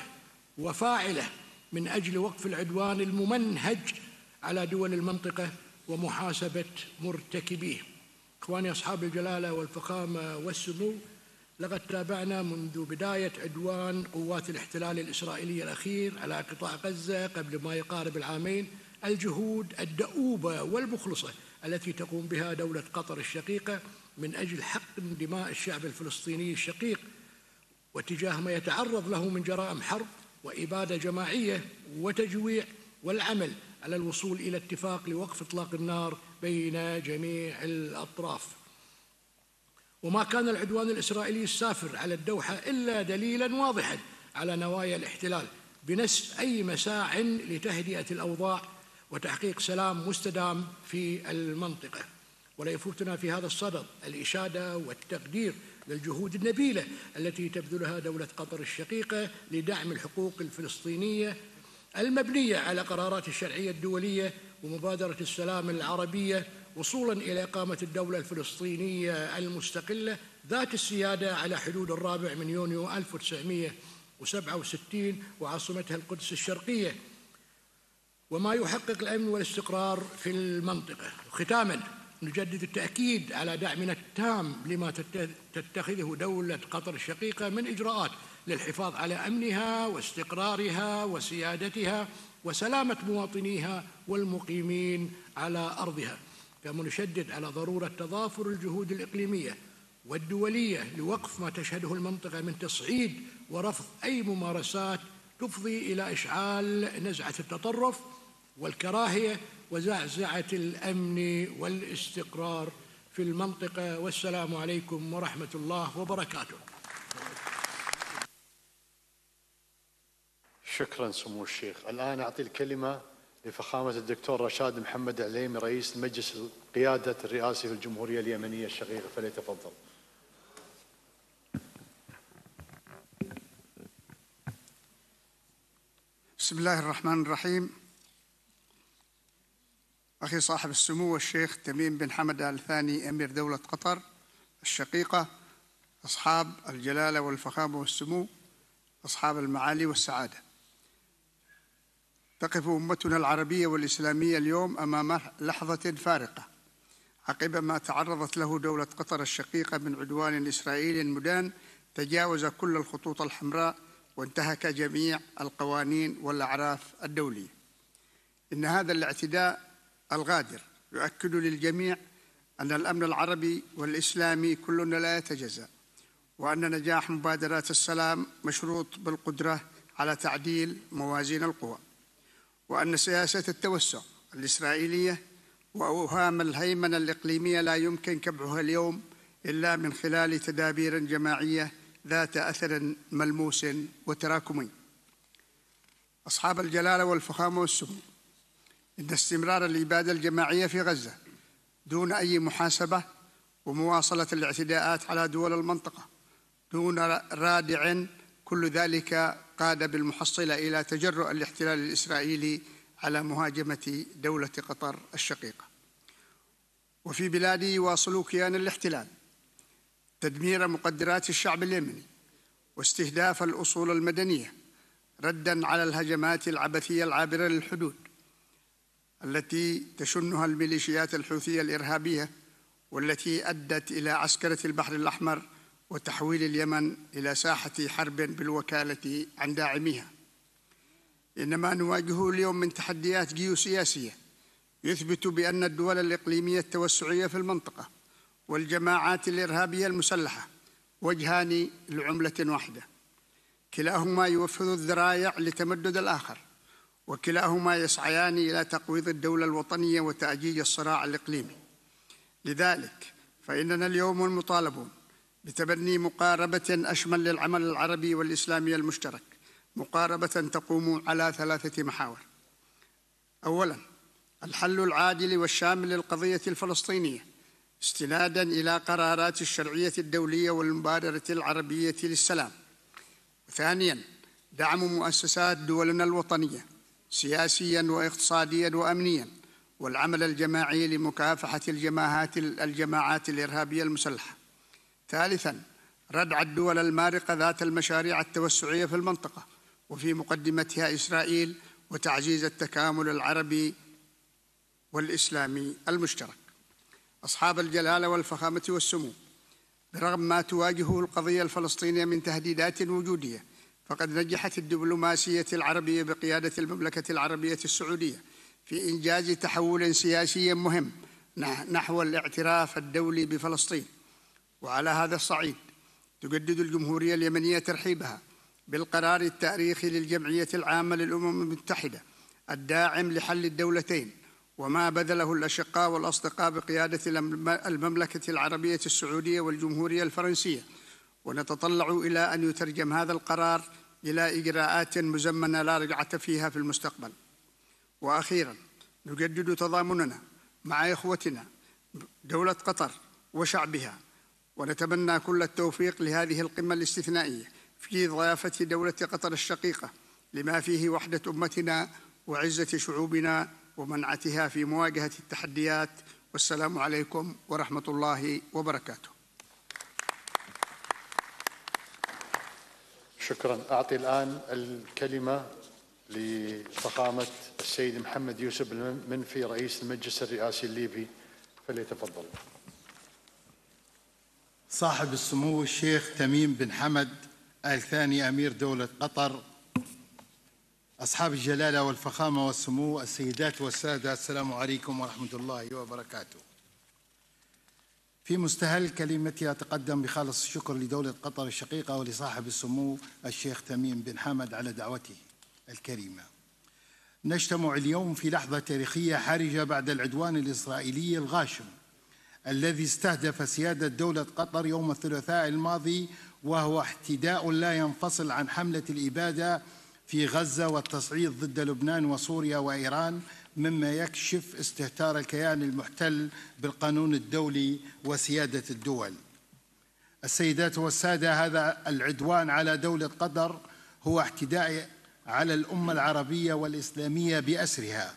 وفاعلة من أجل وقف العدوان الممنهج على دول المنطقة ومحاسبة مرتكبيه. إخواني أصحاب الجلالة والفخامة والسمو، لقد تابعنا منذ بداية عدوان قوات الاحتلال الإسرائيلي الأخير على قطاع غزة قبل ما يقارب العامين الجهود الدؤوبة والمخلصة التي تقوم بها دولة قطر الشقيقة من أجل حقن دماء الشعب الفلسطيني الشقيق، واتجاه ما يتعرض له من جرائم حرب وإبادة جماعية وتجويع، والعمل على الوصول إلى اتفاق لوقف إطلاق النار بين جميع الأطراف. وما كان العدوان الإسرائيلي السافر على الدوحة إلا دليلا واضحا على نوايا الاحتلال بنسف أي مساع لتهدئة الأوضاع وتحقيق سلام مستدام في المنطقة. ولا يفوتنا في هذا الصدد الإشادة والتقدير للجهود النبيلة التي تبذلها دولة قطر الشقيقة لدعم الحقوق الفلسطينية المبنية على قرارات الشرعية الدولية ومبادرة السلام العربية، وصولا إلى إقامة الدولة الفلسطينية المستقلة ذات السيادة على حدود 4 يونيو 1967 وعاصمتها القدس الشرقية، وما يحقق الأمن والاستقرار في المنطقة. ختاما، نجدد التأكيد على دعمنا التام لما تتخذه دولة قطر الشقيقة من إجراءات للحفاظ على أمنها واستقرارها وسيادتها وسلامة مواطنيها والمقيمين على أرضها. كما نشدد على ضرورة تضافر الجهود الإقليمية والدولية لوقف ما تشهده المنطقة من تصعيد ورفض أي ممارسات تفضي إلى إشعال نزعة التطرف والكراهية وزعزعة الأمن والاستقرار في المنطقة. والسلام عليكم ورحمة الله وبركاته. شكرا سمو الشيخ. الآن أعطي الكلمة لفخامة الدكتور رشاد محمد عليمي رئيس المجلس قيادة الرئاسي في الجمهورية اليمنية الشقيقة، فليتفضل. بسم الله الرحمن الرحيم. أخي صاحب السمو الشيخ تميم بن حمد آل ثاني أمير دولة قطر الشقيقة، أصحاب الجلالة والفخامة والسمو، أصحاب المعالي والسعادة، تقف أمتنا العربية والإسلامية اليوم أمام لحظة فارقة عقب ما تعرضت له دولة قطر الشقيقة من عدوان إسرائيلي مدان تجاوز كل الخطوط الحمراء وانتهك جميع القوانين والأعراف الدولية. إن هذا الاعتداء الغادر يؤكد للجميع أن الأمن العربي والإسلامي كلنا لا يتجزأ، وأن نجاح مبادرات السلام مشروط بالقدرة على تعديل موازين القوى، وأن سياسة التوسع الإسرائيلية وأوهام الهيمنة الإقليمية لا يمكن كبحها اليوم إلا من خلال تدابير جماعية ذات أثر ملموس وتراكمي. أصحاب الجلالة والفخامة والسمو، إن استمرار الإبادة الجماعية في غزة دون أي محاسبة ومواصلة الاعتداءات على دول المنطقة دون رادع، كل ذلك قاد بالمحصلة إلى تجرؤ الاحتلال الإسرائيلي على مهاجمة دولة قطر الشقيقة. وفي بلادي يواصل كيان الاحتلال تدمير مقدرات الشعب اليمني واستهداف الأصول المدنية رداً على الهجمات العبثية العابرة للحدود التي تشنها الميليشيات الحوثية الإرهابية، والتي أدت إلى عسكرة البحر الأحمر وتحويل اليمن إلى ساحة حرب بالوكالة عن داعميها. إنما نواجهه اليوم من تحديات جيوسياسية يثبت بأن الدول الإقليمية التوسعية في المنطقة والجماعات الإرهابية المسلحة وجهان لعملة واحدة، كلاهما يوفر الذرائع لتمدد الآخر، وكلاهما يسعيان إلى تقويض الدولة الوطنية وتأجيج الصراع الإقليمي. لذلك فإننا اليوم مطالبون بتبني مقاربة أشمل للعمل العربي والإسلامي المشترك، مقاربة تقوم على 3 محاور. أولاً، الحل العادل والشامل للقضية الفلسطينية استناداً إلى قرارات الشرعية الدولية والمبادرة العربية للسلام. ثانياً، دعم مؤسسات دولنا الوطنية سياسياً واقتصادياً وأمنياً، والعمل الجماعي لمكافحة الجماعات الإرهابية المسلحة. ثالثاً، ردع الدول المارقة ذات المشاريع التوسعية في المنطقة وفي مقدمتها إسرائيل، وتعزيز التكامل العربي والإسلامي المشترك. أصحاب الجلالة والفخامة والسمو، برغم ما تواجهه القضية الفلسطينية من تهديدات وجودية، فقد نجحت الدبلوماسية العربية بقيادة المملكة العربية السعودية في إنجاز تحول سياسي مهم نحو الاعتراف الدولي بفلسطين. وعلى هذا الصعيد تجدد الجمهورية اليمنية ترحيبها بالقرار التاريخي للجمعية العامة للأمم المتحدة الداعم لحل الدولتين، وما بذله الأشقاء والأصدقاء بقيادة المملكة العربية السعودية والجمهورية الفرنسية. ونتطلع إلى أن يترجم هذا القرار إلى إجراءات مزمنة لا رجعة فيها في المستقبل. وأخيراً، نجدد تضامننا مع إخوتنا دولة قطر وشعبها، ونتمنى كل التوفيق لهذه القمة الاستثنائية في ضيافة دولة قطر الشقيقة، لما فيه وحدة أمتنا وعزة شعوبنا ومنعتها في مواجهة التحديات. والسلام عليكم ورحمة الله وبركاته. شكرا. أعطي الآن الكلمة لفخامة السيد محمد يوسف المنفي رئيس المجلس الرئاسي الليبي، فليتفضل. صاحب السمو الشيخ تميم بن حمد آل ثاني أمير دولة قطر، أصحاب الجلالة والفخامة والسمو، السيدات والسادة، السلام عليكم ورحمة الله وبركاته. في مستهل كلمتي أتقدم بخالص الشكر لدولة قطر الشقيقة ولصاحب السمو الشيخ تميم بن حمد على دعوته الكريمة. نجتمع اليوم في لحظة تاريخية حرجة بعد العدوان الإسرائيلي الغاشم الذي استهدف سيادة دولة قطر يوم الثلاثاء الماضي، وهو احتداء لا ينفصل عن حملة الإبادة في غزة والتصعيد ضد لبنان وسوريا وإيران، مما يكشف استهتار الكيان المحتل بالقانون الدولي وسيادة الدول. السيدات والسادة، هذا العدوان على دولة قطر هو اعتداء على الأمة العربية والإسلامية بأسرها،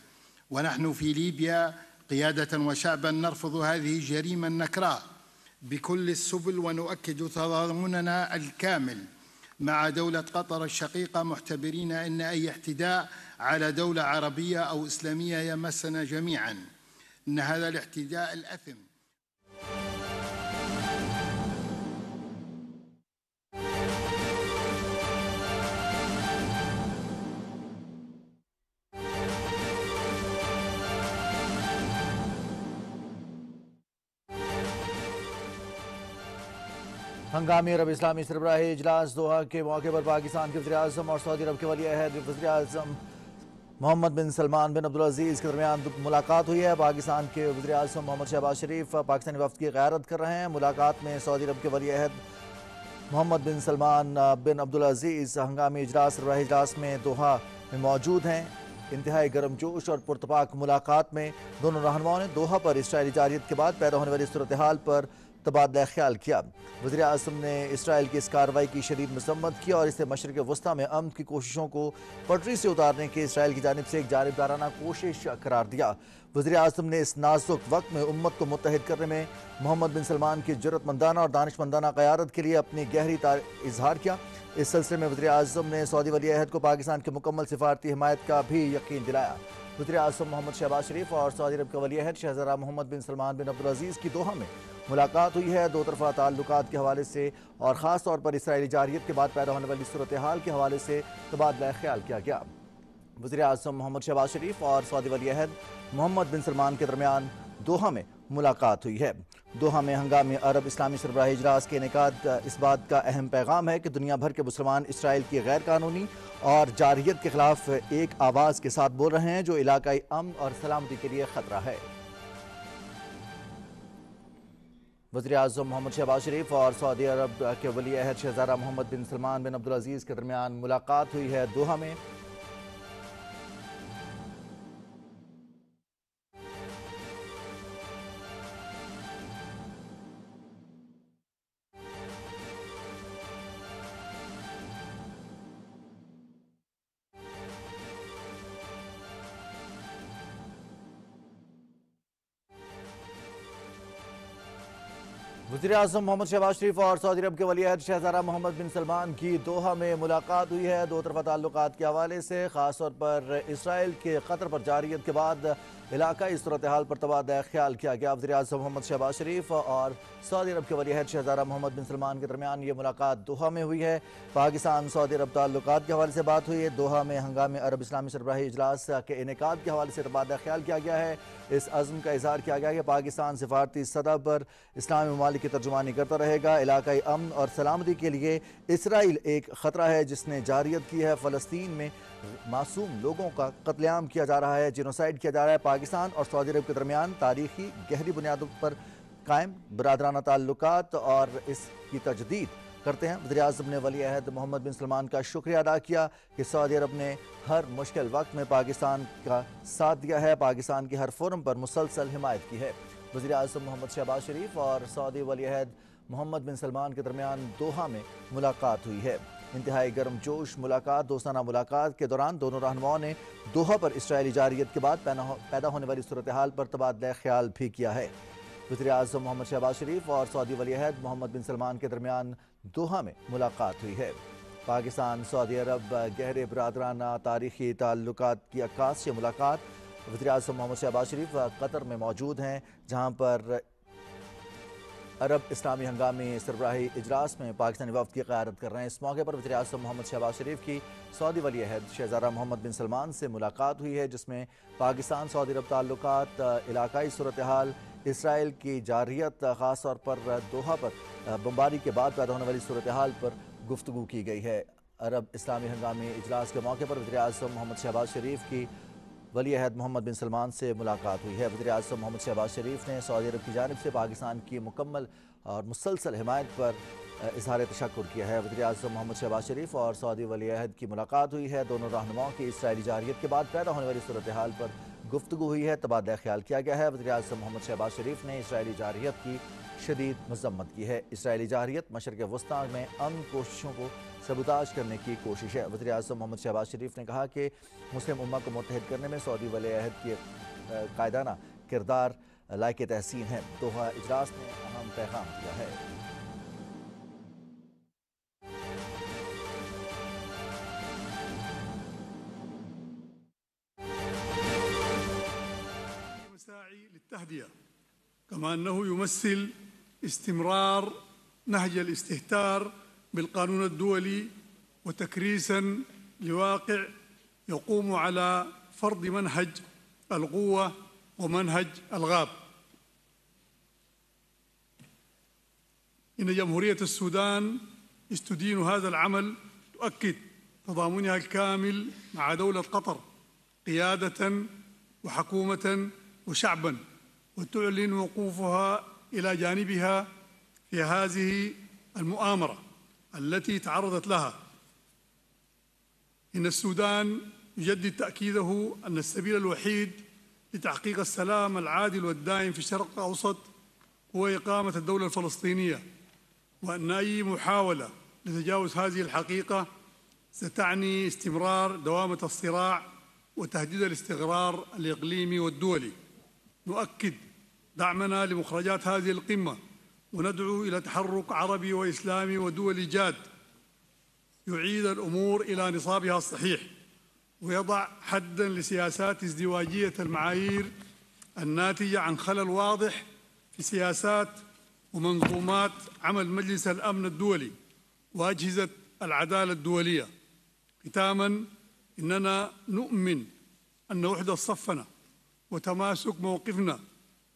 ونحن في ليبيا قيادة وشعبا نرفض هذه الجريمة النكراء بكل السبل، ونؤكد تضامننا الكامل مع دولة قطر الشقيقة، معتبرين أن أي اعتداء على دولة عربية أو إسلامية يمسنا جميعا. إن هذا الاعتداء الأثم ہنگامی عرب اسلامی سربراہی اجلاس دوحہ کے موقع پر پاکستان کے وزیراعظم اور سعودی عرب کے ولی عہد وزیراعظم محمد بن سلمان بن عبدالعزیز کے درمیان ملاقات ہوئی ہے۔ پاکستان کے وزیراعظم محمد شہباز شریف پاکستانی وفد کی قیادت کر رہے ہیں۔ ملاقات میں سعودی عرب کے ولی عہد محمد بن سلمان بن عبدالعزیز ہنگامی اجلاس سربراہی اجلاس میں دوحہ میں موجود ہیں۔ انتہائی گرم جوش اور پرتپاک ملاقات میں دونوں رہنماؤں نے دوحہ پر اسرائیلی جارحیت کے بعد پیدا ہونے والی صورتحال پر تبادلہ خیال کیا۔ وزیر اعظم نے اسرائیل کی اس کارروائی کی شدید مذمت کی اور اسے مشرق وسطی میں امن کی کوششوں کو پٹری سے اتارنے کے اسرائیل کی جانب سے ایک جانبدارانہ کوشش قرار دیا۔ وزیر اعظم نے اس نازک وقت میں امت کو متحد کرنے میں محمد بن سلمان کی جرأت مندانہ اور دانش مندانہ قیادت کے لیے اپنی گہری اظہار کیا۔ اس سلسلے میں وزیر اعظم نے سعودی ولی عہد کو پاکستان کی مکمل سفارتی حمایت کا بھی یقین دلایا۔ وزیر اعظم محمد شہباز شریف اور سعودی عرب کے ولی عہد شہزادہ محمد بن سلمان بن عبدالعزیز کی دوحہ میں ملاقات ہوئی ہے۔ دو طرفہ تعلقات کے حوالے سے اور خاص طور پر اسرائیلی جارحیت کے بعد پیدا ہونے والی صورتحال کے حوالے سے تبادلہ خیال کیا گیا۔ وزیر اعظم محمد شہباز شریف اور سعودی ولی عہد محمد بن سلمان کے درمیان دوحہ میں ملاقات ہوئی ہے۔ دوحہ میں ہنگامی عرب اسلامی سربراہی اجلاس کے انعقاد اس بات کا اہم پیغام ہے کہ دنیا بھر کے مسلمان اسرائیل کی غیر قانونی اور جارحیت کے خلاف ایک آواز کے ساتھ بول رہے ہیں جو علاقائی امن اور سلامتی کے لیے خطرہ ہے۔ وزیر اعظم محمد شہباز شریف اور سعودی عرب کے ولی عہد شہزادہ محمد بن سلمان بن عبدالعزیز کے درمیان ملاقات ہوئی ہے دوحہ میں۔ وزیر اعظم محمد شہباز شریف اور سعودی عرب کے ولی عہد شہزادہ محمد بن سلمان کی دوحہ میں ملاقات ہوئی ہے۔ دو طرفہ تعلقات کے حوالے سے خاص طور پر اسرائیل کے قطر پر جارحیت کے بعد علاقائی صورتحال پر تبادلہ خیال کیا گیا۔ وزیر اعظم محمد شہباز شریف اور سعودی عرب کے ولی عہد شہزادہ محمد بن سلمان کے درمیان یہ ملاقات دوحہ میں ہوئی ہے۔ پاکستان سعودی عرب تعلقات کے حوالے سے بات ہوئی ہے۔ دوحہ میں ہنگامی عرب اسلامی سربراہی اجلاس کے انعقاد کے حوالے سے تبادلہ خیال کیا گیا ہے۔ اس عزم کا اظہار کیا گیا کہ پاکستان سفارتی سطح پر اسلامی ممالک کی ترجمانی کرتا رہے گا۔ علاقائی امن اور سلامتی کے لیے اسرائیل ایک خطرہ ہے جس نے جارحیت کی ہے۔ فلسطین میں معصوم لوگوں کا قتل عام کیا جا رہا ہے، جینوسائیڈ کیا جا رہا ہے۔ پاکستان اور سعودی عرب کے درمیان تاریخی گہری بنیادوں پر قائم برادرانہ تعلقات اور اس کی تجدید کرتے ہیں۔ وزیر اعظم نے ولی عہد محمد بن سلمان کا شکریہ ادا کیا کہ سعودی عرب نے ہر مشکل وقت میں پاکستان کا ساتھ دیا ہے، پاکستان کے ہر فورم پر مسلسل حمایت کی ہے۔ وزیر اعظم محمد شہباز شریف اور سعودی ولی عہد محمد بن سلمان کے درمیان دوحہ میں ملاقات ہوئی ہے۔ انتہائی گرم جوش ملاقات دوستانہ ملاقات کے دوران دونوں رہنماؤں نے دوحہ پر اسرائیلی جارحیت کے بعد پیدا ہونے والی صورتحال پر تبادلہ خیال بھی کیا ہے۔ وزیر اعظم محمد شہباز شریف اور سعودی ولی عہد محمد بن سلمان کے درمیان دوحہ میں ملاقات ہوئی ہے۔ پاکستان سعودی عرب گہرے برادرانہ تاریخی تعلقات کی عکاس سے ملاقات۔ وزیر اعظم محمد شہباز شریف قطر میں موجود ہیں جہاں پر अरब इस्लामी हंगामी सरबराही इजलास में पाकिस्तानी वफ्द की क़यादत कर रहे हैं। इस मौके पर वज़ीर आज़म मोहम्मद शहबाज शरीफ की सऊदी वली अहद शहज़ादा मोहम्मद बिन सलमान से मुलाकात हुई है, जिसमें पाकिस्तान सऊदी अरब ताल्लुकात, इलाकाई सूरत हाल, इसराइल की जारहियत, ख़ास तौर पर दोहा पर बमबारी के बाद पैदा होने वाली सूरत हाल पर गुफ्तगू की गई है। अरब इस्लामी हंगामी इजलास के मौके पर वज़ीर आज़म मोहम्मद शहबाज शरीफ की वली अहद मोहम्मद बिन सलमान से मुलाकात हुई है। वज़ीर आज़म मोहम्मद शहबाज शरीफ ने सऊदी अरब की जानिब से पाकिस्तान की मुकम्मल और मुसलसल हिमायत पर इज़हार तशक्कुर किया है। वज़ीर आज़म मोहम्मद शहबाज शरीफ और सऊदी वली अहद की मुलाकात हुई है। दोनों रहनुमाओं की इसराइली जारहियत के बाद पैदा होने वाली सूरत हाल पर गुफ्तगू हुई है, तबादला ख्याल किया गया है। वज़ीर आज़म मोहम्मद शहबाज शरीफ ने इसराइली जारहियत की शदीद मज़म्मत की है। इसराइली जारहियत मशरिक़ वस्ता में अमन कोशिशों को सबूताज करने की कोशिश है। वज़ीर आज़म मोहम्मद शहबाज शरीफ ने कहा कि मुस्लिम उम्मा को मुत्तहिद करने में सऊदी वली अहद की कायदाना किरदार लायक तहसीन है। दोहा इजलास ने अहम पैगाम दिया है। كما أنه يمثل استمرار نهج الاستهتار بالقانون الدولي وتكريسا لواقع يقوم على فرض منهج القوة ومنهج الغاب. إن جمهورية السودان استدين هذا العمل، تؤكد تضامنها الكامل مع دولة قطر قيادة وحكومة وشعبا، وتعلن وقوفها إلى جانبها في هذه المؤامرة التي تعرضت لها. إن السودان يجدد تأكيده أن السبيل الوحيد لتحقيق السلام العادل والدائم في الشرق الأوسط هو إقامة الدولة الفلسطينية، وأن أي محاولة لتجاوز هذه الحقيقة ستعني استمرار دوامة الصراع وتهديد الاستقرار الإقليمي والدولي. نؤكد دعمنا لمخرجات هذه القمة، وندعو إلى تحرك عربي وإسلامي ودولي جاد يعيد الأمور إلى نصابها الصحيح، ويضع حداً لسياسات ازدواجية المعايير الناتجة عن خلل واضح في سياسات ومنظومات عمل مجلس الأمن الدولي وأجهزة العدالة الدولية. ختاماً، إننا نؤمن أن وحدة صفنا وتماسك موقفنا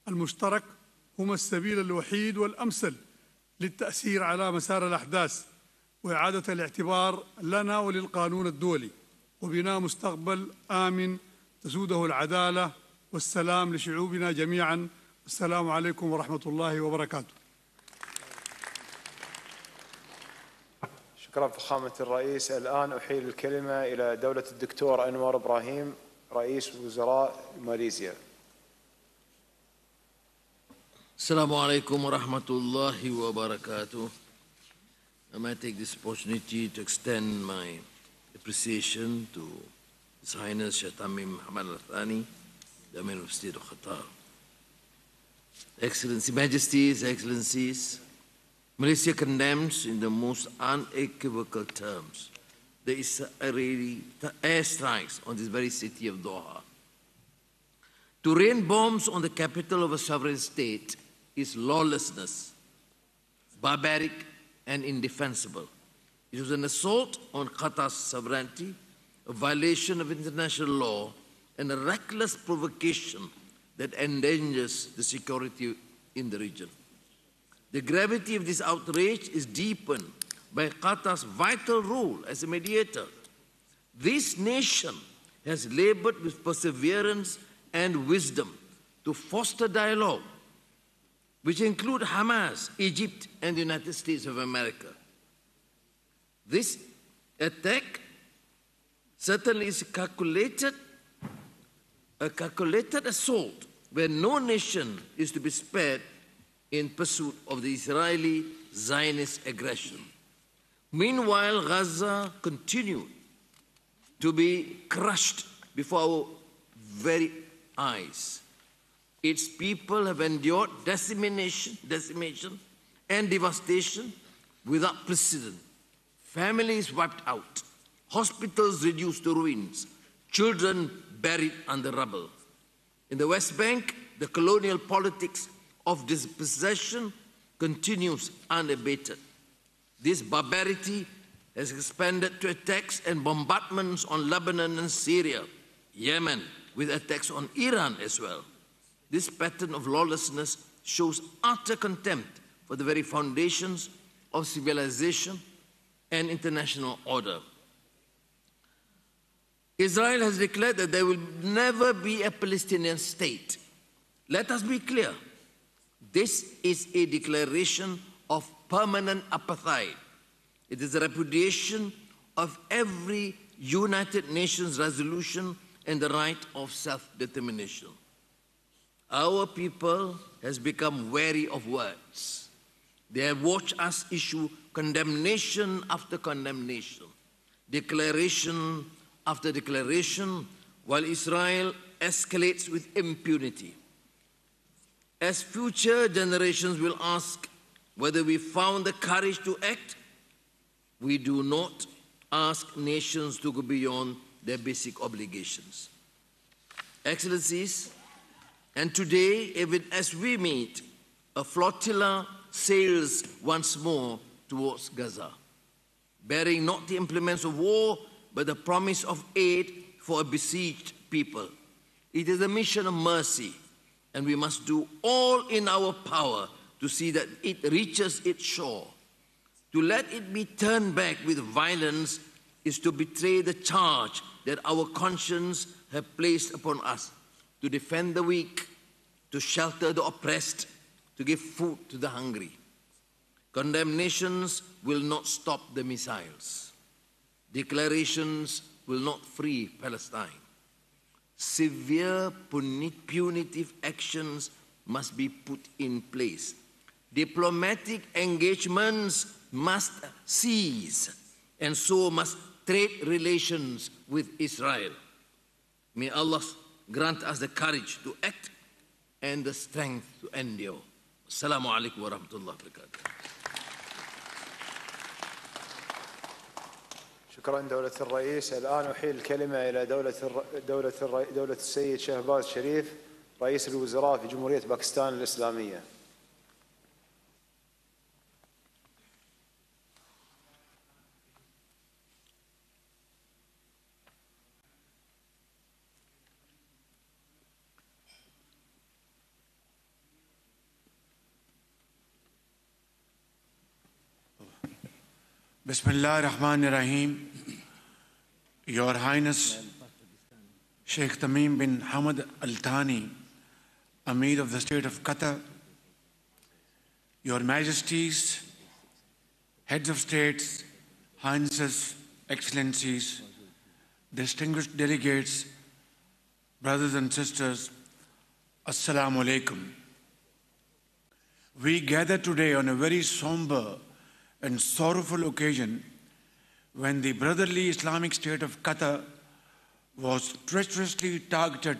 المشترك هما السبيل الوحيد والأمثل للتأثير على مسار الأحداث وإعادة الاعتبار لنا وللقانون الدولي، وبناء مستقبل آمن تسوده العدالة والسلام لشعوبنا جميعا. السلام عليكم ورحمة الله وبركاته. شكرا فخامة الرئيس. الآن أحيل الكلمة إلى دولة الدكتور أنور إبراهيم رئيس وزراء ماليزيا. Assalamu alaikum wa rahmatullahi wa barakatuh. I might take this opportunity to extend my appreciation to His Highness Sheikh Tamim Hamad Al Thani, the Emir of State of Qatar. Excellency, Majesties, Excellencies, Malaysia condemns in the most unequivocal terms the Israeli airstrikes on this very city of Doha. To rain bombs on the capital of a sovereign state is lawlessness, barbaric and indefensible. It was an assault on Qatar's sovereignty, a violation of international law, and a reckless provocation that endangers the security in the region. The gravity of this outrage is deepened by Qatar's vital role as a mediator. This nation has labored with perseverance and wisdom to foster dialogue, which include Hamas, Egypt, and the United States of America. This attack certainly is a calculated assault where no nation is to be spared in pursuit of the Israeli Zionist aggression. Meanwhile, Gaza continued to be crushed before our very eyes. Its people have endured decimation and devastation without precedent. Families wiped out, hospitals reduced to ruins, children buried under rubble. In the West Bank, the colonial politics of dispossession continues unabated. This barbarity has expanded to attacks and bombardments on Lebanon and Syria, Yemen, with attacks on Iran as well. This pattern of lawlessness shows utter contempt for the very foundations of civilization and international order. Israel has declared that there will never be a Palestinian state. Let us be clear. This is a declaration of permanent apartheid. It is a repudiation of every United Nations resolution and the right of self-determination. Our people has become wary of words. They have watched us issue condemnation after condemnation, declaration after declaration, while Israel escalates with impunity. As future generations will ask whether we found the courage to act, we do not ask nations to go beyond their basic obligations. Excellencies, and today, even as we meet, a flotilla sails once more towards Gaza, bearing not the implements of war, but the promise of aid for a besieged people. It is a mission of mercy, and we must do all in our power to see that it reaches its shore. To let it be turned back with violence is to betray the charge that our conscience have placed upon us, to defend the weak, to shelter the oppressed, to give food to the hungry. Condemnations will not stop the missiles. Declarations will not free Palestine. Severe punitive actions must be put in place. Diplomatic engagements must cease, and so must trade relations with Israel. May Allah grant us the courage to act and the strength to endure. Assalamu alaikum wa rahmatullahi wa barakatuh. شكرا دولة الرئيس. الآن أحيل الكلمة إلى دولة السيد شهباز شريف رئيس الوزراء في جمهورية Pakistan الإسلامية. Bismillah ar-Rahman ar-Rahim. Your Highness Sheikh Tamim bin Hamad Al Thani, Amir of the State of Qatar, Your Majesties, Heads of States, Highnesses, Excellencies, distinguished delegates, brothers and sisters, Assalamu alaikum. We gather today on a very somber and sorrowful occasion when the brotherly Islamic State of Qatar was treacherously targeted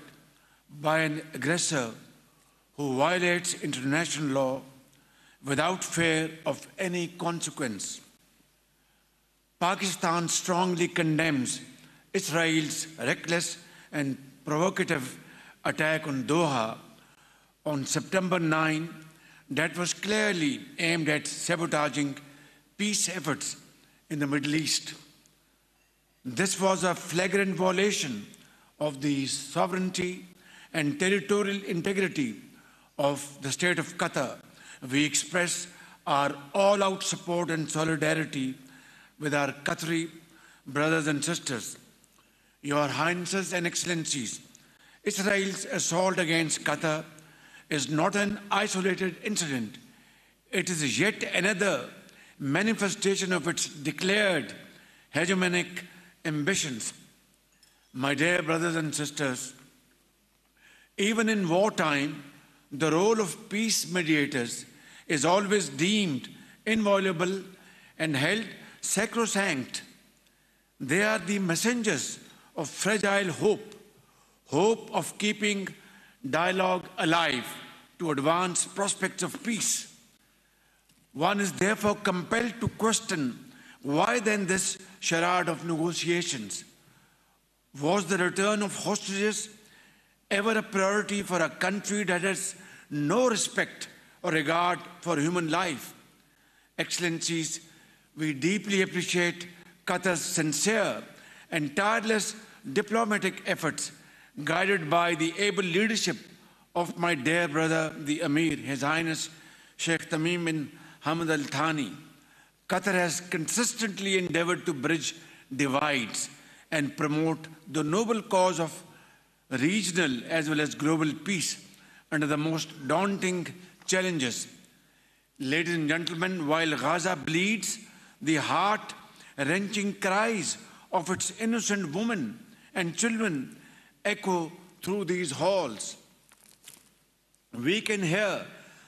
by an aggressor who violates international law without fear of any consequence. Pakistan strongly condemns Israel's reckless and provocative attack on Doha on September 9 that was clearly aimed at sabotaging peace efforts in the Middle East. This was a flagrant violation of the sovereignty and territorial integrity of the State of Qatar. We express our all-out support and solidarity with our Qatari brothers and sisters. Your Highnesses and Excellencies, Israel's assault against Qatar is not an isolated incident. It is yet another manifestation of its declared hegemonic ambitions. My dear brothers and sisters, even in wartime, the role of peace mediators is always deemed inviolable and held sacrosanct. They are the messengers of fragile hope, hope of keeping dialogue alive to advance prospects of peace. One is therefore compelled to question, why then this charade of negotiations? Was the return of hostages ever a priority for a country that has no respect or regard for human life. Excellencies, we deeply appreciate Qatar's sincere and tireless diplomatic efforts, guided by the able leadership of my dear brother, the Amir, His Highness Sheikh Tamim bin Hamad Al Thani. Qatar has consistently endeavored to bridge divides and promote the noble cause of regional as well as global peace under the most daunting challenges. Ladies and gentlemen, while Gaza bleeds, the heart-wrenching cries of its innocent women and children echo through these halls. We can hear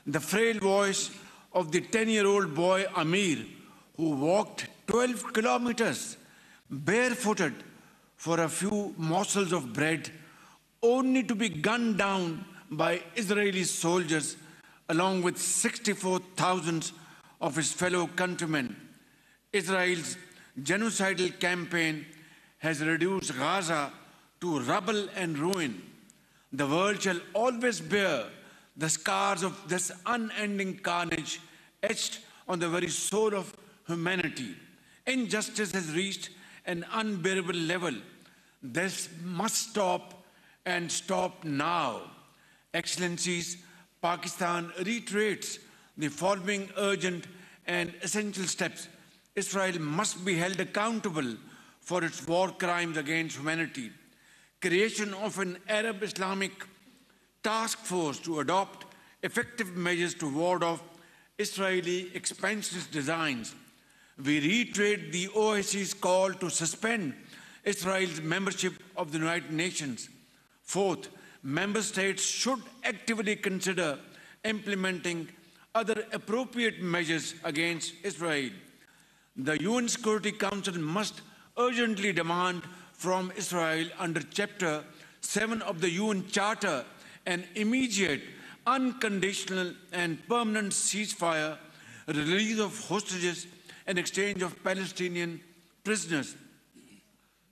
the frail voice of the 10-year-old boy Amir, who walked 12 kilometers barefooted for a few morsels of bread, only to be gunned down by Israeli soldiers along with 64,000 of his fellow countrymen. Israel's genocidal campaign has reduced Gaza to rubble and ruin. The world shall always bear the scars of this unending carnage etched on the very soul of humanity. Injustice has reached an unbearable level. This must stop, and stop now. Excellencies, Pakistan reiterates the following urgent and essential steps. Israel must be held accountable for its war crimes against humanity. Creation of an Arab Islamic task force to adopt effective measures to ward off Israeli expansionist designs. We reiterate the OIC's call to suspend Israel's membership of the United Nations. Fourth, member states should actively consider implementing other appropriate measures against Israel. The UN Security Council must urgently demand from Israel under Chapter 7 of the UN Charter an immediate, unconditional and permanent ceasefire, release of hostages and exchange of Palestinian prisoners.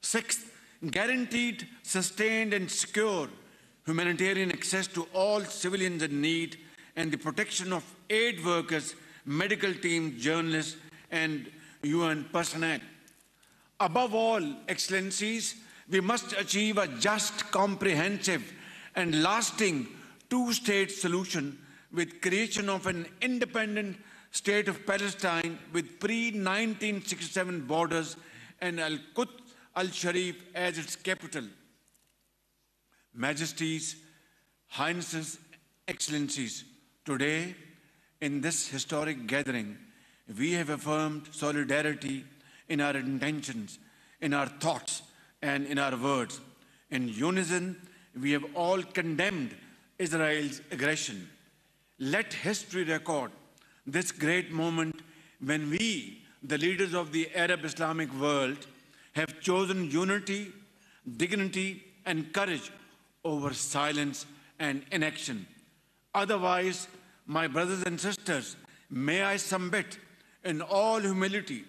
Sixth, guaranteed, sustained and secure humanitarian access to all civilians in need and the protection of aid workers, medical teams, journalists and UN personnel. Above all, Excellencies, we must achieve a just, comprehensive and lasting two-state solution with creation of an independent state of Palestine with pre-1967 borders and Al-Quds Al-Sharif as its capital. Majesties, Highnesses, Excellencies, today in this historic gathering, we have affirmed solidarity in our intentions, in our thoughts, and in our words. In unison, we have all condemned Israel's aggression. Let history record this great moment when we, the leaders of the Arab Islamic world, have chosen unity, dignity, and courage over silence and inaction. Otherwise, my brothers and sisters, may I submit in all humility,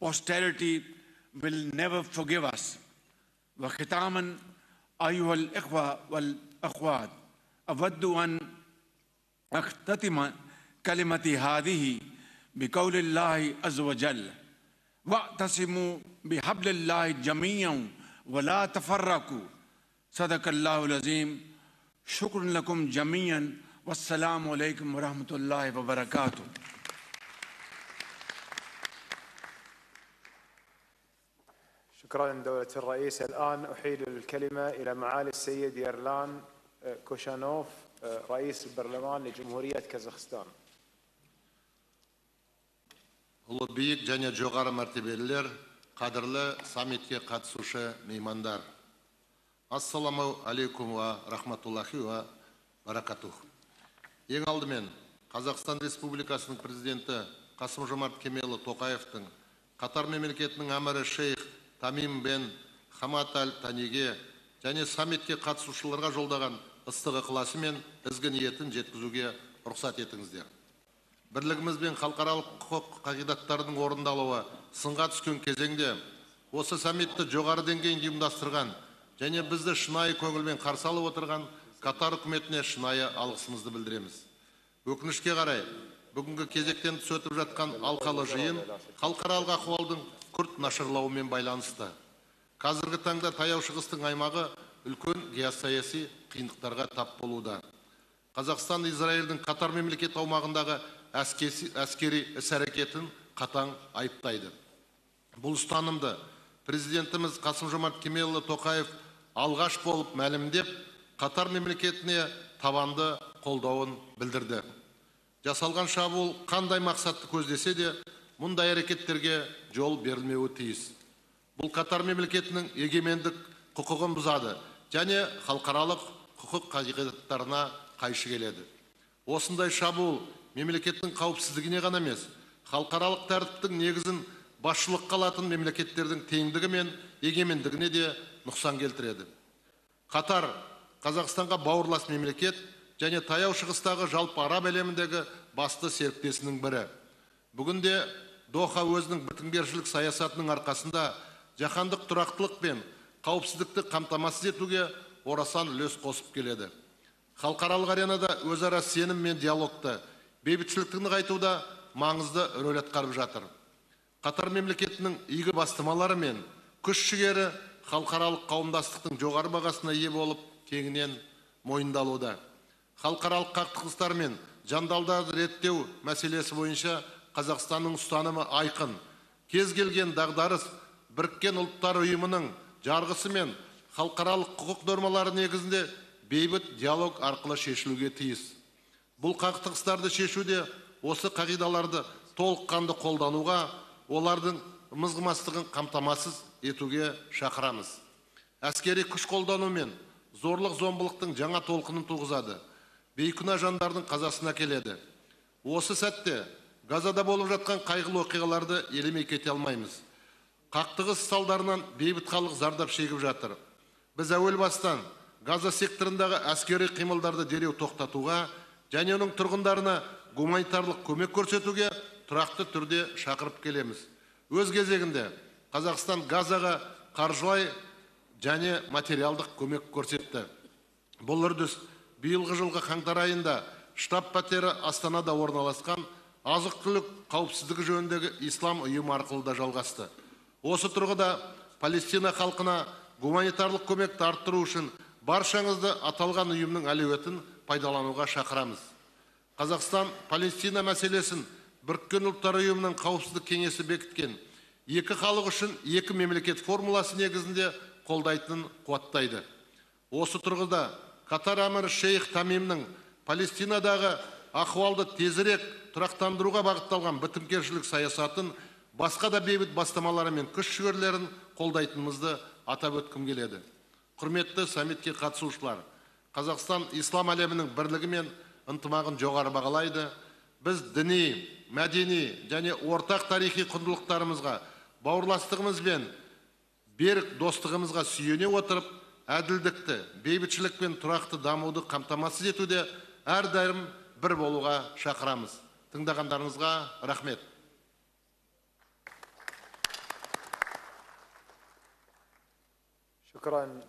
posterity will never forgive us. وختاما أيها الإخوة والأخوات أود أن أختتم كلمتي هذه بقول الله عز وجل واعتصموا بحبل الله جميعا ولا تفرقوا صدق الله العظيم شكرا لكم جميعا والسلام عليكم ورحمة الله وبركاته. شكرا دولة الرئيس. الآن أحيل الكلمة إلى معالي السيد يرلان كوشانوف رئيس البرلمان لجمهورية كازاخستان. Ұлы биік және жоғары мәртебелілер, қадірлі саммитке қатысушы меймандар. Ассаламу алейкум ва рахматуллахи ва баракатух. Ең алдымен Қазақстан Республикасының президенті Қасым-Жомарт Кемелұлы Тоқаевтың Қатар мемлекетінің әмірі шейх Тамим бен Хамад Аль Таниге және саммитке қатысушыларға жолдаған ыстық ықыласы мен ізгі ниетін жеткізуге рұқсат етіңіздер. Бірлігіміз бен халықаралық құқық қағидаттарының орындалуы сынға түскен кезеңде осы саммитті жоғары деңгейде ұйымдастырған және бізді шынайы көңілмен қарсы алып отырған Катар үкіметіне шынайы алғысымызды білдіреміз. Өкінішке қарай, бүгінгі кезектен тыс өтіп жатқан алқалы жиын халықаралық ахуалдың күрт нашарлауымен байланысты. Қазіргі таңда таяу шығыстың аймағы үлкен геосаяси қиындықтарға тап болуда. Қазақстан Израильдің Катар мемлекет аумағындағы әскери іс-әрекетін қатаң айыптайды. Бұл ұстанымды президентіміз Қасым-Жомарт Кемелұлы Тоқаев алғаш болып мәлімдеп, Катар мемлекетіне табанды қолдауын білдірді. Жасалған шабуыл қандай мақсатты көздесе де, мұндай әрекеттерге жол берілмеуі тиіс. Бұл Катар мемлекетінің егемендік құқығын бұзады және халықаралық құқық қағидаттарына қайшы келеді. Осындай шабуыл мемлекеттің қауіпсіздігіне ғана емес, халықаралық тәртіптің негізін басшылыққа алатын мемлекеттердің теңдігі мен егемендігіне де нұқсан келтіреді. Катар Қазақстанға бауырлас мемлекет және таяу шығыстағы жалпы араб әлеміндегі басты серіктесінің бірі. Бүгінде Доха өзінің бітімгершілік саясатының арқасында жаһандық тұрақтылық пен қауіпсіздікті қамтамасыз етуге орасан үлес қосып келеді. Халықаралық аренада өзара сенім мен диалогты, бейбітшілікті нығайтуда маңызды рөл атқарып жатыр. Катар мемлекетінің игі бастамалары мен күш-жігері халықаралық қауымдастықтың жоғары бағасына ие болып, кеңінен мойындалуда. Халықаралық қақтығыстар мен жандалдарды реттеу мәселесі бойынша Қазақстанның ұстанымы айқын. Кез келген дағдарыс Біріккен ұлттар ұйымының жарғысы мен халықаралық құқық нормалары негізінде бейбіт диалог арқылы шешілуге тиіс. Бұл қақтығыстарды шешуде осы қағидаларды толыққанды қолдануға, олардың мызғымастығын қамтамасыз етуге шақырамыз. Әскери күш қолдану мен зорлық-зомбылықтың жаңа толқынын туғызады. Бейкүнә жандардың қазасына келеді. Осы сәтте Газада болып жатқан қайғылы оқиғаларды елемей кете алмаймыз. Қақтығыс салдарынан бейбіт халық зардап шегіп жатыр. Біз әуел бастан Газа секторындағы әскери қимылдарды дереу тоқтатуға және оның тұрғындарына гуманитарлық көмек көрсетуге тұрақты түрде шақырып келеміз. Өз кезегінде Қазақстан Газаға қаржылай және материалдық көмек көрсетті. Бұл үрдіс биылғы жылғы қаңтар айында штаб-пәтері Астанада орналасқан азық-түлік қауіпсіздігі жөніндегі ислам ұйымы арқылы да жалғасты. Осы тұрғыда Палестина халқына гуманитарлық көмекті арттыру үшін баршаңызды аталған ұйымның әлеуетін пайдалануға шақырамыз. Қазақстан Палестина мәселесін Біріккен ұлттар ұйымының қауіпсіздік кеңесі бекіткен екі халық үшін екі мемлекет формуласы негізінде қолдайтынын қуаттайды. Осы тұрғыда Катар әмірі Шейх Тамимнің Палестинадағы ахуалды тезірек тұрақтандыруға бағытталған бітімгершілік саясатын, басқа да бейбіт бастамалары мен күш-жігерлерін қолдайтынымызды атап өткім келеді. Құрметті саммитке қатысушылар, Қазақстан ислам әлемінің бірлігі мен ынтымағын жоғары бағалайды. Біз діни, мәдени және ортақ тарихи құндылықтарымызға, бауырластығымыз бен берік достығымызға сүйене отырып, әділдікті, бейбітшілік пен тұрақты дамуды қамтамасыз етуде әрдайым бір болуға шақырамыз. Тыңдағандарыңызға рахмет. شكرا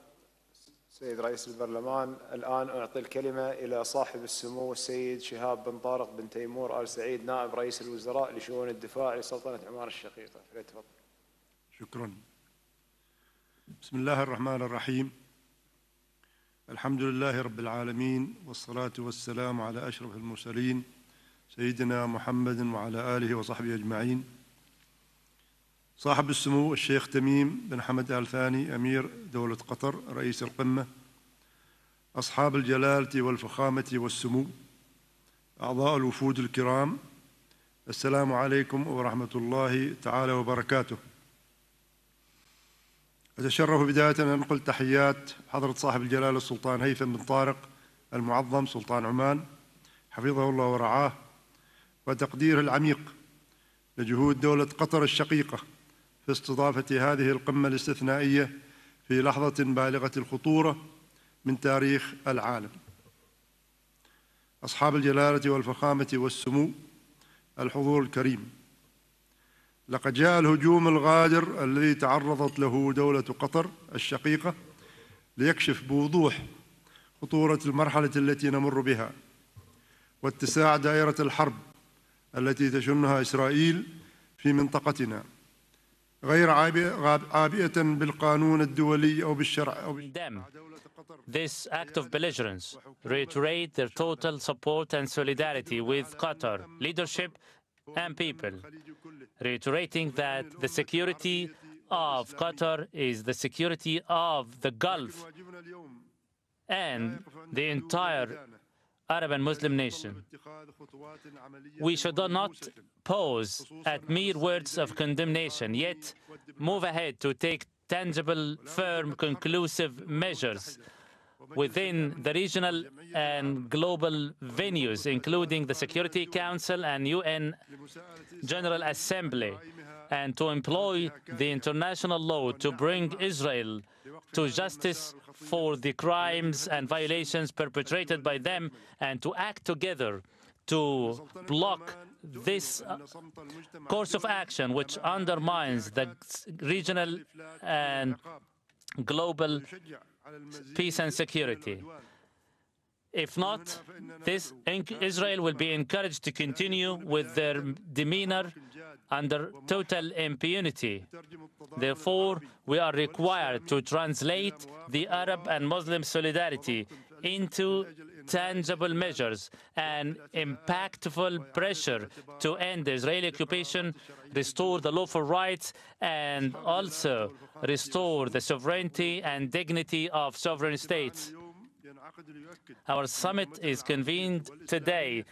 سيد رئيس البرلمان. الآن أعطي الكلمة إلى صاحب السمو السيد شهاب بن طارق بن تيمور آل سعيد نائب رئيس الوزراء لشؤون الدفاع لسلطنة عمان الشقيقة. فليتفضل. شكرا. بسم الله الرحمن الرحيم. الحمد لله رب العالمين والصلاة والسلام على أشرف المرسلين سيدنا محمد وعلى آله وصحبه أجمعين. صاحب السمو الشيخ تميم بن حمد آل ثاني أمير دولة قطر رئيس القمة، أصحاب الجلالة والفخامة والسمو، أعضاء الوفود الكرام، السلام عليكم ورحمة الله تعالى وبركاته. أتشرف بداية أن أنقل تحيات حضرة صاحب الجلالة السلطان هيثم بن طارق المعظم سلطان عمان حفظه الله ورعاه، وتقديره العميق لجهود دولة قطر الشقيقة في استضافة هذه القمة الاستثنائية في لحظة بالغة الخطورة من تاريخ العالم. أصحاب الجلالة والفخامة والسمو، الحضور الكريم، لقد جاء الهجوم الغادر الذي تعرضت له دولة قطر الشقيقة ليكشف بوضوح خطورة المرحلة التي نمر بها واتساع دائرة الحرب التي تشنها إسرائيل في منطقتنا غير عابئة بالقانون الدولي أو بالشرع أو this act of belligerence, reiterate their total support and solidarity with Qatar leadership and people, reiterating that the security of Qatar is the security of the Gulf and the entire Arab and Muslim nation. We should not pause at mere words of condemnation, yet move ahead to take tangible, firm, conclusive measures within the regional and global venues, including the Security Council and UN General Assembly, and to employ the international law to bring Israel to justice for the crimes and violations perpetrated by them, and to act together to block this course of action which undermines the regional and global peace and security. If not, Israel will be encouraged to continue with their demeanor under total impunity. Therefore, we are required to translate the Arab and Muslim solidarity into tangible measures and impactful pressure to end the Israeli occupation, restore the lawful rights, and also restore the sovereignty and dignity of sovereign states. Our summit is convened today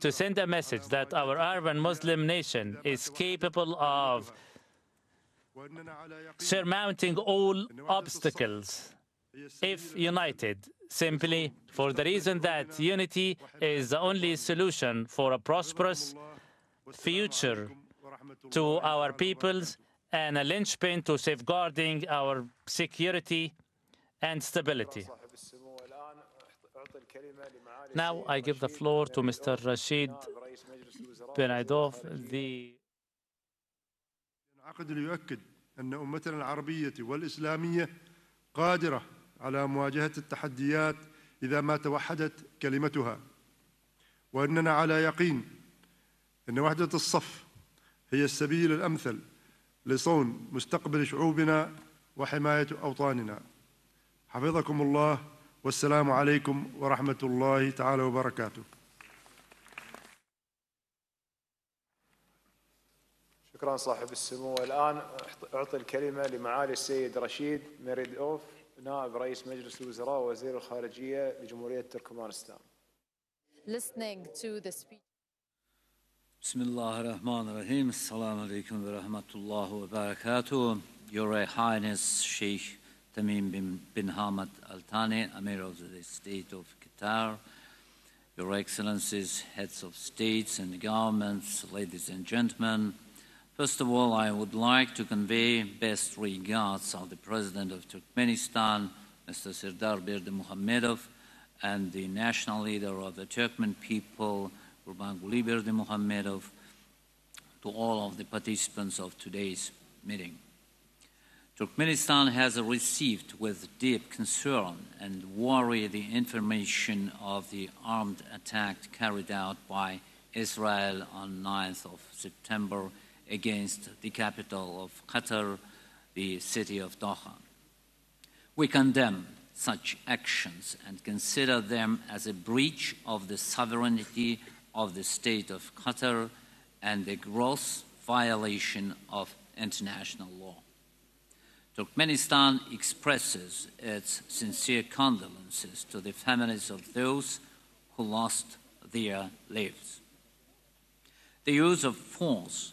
to send a message that our Arab and Muslim nation is capable of surmounting all obstacles if united, simply for the reason that unity is the only solution for a prosperous future to our peoples and a linchpin to safeguarding our security and stability. Now I give the floor to Mr. Rashid bin Aidoof, the العقد ليؤكد أن أمتنا العربية والإسلامية قادرة على مواجهة التحديات إذا ما توحدت كلمتها، وأننا على يقين أن وحدة الصف هي السبيل الأمثل لصون مستقبل شعوبنا وحماية أوطاننا. حفظكم الله والسلام عليكم ورحمة الله تعالى وبركاته. شكرا صاحب السمو. الآن أعطي الكلمة لمعالي السيد رشيد ميريدوف، نائب رئيس مجلس الوزراء ووزير الخارجية لجمهورية تركمانستان. Listening to the speech. Bismillahirrahmanirrahim. Assalamu alaikum wa rahmatullahi wa barakatuh. Your Highness Sheikh Tamim bin Hamad Al Thani, Amir of the State of Qatar, Your Excellencies, heads of states and governments, ladies and gentlemen. First of all, I would like to convey best regards of the President of Turkmenistan, Mr. Serdar Berdimuhamedov, and the national leader of the Turkmen people, Gurbanguly Berdimuhamedov, to all of the participants of today's meeting. Turkmenistan has received with deep concern and worry the information of the armed attack carried out by Israel on 9th of September against the capital of Qatar, the city of Doha. We condemn such actions and consider them as a breach of the sovereignty of the state of Qatar and a gross violation of international law. Turkmenistan expresses its sincere condolences to the families of those who lost their lives. The use of force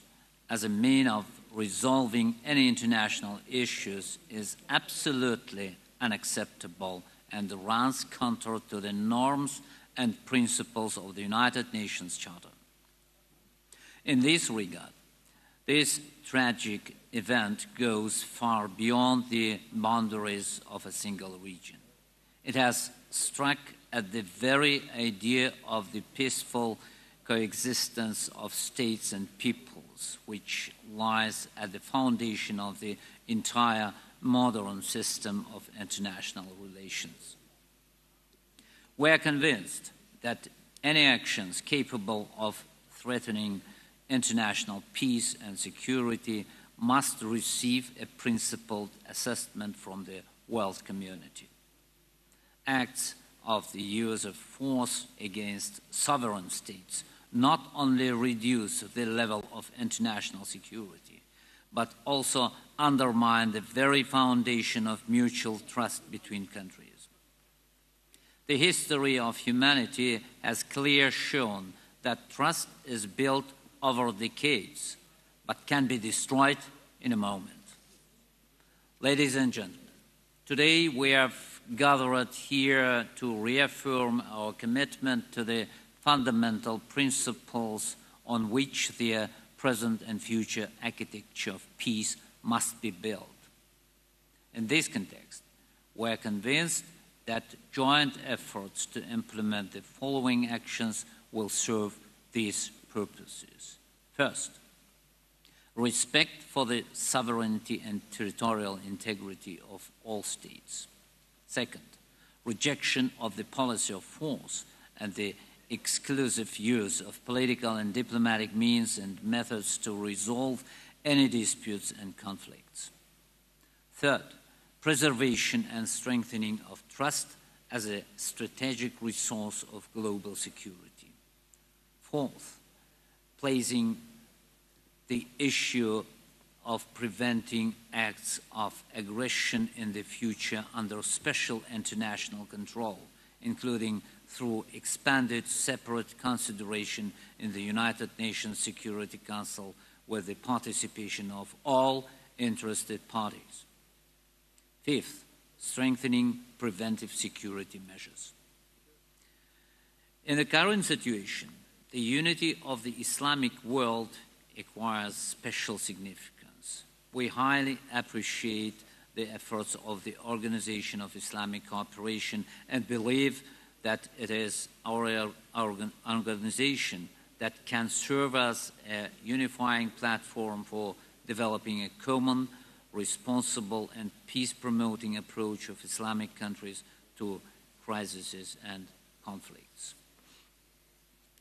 as a means of resolving any international issues is absolutely unacceptable and runs counter to the norms and principles of the United Nations Charter. In this regard, this tragic event goes far beyond the boundaries of a single region. It has struck at the very idea of the peaceful coexistence of states and peoples, which lies at the foundation of the entire modern system of international relations. We are convinced that any actions capable of threatening international peace and security must receive a principled assessment from the world community. Acts of the use of force against sovereign states not only reduce the level of international security, but also undermine the very foundation of mutual trust between countries. The history of humanity has clearly shown that trust is built over decades, but can be destroyed in a moment. Ladies and gentlemen, today we have gathered here to reaffirm our commitment to the fundamental principles on which the present and future architecture of peace must be built. In this context, we are convinced that joint efforts to implement the following actions will serve these purposes. First, respect for the sovereignty and territorial integrity of all states. Second, rejection of the policy of force and the exclusive use of political and diplomatic means and methods to resolve any disputes and conflicts. Third, preservation and strengthening of trust as a strategic resource of global security. Fourth, placing the issue of preventing acts of aggression in the future under special international control, including through expanded separate consideration in the United Nations Security Council with the participation of all interested parties. Fifth, strengthening preventive security measures. In the current situation, the unity of the Islamic world acquires special significance. We highly appreciate the efforts of the Organization of Islamic Cooperation and believe that it is our organization that can serve as a unifying platform for developing a common, responsible, and peace-promoting approach of Islamic countries to crises and conflicts.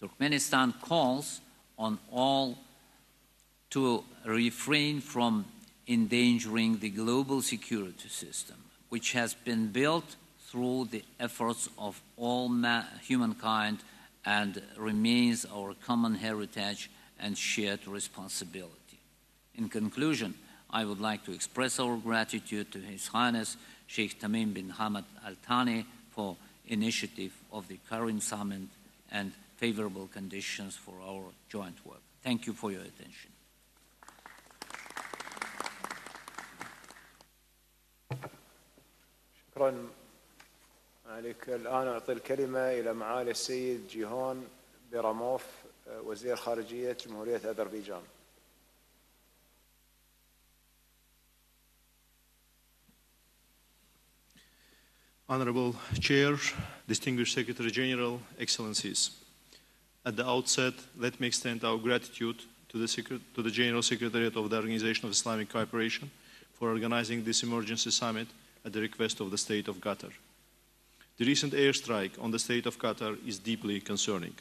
Turkmenistan calls on all to refrain from endangering the global security system, which has been built through the efforts of all humankind and remains our common heritage and shared responsibility. In conclusion, I would like to express our gratitude to His Highness Sheikh Tamim bin Hamad Al Thani for initiative of the current summit and favorable conditions for our joint work. Thank you for your attention. شكرا عليك. الآن أعطي الكلمة إلى معالي السيد جيهون بيراموف وزير خارجية جمهورية أذربيجان. Honorable Chair, Distinguished Secretary General, Excellencies. At the outset, let me extend our gratitude to the General Secretariat of the Organization of Islamic Cooperation for organizing this emergency summit at the request of the State of Qatar. The recent airstrike on the State of Qatar is deeply concerning.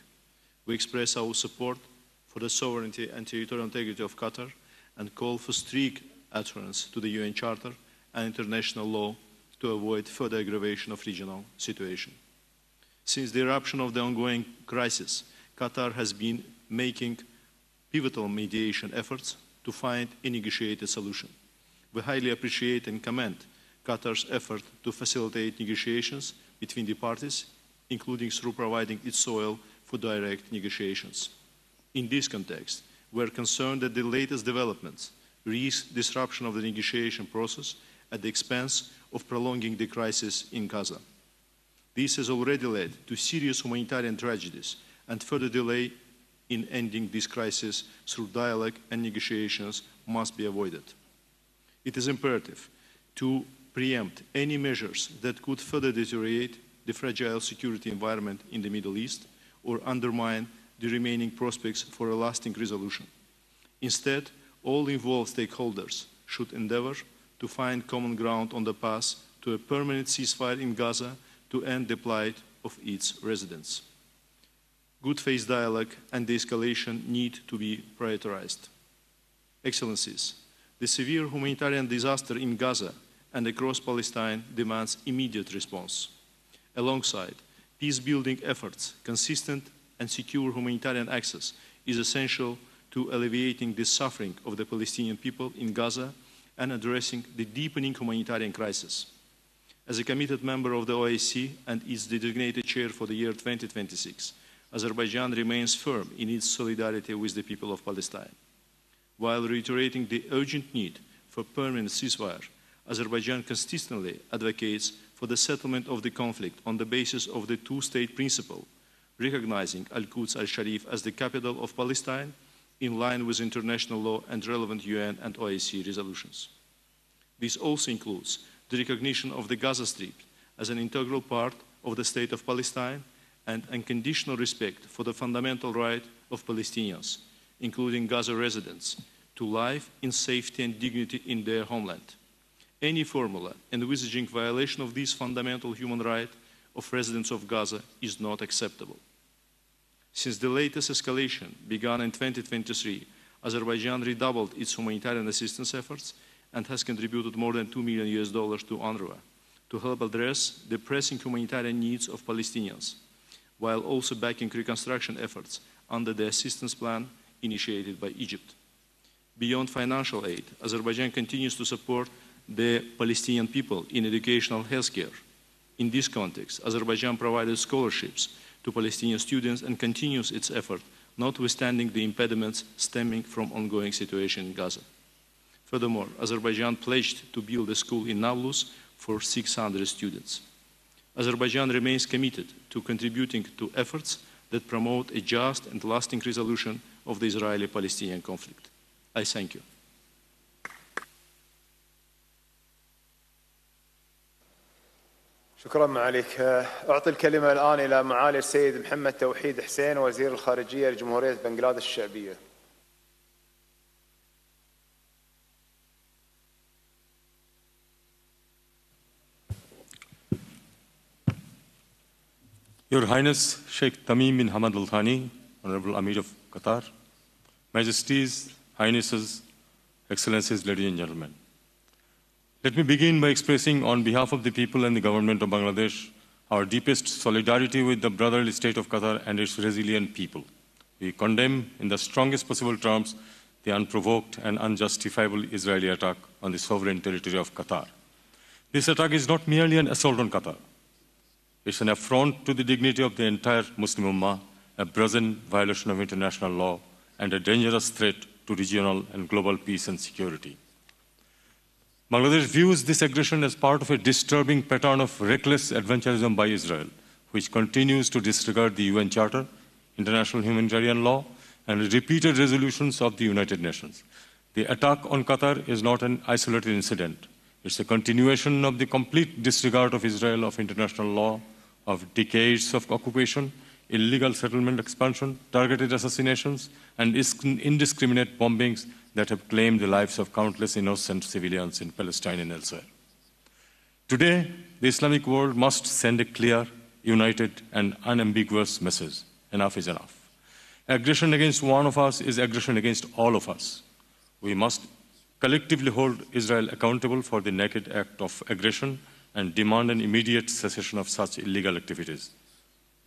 We express our support for the sovereignty and territorial integrity of Qatar and call for strict adherence to the UN Charter and international law to avoid further aggravation of regional situation. Since the eruption of the ongoing crisis, Qatar has been making pivotal mediation efforts to find a negotiated solution. We highly appreciate and commend Qatar's effort to facilitate negotiations between the parties, including through providing its soil for direct negotiations. In this context, we are concerned that the latest developments risk disruption of the negotiation process at the expense of prolonging the crisis in Gaza. This has already led to serious humanitarian tragedies, and further delay in ending this crisis through dialogue and negotiations must be avoided. It is imperative to preempt any measures that could further deteriorate the fragile security environment in the Middle East or undermine the remaining prospects for a lasting resolution. Instead, all involved stakeholders should endeavor to find common ground on the path to a permanent ceasefire in Gaza to end the plight of its residents. good faith dialogue and de-escalation need to be prioritized. Excellencies, the severe humanitarian disaster in Gaza and across Palestine demands immediate response. Alongside peace-building efforts, consistent and secure humanitarian access is essential to alleviating the suffering of the Palestinian people in Gaza and addressing the deepening humanitarian crisis. As a committed member of the OSCE and its designated chair for the year 2026, Azerbaijan remains firm in its solidarity with the people of Palestine. While reiterating the urgent need for permanent ceasefire, Azerbaijan consistently advocates for the settlement of the conflict on the basis of the two-state principle, recognizing Al-Quds al-Sharif as the capital of Palestine in line with international law and relevant UN and OSCE resolutions. This also includes the recognition of the Gaza Strip as an integral part of the state of Palestine and unconditional respect for the fundamental right of Palestinians, including Gaza residents, to life in safety and dignity in their homeland. Any formula envisaging violation of this fundamental human right of residents of Gaza is not acceptable. Since the latest escalation began in 2023, Azerbaijan redoubled its humanitarian assistance efforts and has contributed more than $2 million to UNRWA to help address the pressing humanitarian needs of Palestinians, while also backing reconstruction efforts under the assistance plan initiated by Egypt. Beyond financial aid, Azerbaijan continues to support the Palestinian people in educational healthcare. In this context, Azerbaijan provided scholarships to Palestinian students and continues its effort, notwithstanding the impediments stemming from ongoing situation in Gaza. Furthermore, Azerbaijan pledged to build a school in Nablus for 600 students. Azerbaijan remains committed to contributing to efforts that promote a just and lasting resolution of the Israeli-Palestinian conflict. I thank you. شكرا معاليك. أعطي الكلمة الآن إلى معالي السيد محمد توحيد حسين وزير الخارجية لجمهورية Bangladesh الشعبية. Your Highness Sheikh Tamim bin Hamad Al Thani, Honorable Amir of Qatar, Majesties, Highnesses, Excellencies, ladies and gentlemen. Let me begin by expressing on behalf of the people and the government of Bangladesh our deepest solidarity with the brotherly state of Qatar and its resilient people. We condemn in the strongest possible terms the unprovoked and unjustifiable Israeli attack on the sovereign territory of Qatar. This attack is not merely an assault on Qatar. It's an affront to the dignity of the entire Muslim Ummah, a brazen violation of international law, and a dangerous threat to regional and global peace and security. Bangladesh views this aggression as part of a disturbing pattern of reckless adventurism by Israel, which continues to disregard the UN Charter, international humanitarian law, and repeated resolutions of the United Nations. The attack on Qatar is not an isolated incident. It's a continuation of the complete disregard of Israel of international law, of decades of occupation, illegal settlement expansion, targeted assassinations, and indiscriminate bombings that have claimed the lives of countless innocent civilians in Palestine and elsewhere. Today, the Islamic world must send a clear, united, and unambiguous message. Enough is enough. Aggression against one of us is aggression against all of us. We must collectively hold Israel accountable for the naked act of aggression and demand an immediate cessation of such illegal activities.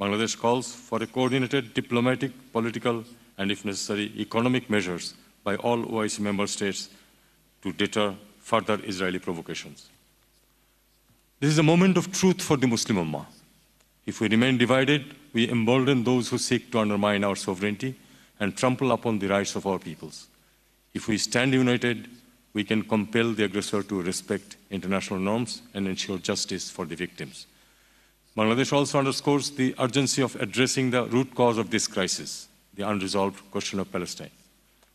Bangladesh calls for a coordinated diplomatic, political, and if necessary, economic measures by all OIC member states to deter further Israeli provocations. This is a moment of truth for the Muslim Ummah. If we remain divided, we embolden those who seek to undermine our sovereignty and trample upon the rights of our peoples. If we stand united, we can compel the aggressor to respect international norms and ensure justice for the victims. Bangladesh also underscores the urgency of addressing the root cause of this crisis, the unresolved question of Palestine.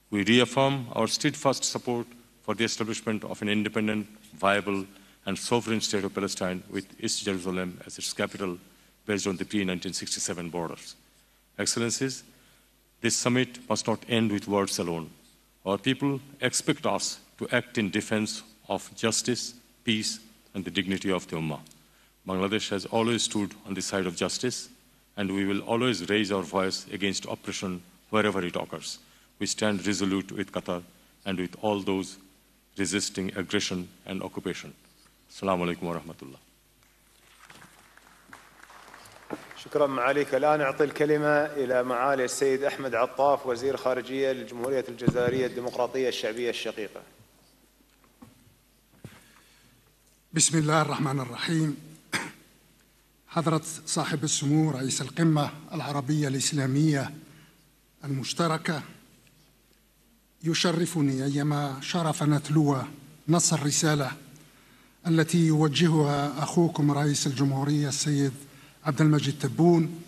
We reaffirm our steadfast support for the establishment of an independent, viable, and sovereign state of Palestine with East Jerusalem as its capital based on the pre-1967 borders. Excellencies, this summit must not end with words alone. Our people expect us to act in defense of justice, peace, and the dignity of the Ummah. Bangladesh has always stood on the side of justice, and we will always raise our voice against oppression wherever it occurs. We stand resolute with Qatar and with all those resisting aggression and occupation. Assalamu alaikum wa rahmatullah. شكرا معاليك. الآن أعطي الكلمة إلى معالي السيد أحمد عطاف وزير خارجية للجمهورية الجزائرية الديمقراطية الشعبية الشقيقة. بسم الله الرحمن الرحيم. حضرة صاحب السمو رئيس القمة العربية الإسلامية المشتركة، يشرفني أيما شرف نتلو نص الرسالة التي يوجهها أخوكم رئيس الجمهورية السيد عبد المجيد تبون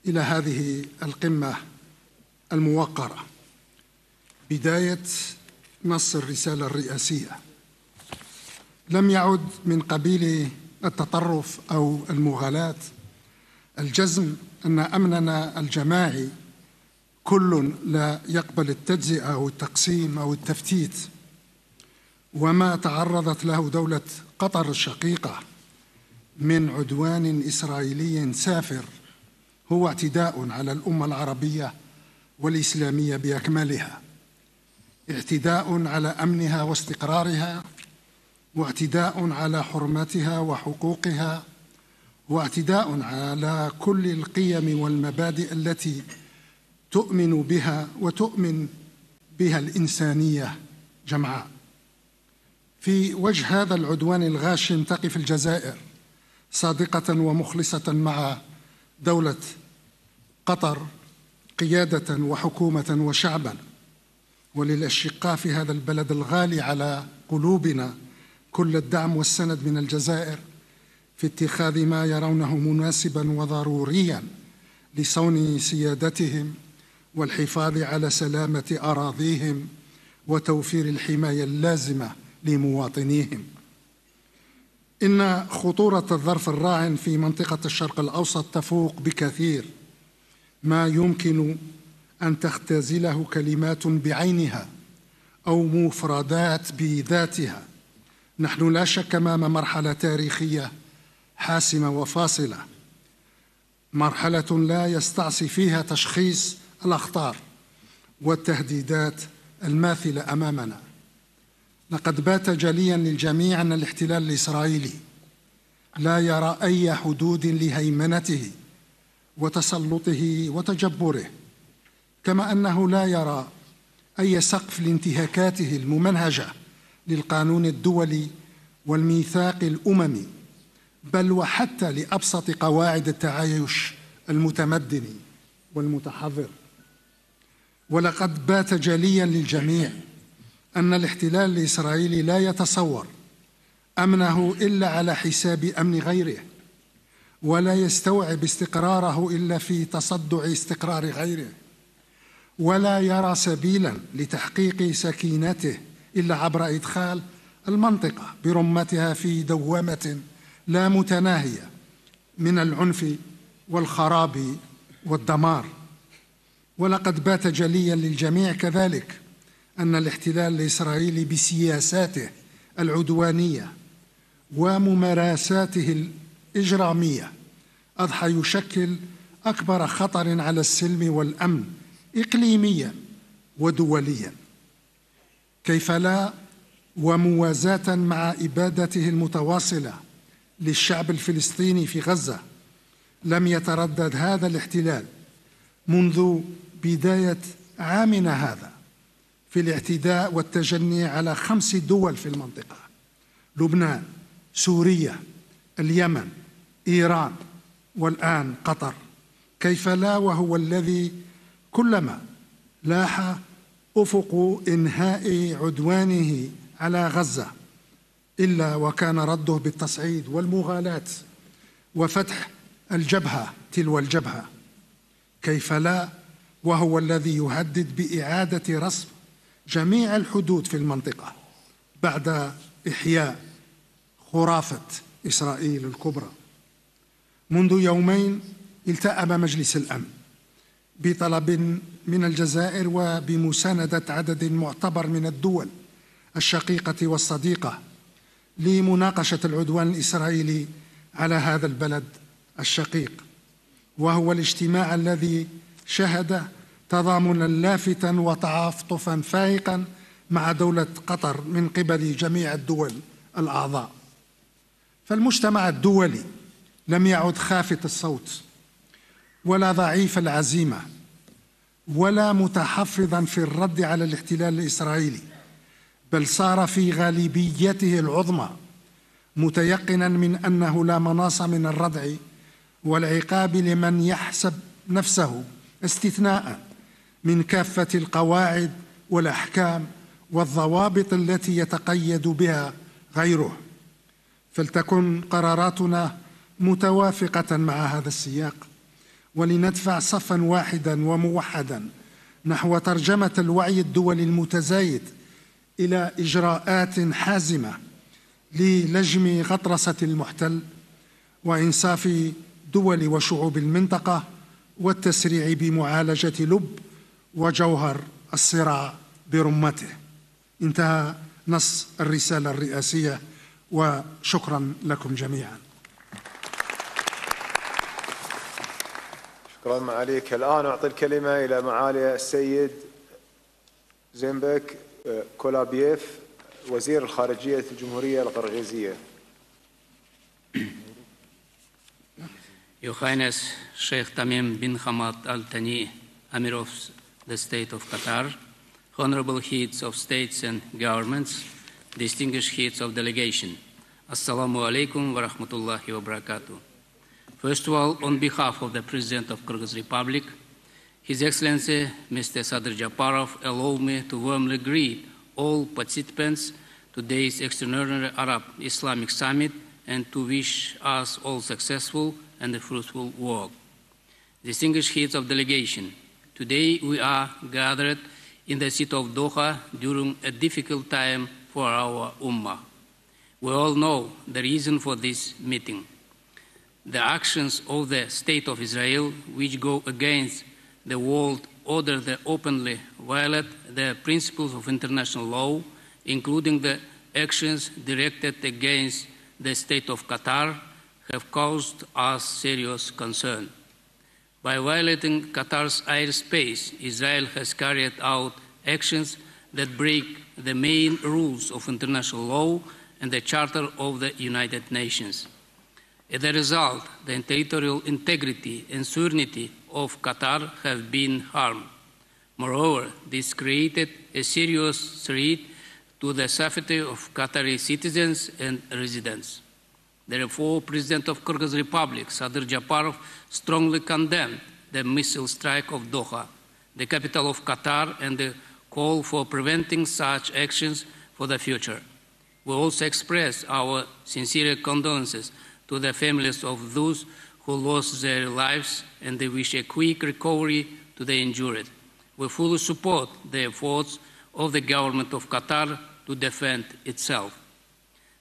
إلى هذه القمة الموقرة. بداية نص الرسالة الرئاسية: لم يعد من قبيل التطرف أو المغالاة الجزم أن أمننا الجماعي كل لا يقبل التجزئة أو التقسيم أو التفتيت، وما تعرضت له دولة قطر الشقيقة من عدوان إسرائيلي سافر هو اعتداء على الأمة العربية والإسلامية بأكملها، اعتداء على أمنها واستقرارها، واعتداء على حرمتها وحقوقها، واعتداء على كل القيم والمبادئ التي تؤمن بها وتؤمن بها الإنسانية جمعاء. في وجه هذا العدوان الغاشم تقف الجزائر صادقة ومخلصة مع دولة قطر قيادة وحكومة وشعبا، وللأشقاء في هذا البلد الغالي على قلوبنا كل الدعم والسند من الجزائر في اتخاذ ما يرونه مناسبا وضروريا لصون سيادتهم والحفاظ على سلامة أراضيهم وتوفير الحماية اللازمة لمواطنيهم. إن خطورة الظرف الراهن في منطقة الشرق الأوسط تفوق بكثير ما يمكن أن تختزله كلمات بعينها أو مفردات بذاتها. نحن لا شك أمام مرحلة تاريخية حاسمة وفاصلة، مرحلة لا يستعصي فيها تشخيص الأخطار والتهديدات الماثلة أمامنا. لقد بات جليا للجميع أن الاحتلال الإسرائيلي لا يرى أي حدود لهيمنته وتسلطه وتجبره، كما أنه لا يرى أي سقف لانتهاكاته الممنهجة للقانون الدولي والميثاق الأممي، بل وحتى لأبسط قواعد التعايش المتمدن والمتحضر. ولقد بات جليا للجميع أن الاحتلال الإسرائيلي لا يتصور أمنه إلا على حساب أمن غيره، ولا يستوعب استقراره إلا في تصدع استقرار غيره، ولا يرى سبيلا لتحقيق سكينته إلا عبر إدخال المنطقة برمتها في دوامة لا متناهية من العنف والخراب والدمار. ولقد بات جليا للجميع كذلك أن الاحتلال الإسرائيلي بسياساته العدوانية وممارساته الإجرامية أضحى يشكل أكبر خطر على السلم والأمن إقليميا ودوليا. كيف لا وموازاة مع إبادته المتواصلة للشعب الفلسطيني في غزة، لم يتردد هذا الاحتلال منذ بداية عامنا هذا في الاعتداء والتجني على 5 دول في المنطقة: لبنان، سوريا، اليمن، إيران، والآن قطر. كيف لا وهو الذي كلما لاح أفق إنهاء عدوانه على غزة إلا وكان رده بالتصعيد والمغالاة وفتح الجبهة تلو الجبهة. كيف لا وهو الذي يهدد بإعادة رسم جميع الحدود في المنطقة بعد إحياء خرافة إسرائيل الكبرى. منذ يومين التأم مجلس الأمن بطلب من الجزائر وبمساندة عدد معتبر من الدول الشقيقة والصديقة لمناقشة العدوان الإسرائيلي على هذا البلد الشقيق. وهو الاجتماع الذي شهد تضامنا لافتا وتعاطفا فائقا مع دولة قطر من قبل جميع الدول الأعضاء. فالمجتمع الدولي لم يعد خافت الصوت ولا ضعيف العزيمة ولا متحفظا في الرد على الاحتلال الإسرائيلي، بل صار في غالبيته العظمى متيقنا من أنه لا مناص من الردع والعقاب لمن يحسب نفسه استثناء من كافة القواعد والأحكام والضوابط التي يتقيد بها غيره. فلتكن قراراتنا متوافقة مع هذا السياق، ولندفع صفا واحدا وموحدا نحو ترجمة الوعي الدولي المتزايد إلى إجراءات حازمة للجم غطرسة المحتل وإنصاف دول وشعوب المنطقة والتسريع بمعالجة لب وجوهر الصراع برمته. انتهى نص الرسالة الرئاسية، وشكرا لكم جميعا. شكرا معاليك. الآن أعطي الكلمة إلى معالي السيد زينبك كولابييف وزير الخارجية الجمهورية القرغيزية. Your Highness Sheikh Tamim bin Hamad Al Thani, Amir of the State of Qatar, Honorable Heads of States and Governments, distinguished Heads of Delegation, Assalamu alaikum wa rahmatullahi wa barakatuh. First of all, on behalf of the President of Kyrgyz Republic, His Excellency Mr. Sadir Japarov, allow me to warmly greet all participants to today's extraordinary Arab Islamic Summit and to wish us all successful and a fruitful work. Distinguished heads of delegation, today we are gathered in the city of Doha during a difficult time for our Ummah. We all know the reason for this meeting. The actions of the State of Israel, which go against the world order that openly violate the principles of international law, including the actions directed against the State of Qatar, have caused us serious concern. By violating Qatar's airspace, Israel has carried out actions that break the main rules of international law and the Charter of the United Nations. As a result, the territorial integrity and sovereignty of Qatar have been harmed. Moreover, this created a serious threat to the safety of Qatari citizens and residents. Therefore, President of Kyrgyz Republic, Sadir Japarov, strongly condemned the missile strike of Doha, the capital of Qatar, and the call for preventing such actions for the future. We also express our sincere condolences to the families of those who lost their lives, and they wish a quick recovery to the injured. We fully support the efforts of the government of Qatar to defend itself.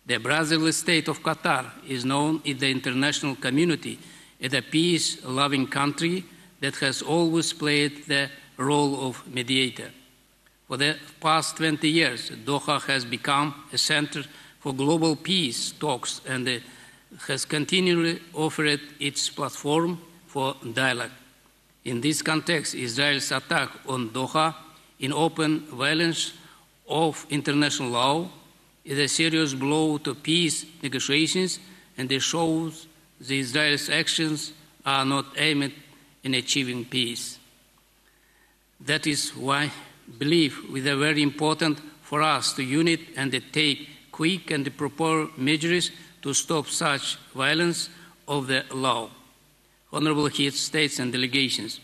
The brotherly state of Qatar is known in the international community as a peace-loving country that has always played the role of mediator. For the past 20 years, Doha has become a center for global peace talks and has continually offered its platform for dialogue. In this context, Israel's attack on Doha in open violence of international law is a serious blow to peace negotiations, and it shows the Israel's actions are not aimed in achieving peace. That is why I believe it is very important for us to unite and to take quick and proper measures to stop such violence of the law. Honorable heads, states and delegations,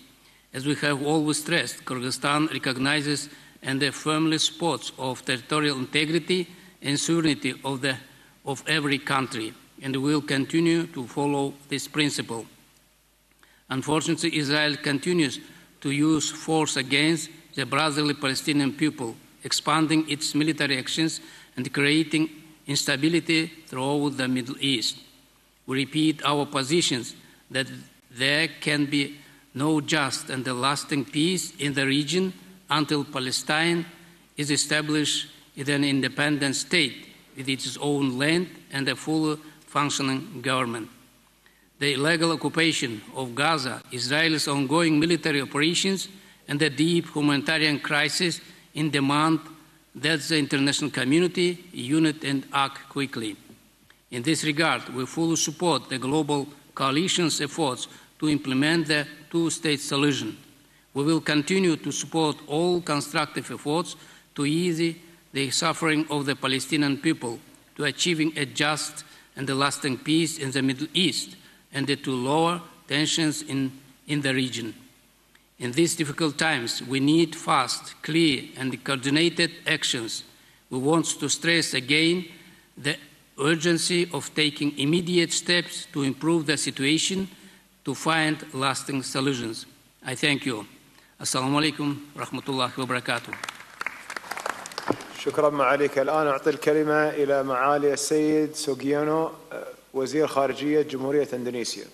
as we have always stressed, Kyrgyzstan recognizes and firmly supports of territorial integrity and sovereignty of every country, and will continue to follow this principle. Unfortunately, Israel continues to use force against the brotherly Palestinian people, expanding its military actions and creating instability throughout the Middle East. We repeat our positions that there can be no just and lasting peace in the region until Palestine is established as an independent state with its own land and a fully functioning government. the illegal occupation of Gaza, Israel's ongoing military operations, and the deep humanitarian crisis in demand that the international community unite and act quickly. In this regard, we fully support the global coalition's efforts to implement the two-state solution. We will continue to support all constructive efforts to ease the suffering of the Palestinian people, to achieving a just and a lasting peace in the Middle East, and to lower tensions in the region. In these difficult times, we need fast, clear, and coordinated actions. We want to stress again the urgency of taking immediate steps to improve the situation, to find lasting solutions. I thank you. Assalamu alaikum wa rahmatullahi wa barakatuh. شكرا معاليك. الآن أعطي الكلمة إلى معالي السيد سوغيانو وزير خارجية جمهورية إندونيسيا.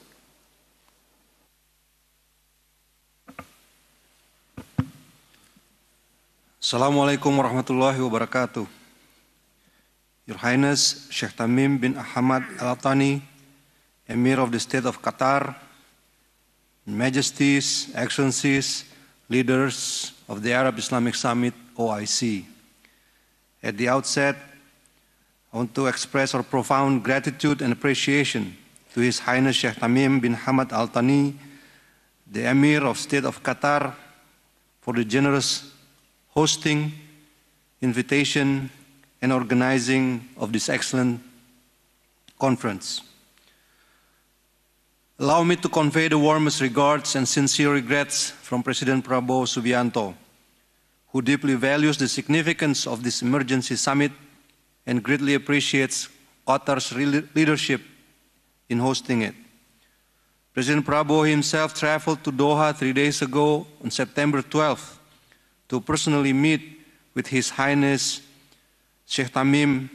Assalamualaikum warahmatullahi wabarakatuh. Your Highness Sheikh Tamim bin Hamad Al Thani, Emir of the State of Qatar, Majesties, Excellencies, leaders of the Arab Islamic Summit, OIC. At the outset, I want to express our profound gratitude and appreciation to His Highness Sheikh Tamim bin Hamad Al Thani, the Emir of State of Qatar, for the generous hosting, invitation, and organizing of this excellent conference. Allow me to convey the warmest regards and sincere regrets from President Prabowo Subianto, who deeply values the significance of this emergency summit and greatly appreciates Qatar's leadership in hosting it. President Prabowo himself traveled to Doha 3 days ago on September 12th to personally meet with His Highness Sheikh Tamim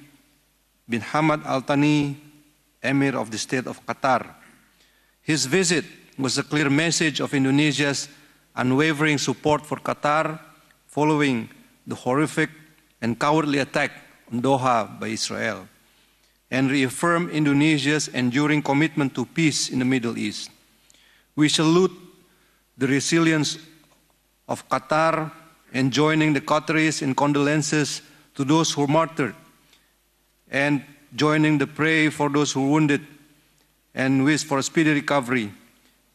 bin Hamad Al Thani, Emir of the State of Qatar. His visit was a clear message of Indonesia's unwavering support for Qatar following the horrific and cowardly attack on Doha by Israel, and reaffirmed Indonesia's enduring commitment to peace in the Middle East. We salute the resilience of Qatar and joining the Qataris in condolences to those who martyred, and joining the prayer for those who wounded, and wish for a speedy recovery.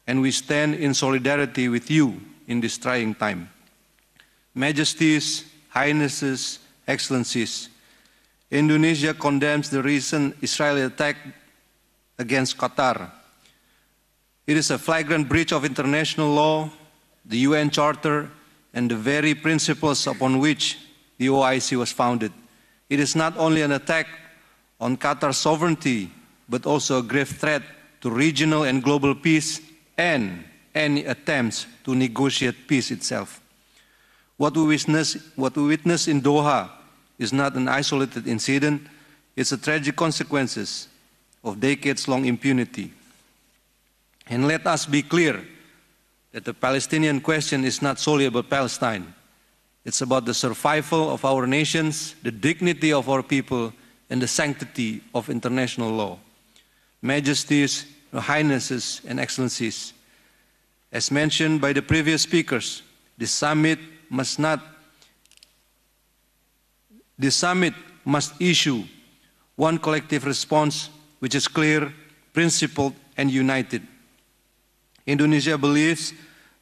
And we stand in solidarity with you in this trying time. Majesties, Highnesses, Excellencies, Indonesia condemns the recent Israeli attack against Qatar. It is a flagrant breach of international law, the UN Charter, and the very principles upon which the OIC was founded. It is not only an attack on Qatar's sovereignty, but also a grave threat to regional and global peace and any attempts to negotiate peace itself. What we witness in Doha is not an isolated incident, it's a tragic consequences of decades-long impunity. And let us be clear that the Palestinian question is not solely about Palestine. It's about the survival of our nations, the dignity of our people, and the sanctity of international law. Majesties, Highnesses, and Excellencies, as mentioned by the previous speakers, this summit must issue one collective response which is clear, principled, and united. Indonesia believes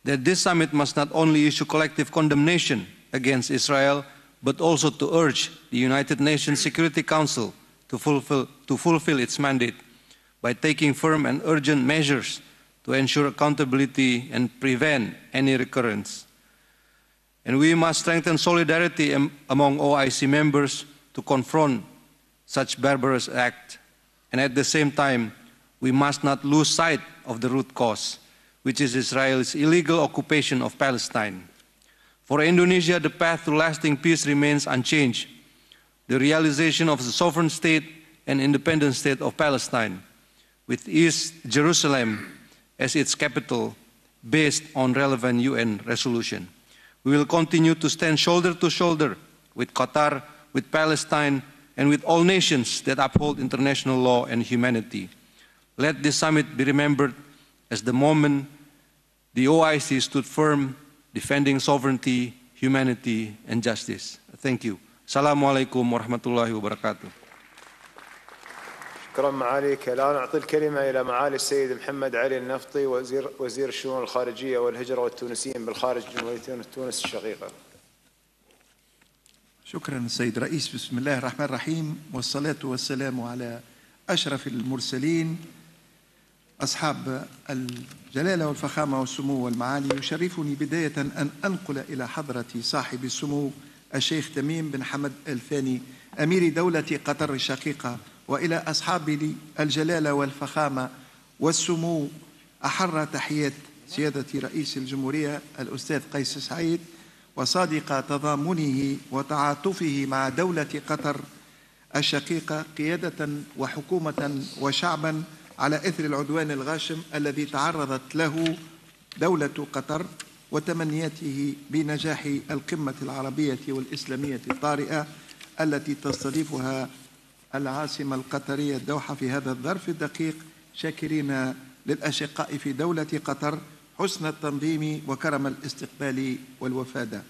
that this summit must not only issue collective condemnation against Israel, but also to urge the United Nations Security Council to fulfill its mandate by taking firm and urgent measures to ensure accountability and prevent any recurrence. And we must strengthen solidarity among OIC members to confront such barbarous act. And at the same time, we must not lose sight of the root cause, which is Israel's illegal occupation of Palestine. For Indonesia, the path to lasting peace remains unchanged. The realization of the sovereign state and independent state of Palestine, with East Jerusalem as its capital, based on relevant UN resolution. We will continue to stand shoulder to shoulder with Qatar, with Palestine, and with all nations that uphold international law and humanity. Let this summit be remembered as the moment the OIC stood firm, defending sovereignty, humanity, and justice. Thank you. Assalamu alaikum wa rahmatullahi wa barakatuh. شكرا معاليك. الآن أعطي الكلمة إلى معالي السيد محمد علي النفطي وزير الشؤون الخارجية والهجرة والتونسيين بالخارج جمهورية تونس الشقيقة. شكرا السيد رئيس. بسم الله الرحمن الرحيم، والصلاة والسلام على أشرف المرسلين أصحاب الجلالة والفخامة والسمو والمعالي. يشرفني بداية أن أنقل إلى حضرة صاحب السمو الشيخ تميم بن حمد الثاني أمير دولة قطر الشقيقة، وإلى أصحاب الجلالة والفخامة والسمو أحر تحيات سيادة رئيس الجمهورية الأستاذ قيس سعيد، وصادق تضامنه وتعاطفه مع دولة قطر الشقيقة قيادة وحكومة وشعبا على إثر العدوان الغاشم الذي تعرضت له دولة قطر، وتمنياته بنجاح القمة العربية والإسلامية الطارئة التي تستضيفها العاصمة القطرية الدوحة في هذا الظرف الدقيق، شاكرين للأشقاء في دولة قطر حسن التنظيم وكرم الاستقبال والوفادة.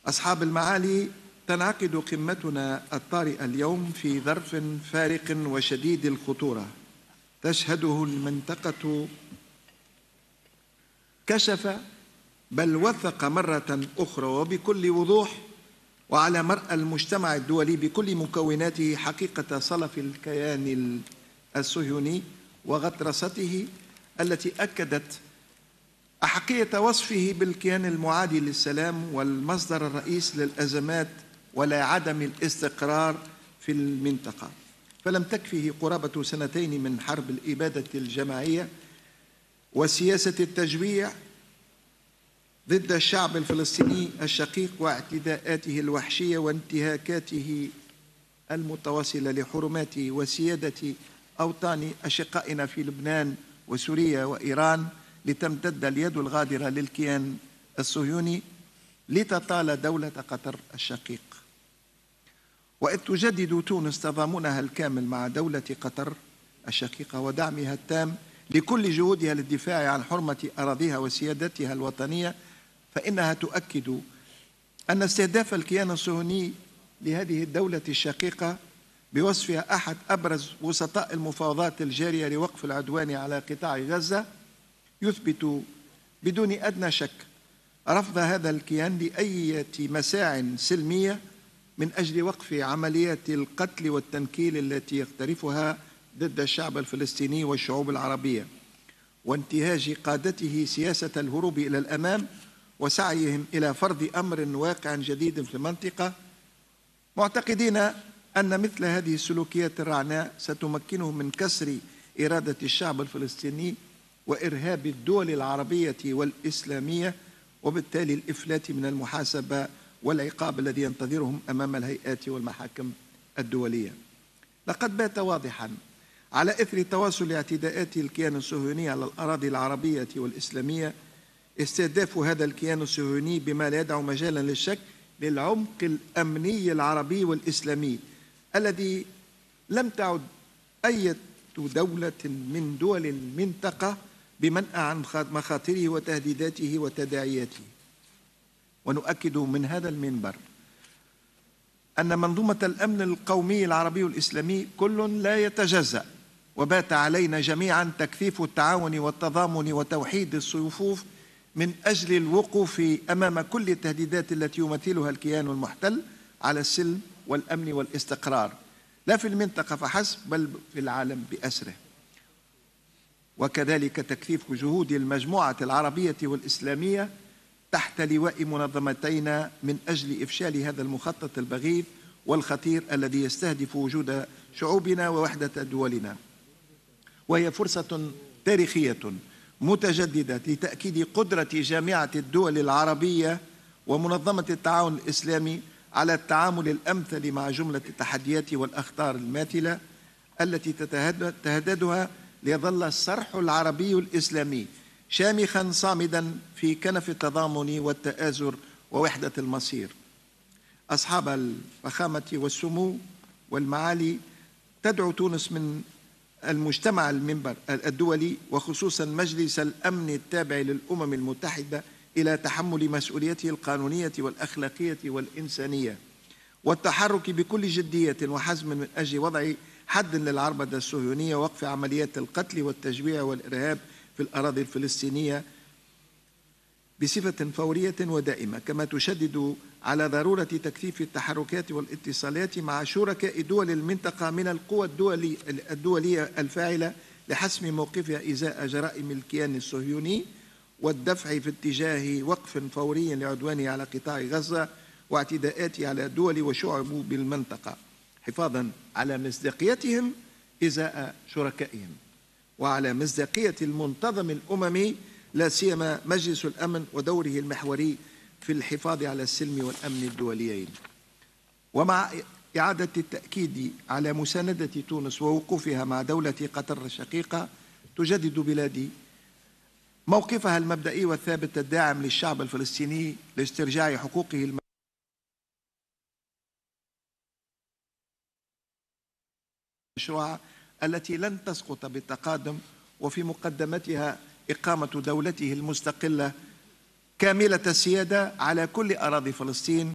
أصحاب المعالي، تنعقد قمتنا الطارئة اليوم في ظرف فارق وشديد الخطورة تشهده المنطقة. كشف بل وثق مرة أخرى وبكل وضوح وعلى مرأى المجتمع الدولي بكل مكوناته حقيقة صلف الكيان الصهيوني وغطرسته التي أكدت أحقية وصفه بالكيان المعادي للسلام والمصدر الرئيس للأزمات ولا عدم الاستقرار في المنطقة. فلم تكفه قرابة سنتين من حرب الإبادة الجماعية وسياسة التجويع ضد الشعب الفلسطيني الشقيق واعتداءاته الوحشية وانتهاكاته المتواصلة لحرمات وسيادة أوطان أشقائنا في لبنان وسوريا وإيران، لتمتد اليد الغادرة للكيان الصهيوني لتطال دولة قطر الشقيق. وإذ تجدد تونس تضامنها الكامل مع دولة قطر الشقيقة ودعمها التام لكل جهودها للدفاع عن حرمة أراضيها وسيادتها الوطنية، فإنها تؤكد أن استهداف الكيان الصهيوني لهذه الدولة الشقيقة بوصفها أحد أبرز وسطاء المفاوضات الجارية لوقف العدوان على قطاع غزة يثبت بدون أدنى شك رفض هذا الكيان لأي مساع سلمية من أجل وقف عمليات القتل والتنكيل التي يقترفها ضد الشعب الفلسطيني والشعوب العربية، وانتهاج قادته سياسة الهروب إلى الأمام وسعيهم إلى فرض أمر واقع جديد في المنطقة، معتقدين أن مثل هذه السلوكيات الرعناء ستمكنهم من كسر إرادة الشعب الفلسطيني وإرهاب الدول العربية والإسلامية، وبالتالي الإفلات من المحاسبة والعقاب الذي ينتظرهم أمام الهيئات والمحاكم الدولية. لقد بات واضحا على إثر تواصل اعتداءات الكيان الصهيوني على الأراضي العربية والإسلامية استهداف هذا الكيان الصهيوني بما لا يدع مجالا للشك للعمق الأمني العربي والإسلامي الذي لم تعد أي دولة من دول المنطقة بمنأى عن مخاطره وتهديداته وتداعياته. ونؤكد من هذا المنبر أن منظومة الأمن القومي العربي والإسلامي كل لا يتجزأ، وبات علينا جميعا تكثيف التعاون والتضامن وتوحيد الصفوف من أجل الوقوف أمام كل التهديدات التي يمثلها الكيان المحتل على السلم والأمن والاستقرار، لا في المنطقة فحسب بل في العالم بأسره. وكذلك تكثيف جهود المجموعة العربية والإسلامية تحت لواء منظمتين من أجل إفشال هذا المخطط البغيض والخطير الذي يستهدف وجود شعوبنا ووحدة دولنا. وهي فرصة تاريخية متجددة لتأكيد قدرة جامعة الدول العربية ومنظمة التعاون الإسلامي على التعامل الأمثل مع جملة التحديات والأخطار الماثلة التي تهددها، ليظل الصرح العربي الإسلامي شامخا صامدا في كنف التضامن والتآزر ووحدة المصير. أصحاب الفخامة والسمو والمعالي، تدعو تونس من المجتمع المنبر الدولي وخصوصا مجلس الأمن التابع للأمم المتحدة إلى تحمل مسؤوليته القانونية والأخلاقية والإنسانية والتحرك بكل جدية وحزم من أجل وضع حد للعربدة الصهيونية ووقف عمليات القتل والتجويع والإرهاب في الأراضي الفلسطينية بصفة فورية ودائمة، كما تشدد على ضرورة تكثيف التحركات والاتصالات مع شركاء دول المنطقة من القوى الدولية الفاعلة لحسم موقفها إزاء جرائم الكيان الصهيوني والدفع في اتجاه وقف فوري لعدوانه على قطاع غزة واعتداءاته على دول وشعوب بالمنطقة، حفاظا على مصداقيتهم إزاء شركائهم وعلى مصداقية المنتظم الأممي لا سيما مجلس الأمن ودوره المحوري في الحفاظ على السلم والأمن الدوليين. ومع إعادة التأكيد على مساندة تونس ووقوفها مع دولة قطر الشقيقة، تجدد بلادي موقفها المبدئي والثابت الداعم للشعب الفلسطيني لاسترجاع حقوقه المشروعة التي لن تسقط بالتقادم، وفي مقدمتها إقامة دولته المستقلة كاملة السيادة على كل أراضي فلسطين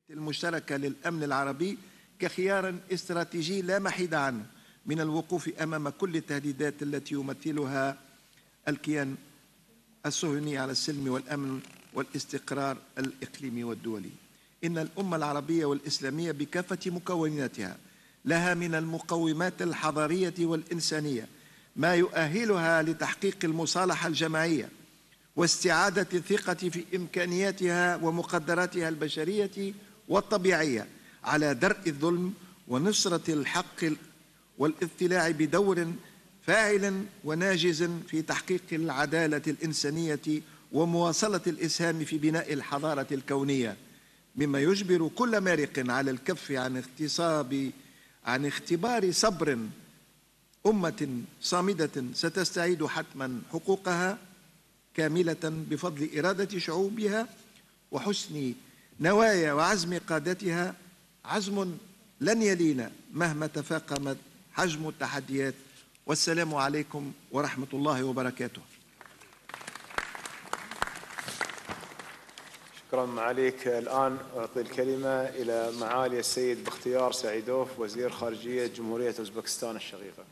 المشتركة للأمن العربي كخيار استراتيجي لا محيد عنه من الوقوف أمام كل التهديدات التي يمثلها الكيان الصهيوني على السلم والأمن والاستقرار الإقليمي والدولي. إن الأمة العربية والإسلامية بكافة مكوناتها لها من المقومات الحضارية والإنسانية ما يؤهلها لتحقيق المصالحة الجماعية واستعادة الثقة في إمكانياتها ومقدراتها البشرية والطبيعية على درء الظلم ونصرة الحق والاطلاع بدور فاعل وناجز في تحقيق العدالة الإنسانية ومواصلة الإسهام في بناء الحضارة الكونية، مما يجبر كل مارق على الكف عن اختبار صبر أمة صامدة ستستعيد حتما حقوقها كاملة بفضل إرادة شعوبها وحسن نوايا وعزم قادتها، عزم لن يلين مهما تفاقمت حجم التحديات. والسلام عليكم ورحمة الله وبركاته. شكرا معاليك. الآن أعطي الكلمة إلى معالي السيد باختيار سعيدوف وزير خارجية جمهورية أوزبكستان الشقيقة.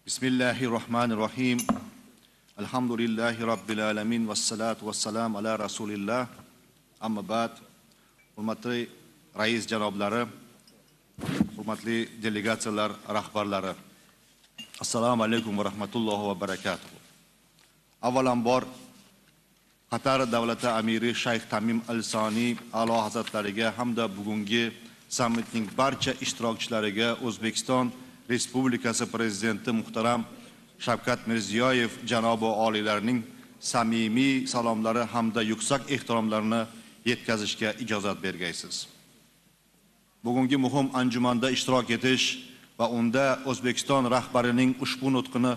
بسم الله الرحمن الرحيم. الحمد لله رب العالمين والصلاة والسلام على رسول الله. Amma ba'd. Hurmatli rais janoblari, hurmatli delegatsiyalar rahbarlari, assalomu alaykum va rahmatullohi va barakatuh. Avvalambor Qatar davlati amiri Shayx Tamim Al-Sani a'lo hazratlariga hamda bugungi sammitning barcha ishtirokchilariga O'zbekiston Respublikasi prezidenti muhtaram Shavkat Mirziyoyev janobi oliylarining samimiy salomlari hamda yuksak ehtiromlarini yetkazishga ijozat bergaysiz. Bugungi muhim anjumanda ishtirok etish va unda O'zbekiston rahbarining ushbu nutqini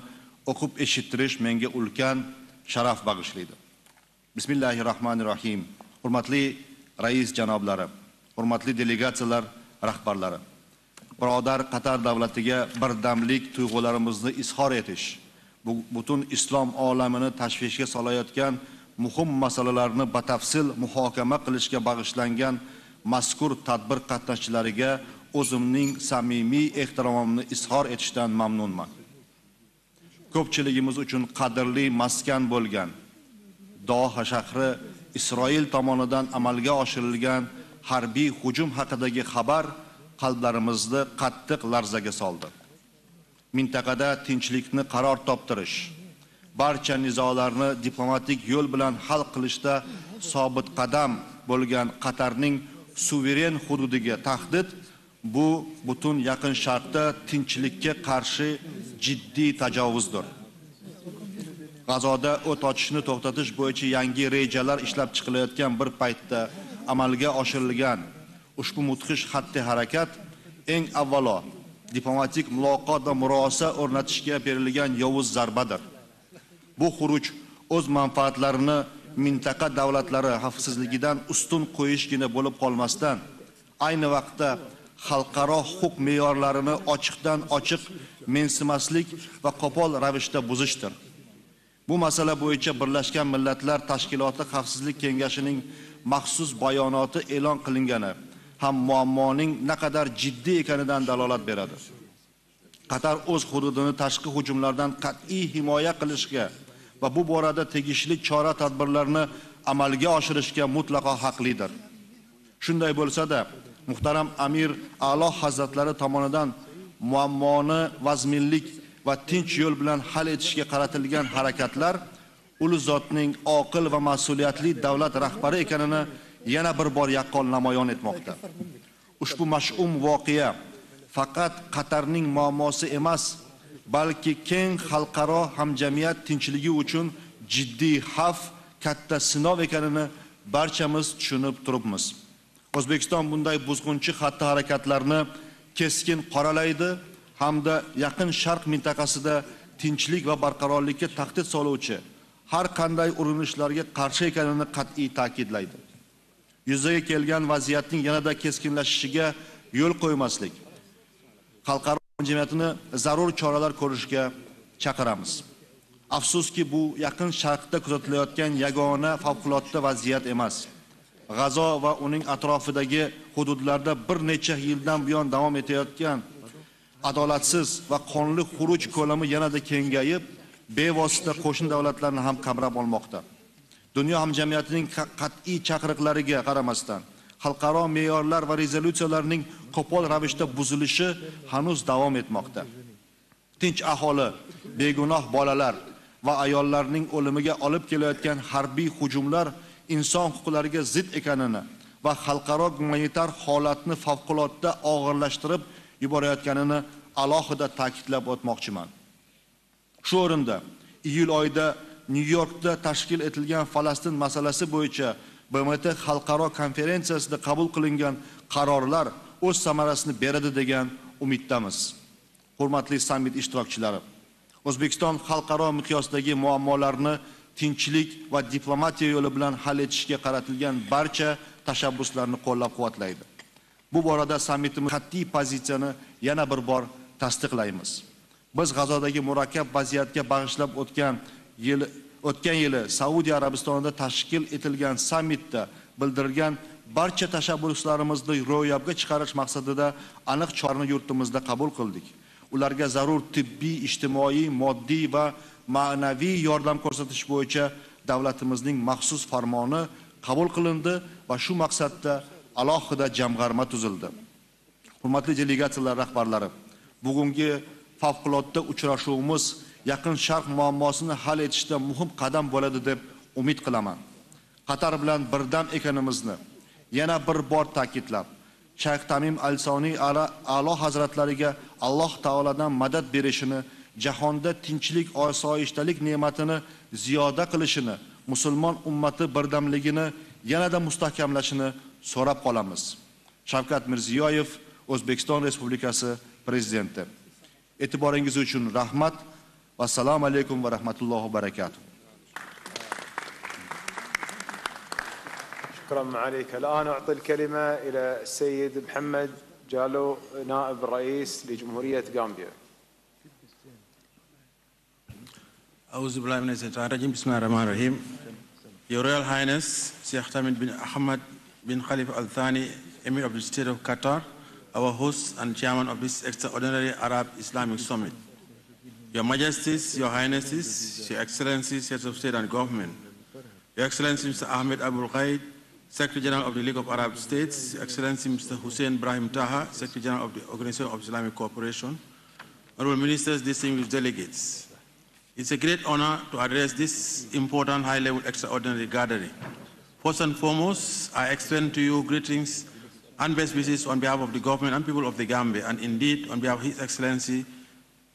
o'qib eshittirish menga ulkan sharaf bag'ishlaydi. Bismillahirrohmanirrohim. Hurmatli rais janoblari, hurmatli delegatsiyalar rahbarlari, birodar Qatar davlatiga birdamlik tuyg'ularimizni izhor etish, butun islom olamini tashvishga solayotgan muhim masalalarni batafsil muhokama qilishga bag'ishlangan mazkur tadbir qatnashchilariga o'zimning samimiy ehtiromimni izhor etishdan mamnunman. Ko'pchiligimiz uchun qadrli maskan bo'lgan Doha shahri Isroil tomonidan amalga oshirilgan harbiy hujum haqidagi xabar qalblarimizni qattiq larzaga soldi. Mintaqada tinchlikni qaror toptirish, barcha nizolarni diplomatik yo'l bilan hal qilishda sobit qadam bo'lgan Qatarning suveren hududiga tahdid bu butun Yaqin Sharqda tinchlikka qarshi jiddiy tajovuzdir. G'azoda o't ochishni to'xtatish bo'yicha yangi rejalar ishlab chiqilayotgan bir paytda amalga oshirilgan ushbu mudhish xatti harakat eng avvalo diplomatik muloqot va murosa o'rnatishga berilgan yovuz zarbadir. Bu xuruj o'z manfaatlarini mintaqa davlatlari xavfsizligidan ustun qo'yishgina bo'lib qolmasdan, ayni vaqtda xalqaro huquq me'yorlarini ochiqdan ochiq mensimaslik va qo'pol ravishda buzishdir. Bu masala bo'yicha Birlashgan Millatlar Tashkiloti Xavfsizlik Kengashining maxsus bayonoti e'lon qilingani ham muammoning naqadar jiddiy ekanidan dalolat beradi. Qatar o'z hududini tashqi hujumlardan qat'iy himoya qilishga va bu borada tegishli chora-tadbirlarni amalga oshirishga mutlaqo haqlidir. Shunday bo'lsa-da, muhtaram Amir A'lo Hazratlari tomonidan muammoni vazminlik va tinch yo'l bilan hal etishga qaratilgan harakatlar ulu zotning oqil va mas'uliyatli davlat rahbari ekanini yana bir bor yaqqol namoyon etmoqda. Ushbu mash'um voqea faqat Qatarning muammosi emas, balki keng xalqaro hamjamiyat tinchligi uchun jiddiy xavf, katta sinov ekanini barchamiz tushunib turibmiz. O'zbekiston bunday buzg'unchi xatti harakatlarni keskin qoralaydi hamda Yaqin Sharq mintaqasida tinchlik va barqarorlikka tahdid soluvchi har qanday urinishlarga qarshi ekanini qat'iy ta'kidlaydi. Yuzaga kelgan vaziyatning yanada keskinlashishiga yo'l qo'ymaslik, xalqaro jamiyatni zarur choralar ko'rishga chaqiramiz. Afsuski bu Yaqin Sharqda kuzatilayotgan yagona favqulodda vaziyat emas. G'azo va uning atrofidagi hududlarda bir necha yildan buyon davom etayotgan adolatsiz va qonli xuruj ko'lami yanada kengayib, bevosita qo'shni davlatlarni ham qamrab olmoqda. Dunyo hamjamiyatining qat'iy chaqiriqlariga qaramasdan, xalqaro me'yorlar va rezolyutsiyalarning qo'pol ravishda buzilishi hanuz davom etmoqda. Tinch aholi, begunoh bolalar va ayollarning o'limiga olib kelayotgan harbiy hujumlar inson huquqlariga zid ekanini va xalqaro gumanitar holatni favqulodda og'irlashtirib yuborayotganini alohida ta'kidlab o'tmoqchiman. Shu o'rinda iyul oyida New Yorkda tashkil etilgan Falastin masalasi bo'yicha BMT xalqaro konferensiyasida qabul qilingan qarorlar o'z samarasini beradi degan umiddamiz. Hurmatli sammit ishtirokchilari, O'zbekiston xalqaro miqyosdagi muammolarni tinchlik va diplomatiya yo'li bilan hal etishga qaratilgan barcha tashabbuslarni qo'llab-quvvatlaydi. Bu borada sammitimiz qat'iy pozitsiyani yana bir bor tasdiqlaymiz. Biz G'azodagi murakkab vaziyatga bag'ishlab o'tgan yili Saudiya Arabistonida tashkil etilgan sammitda bildirilgan barcha tashabbuslarimizni ro'yobga chiqarish maqsadida aniq choralarni yurtimizda qabul qildik. Ularga zarur tibbiy, ijtimoiy, moddiy va ma'naviy yordam ko'rsatish bo'yicha davlatimizning maxsus farmoni qabul qilindi va shu maqsadda alohida jamg'arma tuzildi. Hurmatli delegatsiyalar rahbarlari, bugungi favqulodda uchrashuvimiz Yaqin Sharq muammosini hal etishda muhim qadam bo'ladi deb umid qilaman. Qatar bilan birdam ekanimizni yana bir bor ta'kidlab, Shayx Tamim Al-Soniy A'lo Hazratlariga Alloh taoladan madad berishini, jahonda tinchlik, osoyishtalik ne'matini ziyoda qilishini, musulmon ummati birdamligini yanada mustahkamlashini so'rab qolamiz. Shavkat Mirziyoyev, O'zbekiston Respublikasi Prezidenti. E'tiboringiz uchun rahmat. Assalomu alaykum va rahmatullohi va barakatuh. شكرا معاليك. الآن أعطي الكلمة إلى السيد محمد جالو نائب الرئيس لجمهورية غامبيا. أعوذ بالله من الشيطان الرجيم. بسم الله الرحمن الرحيم. Your Royal Highness Sheikh Tamim bin Ahmad bin Khalifa Al Thani, Emir of the State of Qatar, our host and chairman of this extraordinary Arab Islamic Summit. Your Majesties, Your Highnesses, Your Excellencies, Heads of State and Government, Your Excellency Mr. Ahmed Abul Ghaid, Secretary General of the League of Arab States, Your Excellency Mr. Hussein Ibrahim Taha, Secretary General of the Organization of Islamic Cooperation, Honorable Ministers, distinguished delegates. It's a great honor to address this important high-level extraordinary gathering. First and foremost, I extend to you greetings and best wishes on behalf of the government and people of the Gambia, and indeed on behalf of His Excellency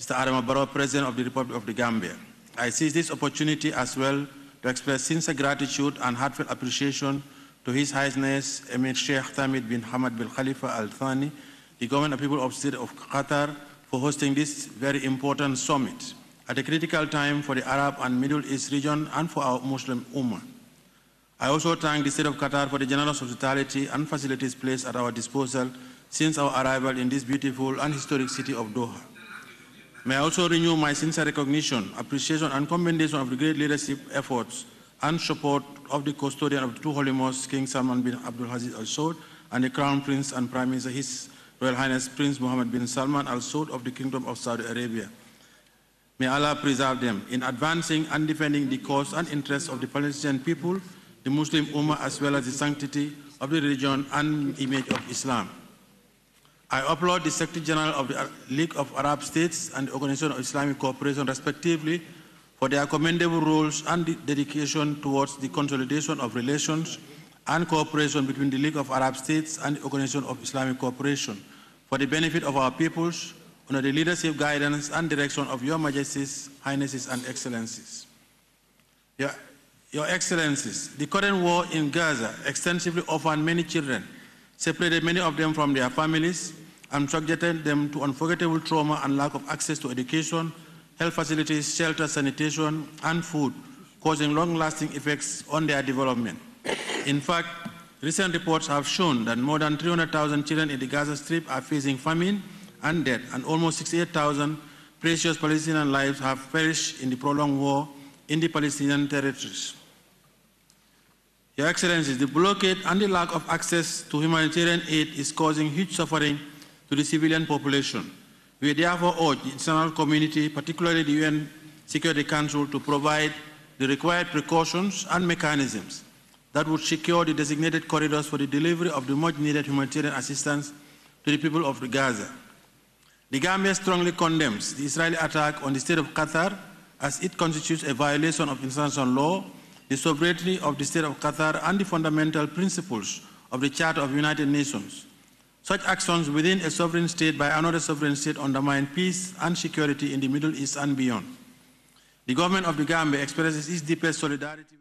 Mr. Adama Barrow, President of the Republic of the Gambia. I seize this opportunity as well to express sincere gratitude and heartfelt appreciation to His Highness Emir Sheikh Tamim bin Hamad bin Khalifa Al Thani, the government and people of the State of Qatar, for hosting this very important summit at a critical time for the Arab and Middle East region and for our Muslim Ummah. I also thank the State of Qatar for the generous hospitality and facilities placed at our disposal since our arrival in this beautiful and historic city of Doha. May I also renew my sincere recognition, appreciation, and commendation of the great leadership efforts and support of the custodian of the two holy mosques, King Salman bin Abdul Aziz Al Saud, and the Crown Prince and Prime Minister, His Royal Highness Prince Mohammed bin Salman Al Saud of the Kingdom of Saudi Arabia. May Allah preserve them in advancing and defending the cause and interests of the Palestinian people, the Muslim Ummah, as well as the sanctity of the religion and image of Islam. I applaud the Secretary General of the League of Arab States and the Organization of Islamic Cooperation, respectively, for their commendable roles and dedication towards the consolidation of relations and cooperation between the League of Arab States and the Organization of Islamic Cooperation for the benefit of our peoples under the leadership, guidance, and direction of Your Majesties, Highnesses, and Excellencies. Your Excellencies, the current war in Gaza extensively orphaned many children, separated many of them from their families, and subjected them to unforgettable trauma and lack of access to education, health facilities, shelter, sanitation, and food, causing long-lasting effects on their development. In fact, recent reports have shown that more than 300,000 children in the Gaza Strip are facing famine and death, and almost 68,000 precious Palestinian lives have perished in the prolonged war in the Palestinian territories. Your Excellencies, the blockade and the lack of access to humanitarian aid is causing huge suffering to the civilian population. We therefore urge the international community, particularly the UN Security Council, to provide the required precautions and mechanisms that would secure the designated corridors for the delivery of the much-needed humanitarian assistance to the people of Gaza. The Gambia strongly condemns the Israeli attack on the State of Qatar, as it constitutes a violation of international law, the sovereignty of the State of Qatar, and the fundamental principles of the Charter of the United Nations. Such actions within a sovereign state by another sovereign state undermine peace and security in the Middle East and beyond. The government of the Gambia expresses its deepest solidarity